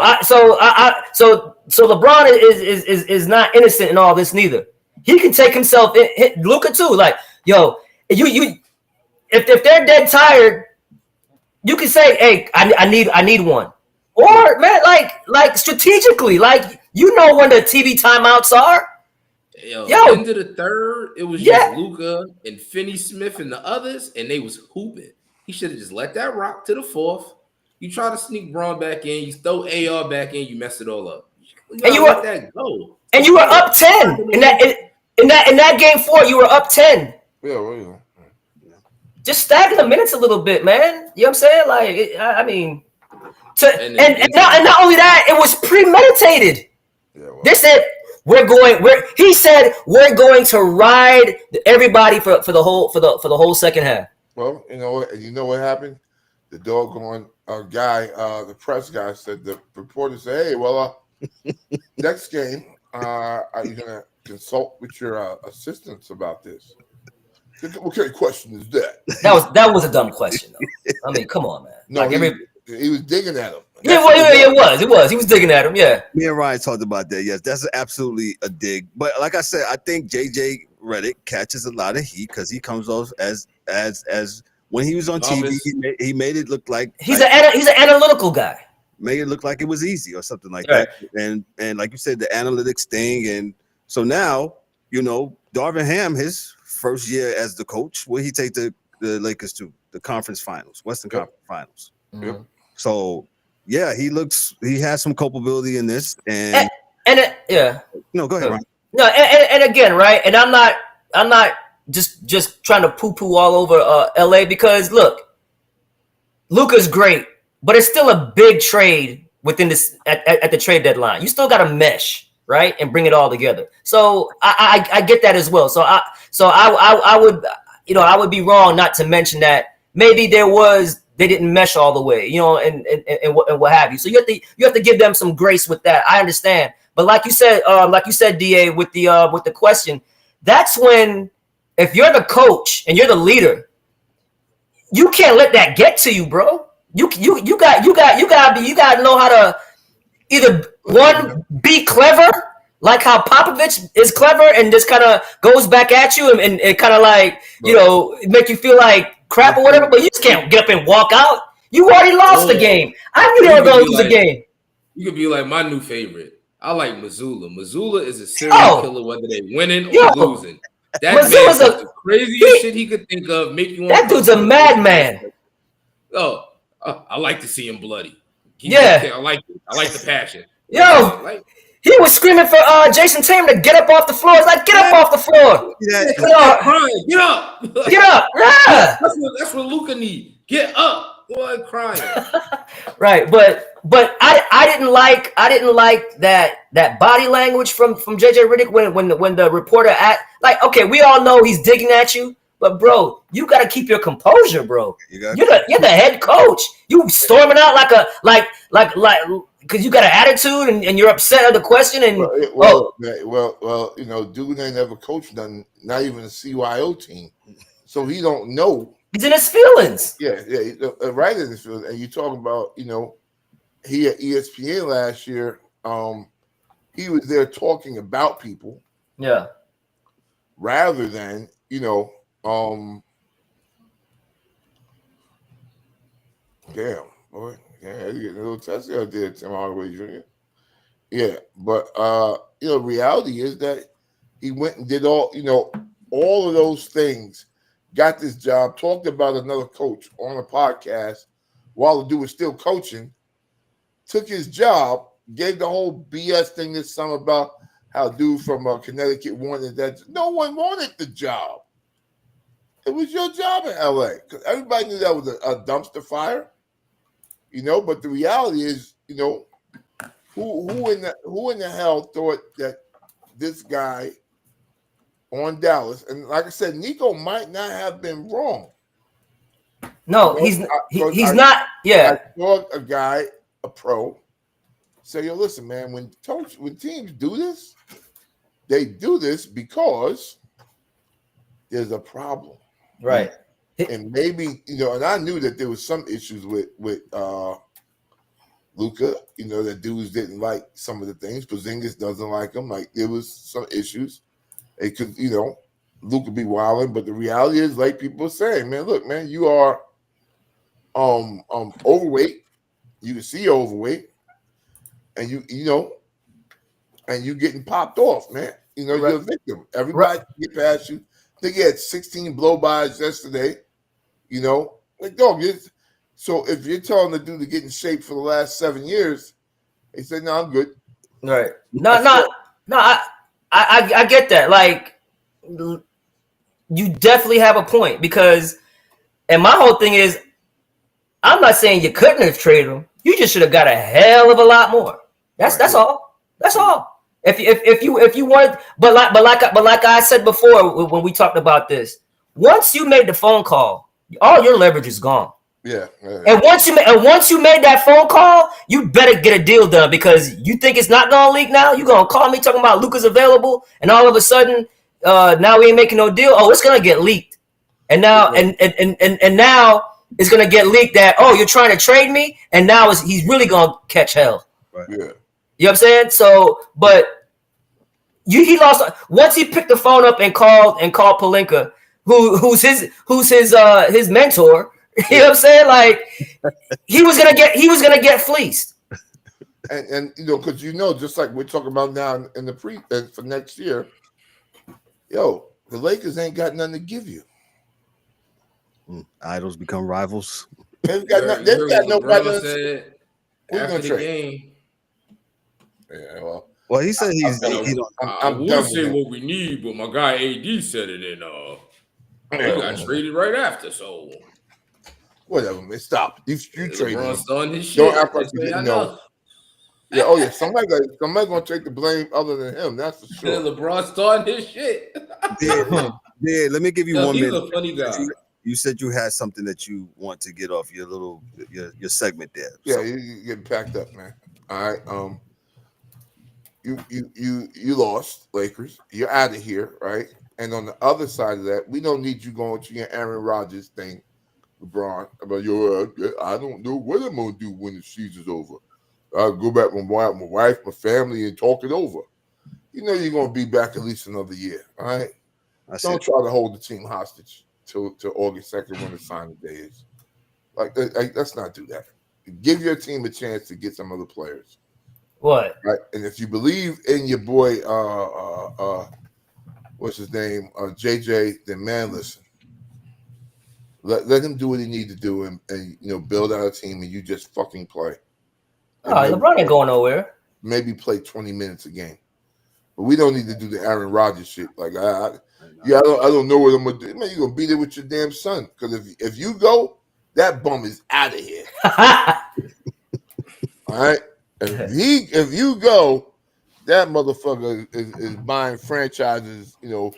LeBron is not innocent in all this neither. He can take himself in. Luka too. Like yo, you if they're dead tired, you can say, hey, I need one. Or man, like strategically, like when the TV timeouts are. Yo, end of the 3rd, it was just Luka and Finney Smith and the others, and they was hooping. He should have just let that rock to the 4th. You try to sneak Braun back in, you throw AR back in, you mess it all up. You let that go. And you were up 10 in that game 4. You were up 10. Yeah. Just stagger the minutes a little bit, man. You know what I'm saying? Like, and not only that, it was premeditated. Yeah, well. They said he said we're going to ride everybody for the whole second half. Well, you know what happened? The doggone guy, the press guy said, the reporter said, hey, well, next game, are you going to consult with your assistants about this? What kind of question is that? That was a dumb question, though. I mean, come on, man. No, he was digging at him. It was. He was digging at him, yeah. Me and Ryan talked about that, yes. That's absolutely a dig. But like I said, I think JJ Redick catches a lot of heat because he comes off as when he was on TV, he made it look like he's an analytical guy. Made it look like it was easy or something like that. And like you said, the analytics thing, and so now Darvin Ham, his first year as the coach, will he take the Lakers to the conference finals, Western Conference Finals? Mm-hmm. So he has some culpability in this, and no, go ahead, Ryan. No, and again, right, and I'm not just trying to poo-poo all over LA because look, Luka's great, but it's still a big trade within this at the trade deadline. You still got to mesh, right, and bring it all together. So I get that as well. So I would be wrong not to mention that maybe they didn't mesh all the way, and what have you. So you have to give them some grace with that. I understand, But like you said, DA, with the question, that's when, if you're the coach and you're the leader, you can't let that get to you, bro. You gotta know how to either one, be clever, like how Popovich is clever and just kind of goes back at you and kind of like, make you feel like crap or whatever, but you just can't get up and walk out. You already lost the game. I knew they were going to lose the game. You could be like my new favorite. I like Missoula. Missoula is a serial killer, whether they're winning or losing. That man's the craziest shit he could think of. Make you that dude's a madman. Oh, I like to see him bloody. I like it. I like the passion. He was screaming for Jason Tatum to get up off the floor. It's like, get up off the floor. Get up. Get up. Yeah. That's what Luka needs. Get up. Boy, crying. Right, but I didn't like that body language from JJ Redick when the reporter okay, we all know he's digging at you, but bro, you got to keep your composure, bro. You're the head coach. You storming out like because you got an attitude and you're upset at the question and dude ain't never coached none, not even a CYO team, so he don't know. He's in his feelings. Yeah, right in his feelings. And you talk about, he at ESPN last year. He was there talking about people. Yeah. Rather than, damn, boy, yeah, you getting a little testy out there, Tim Hardaway Jr. Yeah, but reality is that he went and did all of those things. Got this job, talked about another coach on a podcast while the dude was still coaching, took his job, gave the whole BS thing this summer about how dude from Connecticut wanted that. No one wanted the job. It was your job in LA because everybody knew that was a dumpster fire, but the reality is, who in the hell thought that this guy on Dallas, and like I said, Nico might not have been wrong. No, he's not. Yeah, I saw a guy, a pro, say, "Yo, listen, man. When teams do this, they do this because there's a problem, right? And maybe and I knew that there was some issues with Luka. That dudes didn't like some of the things. Porzingis doesn't like him. Like there was some issues." It could, Luke could be wilding, but the reality is, like people are saying, man, look, man, you are overweight. You can see you're overweight, and and you getting popped off, man. You're a victim. Everybody can get past you. I think he had 16 blow-bys yesterday. Dog. So if you're telling the dude to get in shape for the last 7 years, he said, "No, I'm good." Right? No. I get that. Like, you definitely have a point because, and my whole thing is, I'm not saying you couldn't have traded him. You just should have got a hell of a lot more. That's all. That's all. If you wanted, but like I said before when we talked about this, once you made the phone call, all your leverage is gone. Yeah. And once you made that phone call, you better get a deal done because you think it's not gonna leak now. You gonna call me talking about Luka's available, and all of a sudden, now we ain't making no deal. Oh, it's gonna get leaked, and now and now it's gonna get leaked that you're trying to trade me, and now he's really gonna catch hell. Right. Yeah. You know what I'm saying? So, but he lost once he picked the phone up and called Pelinka, who's his mentor. You know what I'm saying? Like he was gonna get fleeced. And because just like we're talking about now in the for next year, the Lakers ain't got nothing to give you. Idols become rivals. They've got nobody said after the game. Yeah, well, he said I would say what we need, but my guy AD said it, and he got traded right after. So. Whatever, man. Stop. You trade him. LeBron's done his shit. Don't act like you didn't know. Yeah. Oh yeah. Somebody gonna take the blame other than him. That's for sure. LeBron's starting his shit. Yeah. Let me give you 1 minute. He's a funny guy. You said you had something that you want to get off your segment there. Yeah, you getting packed up, man. All right. you lost, Lakers. You're out of here, right? And on the other side of that, we don't need you going to your Aaron Rodgers thing, LeBron. About I don't know what I'm gonna do when the season's over. I'll go back with my wife, my family, and talk it over. You know you're gonna be back at least another year, all right? Don't try to hold the team hostage till August 2nd when the signing day is. Like, let's not do that. Give your team a chance to get some other players. What? Right, and if you believe in your boy, what's his name, JJ, then man, listen. Let him do what he needs to do, and build out a team, and you just fucking play. LeBron ain't going nowhere. Maybe play 20 minutes a game, but we don't need to do the Aaron Rodgers shit. Like, I don't know what I'm gonna do. Man, you gonna be there with your damn son? Because if you go, that bum is out of here. All right. If you go, that motherfucker is buying franchises, in a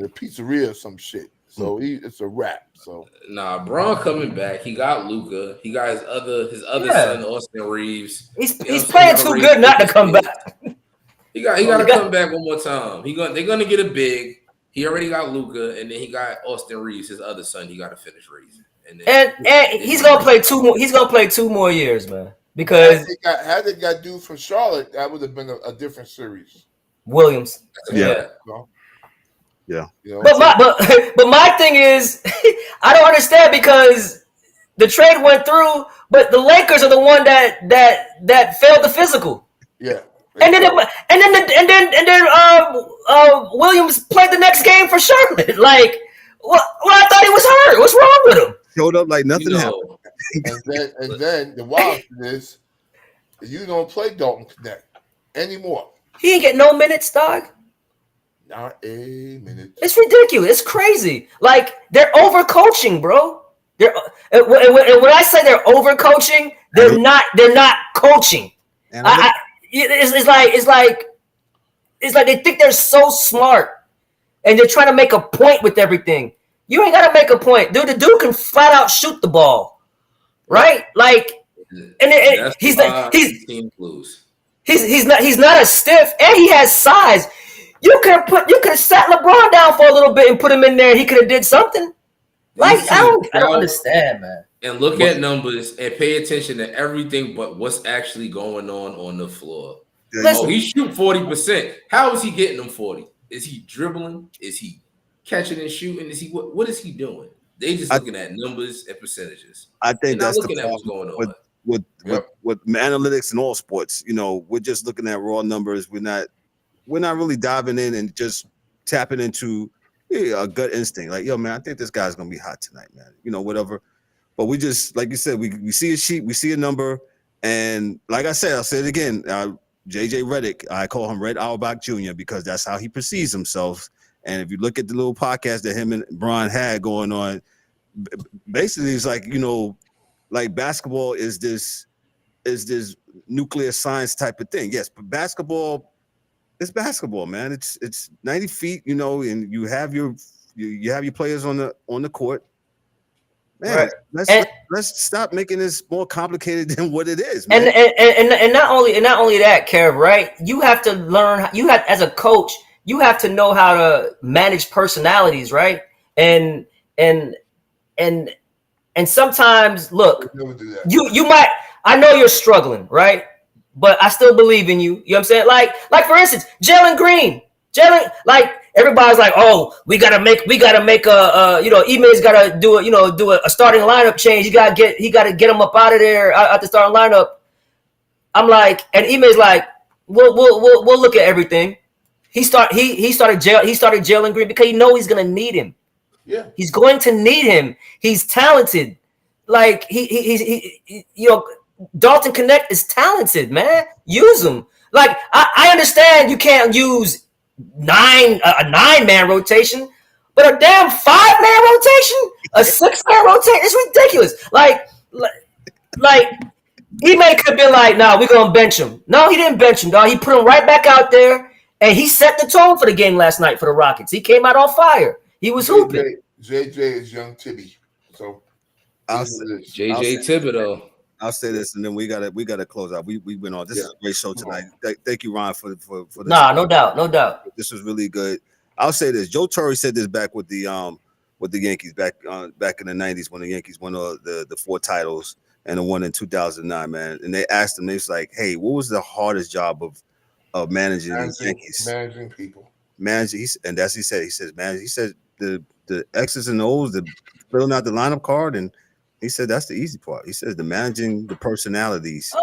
pizzeria or some shit. So it's a wrap. So Braun coming back. He got Luka. He got his other son, Austin Reeves. He's playing too good not to come back. He got to come back one more time. They're gonna get a big. He already got Luka, and then he got Austin Reeves, his other son. He got to finish raising. And he's gonna play 2 more. He's gonna play 2 more years, man. Because had they got dude from Charlotte, that would have been a different series. Williams. Yeah. Yeah. But my thing is, I don't understand because the trade went through, but the Lakers are the one that failed the physical. Yeah. And then Williams played the next game for Charlotte. Like, what? I thought he was hurt. What's wrong with him? Showed up like nothing happened. And then the wild thing is, you don't play Dalton Connect anymore. He ain't get no minutes, dog. Not a minute. It's ridiculous. It's crazy. Like, they're overcoaching, bro. And when I say they're overcoaching, they're not coaching. It's like they think they're so smart, and they're trying to make a point with everything. You ain't gotta make a point, dude. The dude can flat out shoot the ball, right? Like, and he's not a stiff, and he has size. You could have sat LeBron down for a little bit and put him in there, and he could have did something. Like, I don't understand, man. And look at numbers and pay attention to everything but what's actually going on the floor. Listen, he shoot 40%. How is he getting them 40? Is he dribbling? Is he catching and shooting? Is he what is he doing? They just looking at numbers and percentages. I think that's looking at what's going on with analytics in all sports. We're just looking at raw numbers. We're not really diving in and just tapping into a gut instinct. Like, yo, man, I think this guy's gonna be hot tonight, man. Whatever. But we just, like you said, we see a sheet, we see a number, and like I said, I'll say it again. JJ Redick, I call him Red Auerbach Jr. because that's how he perceives himself. And if you look at the little podcast that him and Bron had going on, basically it's like, like basketball is this nuclear science type of thing. Yes, but basketball is basketball, man. It's 90 feet, and you have your players on the court. Man, right. Let's stop making this more complicated than what it is, man. And not only that, Kev, right? You have to learn. As a coach, you have to know how to manage personalities, right? And sometimes, look, you might. I know you're struggling, right? But I still believe in you. You know what I'm saying? Like for instance, Jalen Green. Like, everybody's like, oh, we gotta make a Ime's gotta do a starting lineup change. He gotta get him up out of there, out the starting lineup. I'm like, and Ime's like, we'll look at everything. He started Jalen Green because he knows he's gonna need him. Yeah, he's going to need him. He's talented. Like he Dalton Connect is talented, man. Use him. Like, I understand you can't use a 9-man rotation, but a damn 5-man rotation, a 6-man rotation, it's ridiculous. Like he could have been like, nah, we're gonna bench him. No, he didn't bench him, dog. He put him right back out there, and he set the tone for the game last night for the Rockets. He came out on fire. He was hooping. JJ is young Tibby, so JJ Thibodeau. I'll say this, and then we gotta close out. We went on. This is a great show tonight. Thank you, Ron, for this. Nah, no doubt. This was really good. I'll say this. Joe Torre said this back with the Yankees back in the 90s when the Yankees won the 4 titles and the one in 2009, man. And they asked him, they was like, "Hey, what was the hardest job of managing the Yankees?" Managing people. And that's he said. He says, "Man," he said the X's and O's, the filling out the lineup card, and he said that's the easy part. He says the managing the personalities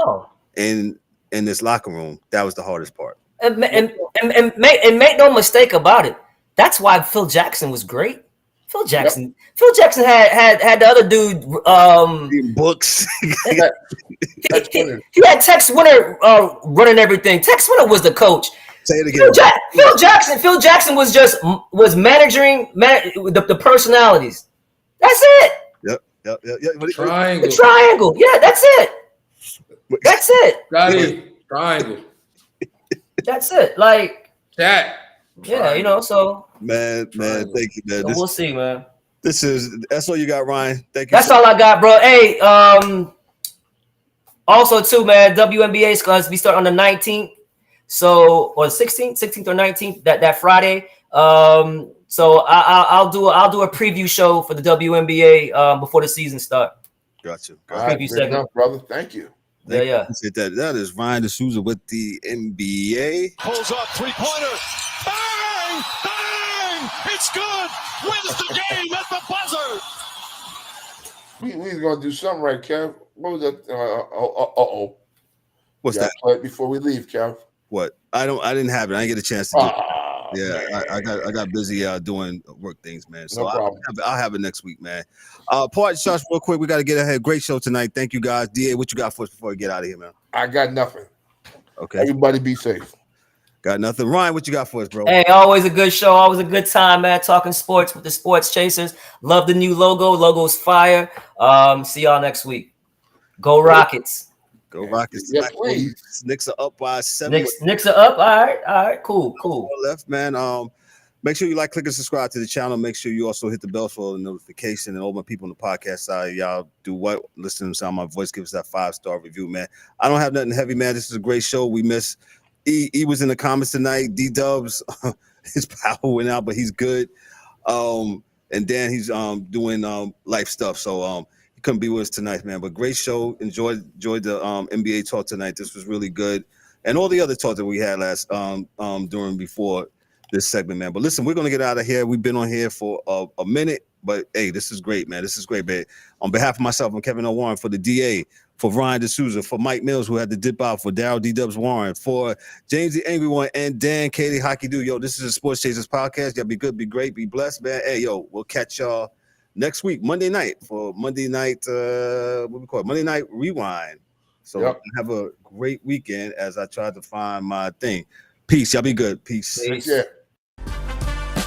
in this locker room, that was the hardest part. And make no mistake about it. That's why Phil Jackson was great. Phil Jackson had the other dude books. he had Tex Winter running everything. Tex Winter was the coach. Say it again. Phil Jackson was managing the personalities. That's it. Yep. The triangle. Yeah, that's it. That's it. Got it. Triangle. That's it. Like that. Yeah, you know. So man, thank you, man. So we'll see, man. That's all you got, Ryan. Thank you. That's all I got, bro. Hey, also too, man. WNBA is going to be starting on the 19th. So, or 16th or 19th, that Friday. So I'll do a preview show for the WNBA before the season start. Gotcha. All right, good enough, brother. Thank you. Yeah. That is Ryan D'Souza with the NBA. Pulls up 3-pointer. Bang! Bang! It's good. Wins the game at the buzzer. We're gonna do something right, Kev. What was that? What's that? Play it before we leave, Kev. What? I didn't have it. I didn't get a chance to do it. Yeah, I got busy doing work things, man. So no problem. I'll have it next week, man. Part shots real quick. We got to get ahead. Great show tonight. Thank you, guys. DA, what you got for us before we get out of here, man? I got nothing. Okay. Everybody be safe. Got nothing. Ryan, what you got for us, bro? Hey, always a good show. Always a good time, man. Talking sports with the Sports Chasers. Love the new logo. Logo's fire. See y'all next week. Go Rockets. Go Rockets. Yeah, please. Knicks are up by 7. Knicks are up. All right. Cool. Left, man. Make sure you like, click, and subscribe to the channel. Make sure you also hit the bell for the notification. And all my people on the podcast side, y'all do what? Listen to the sound of my voice. Give us that 5-star review, man. I don't have nothing heavy, man. This is a great show. We miss E was in the comments tonight. D-Dubs, his power went out, but he's good. And Dan, he's doing life stuff. So he couldn't be with us tonight, man. But great show. Enjoyed the NBA talk tonight. This was really good. And all the other talk that we had before this segment, man. But listen, we're gonna get out of here. We've been on here for a minute, but hey, this is great, man. This is great, man. On behalf of myself, I'm Kevin L. Warren, for the DA, for Ryan D'Souza, for Mike Mills, who had to dip out, for Daryl D-Dubs Warren, for James the Angry One, and Dan Katie Hockey Do. Yo, this is a Sports Chasers podcast. Y'all be good, be great, be blessed, man. Hey, yo, we'll catch y'all next week, Monday night, for Monday night, Monday Night Rewind. So have a great weekend as I try to find my thing. Peace. Y'all be good. Peace. Yeah.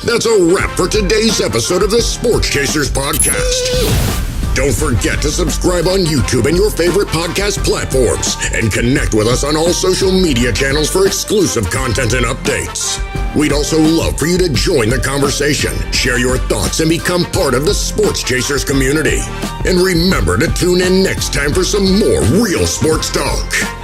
That's a wrap for today's episode of the Sports Chasers podcast. Don't forget to subscribe on YouTube and your favorite podcast platforms, and connect with us on all social media channels for exclusive content and updates. We'd also love for you to join the conversation, share your thoughts, and become part of the Sports Chasers community. And remember to tune in next time for some more real sports talk.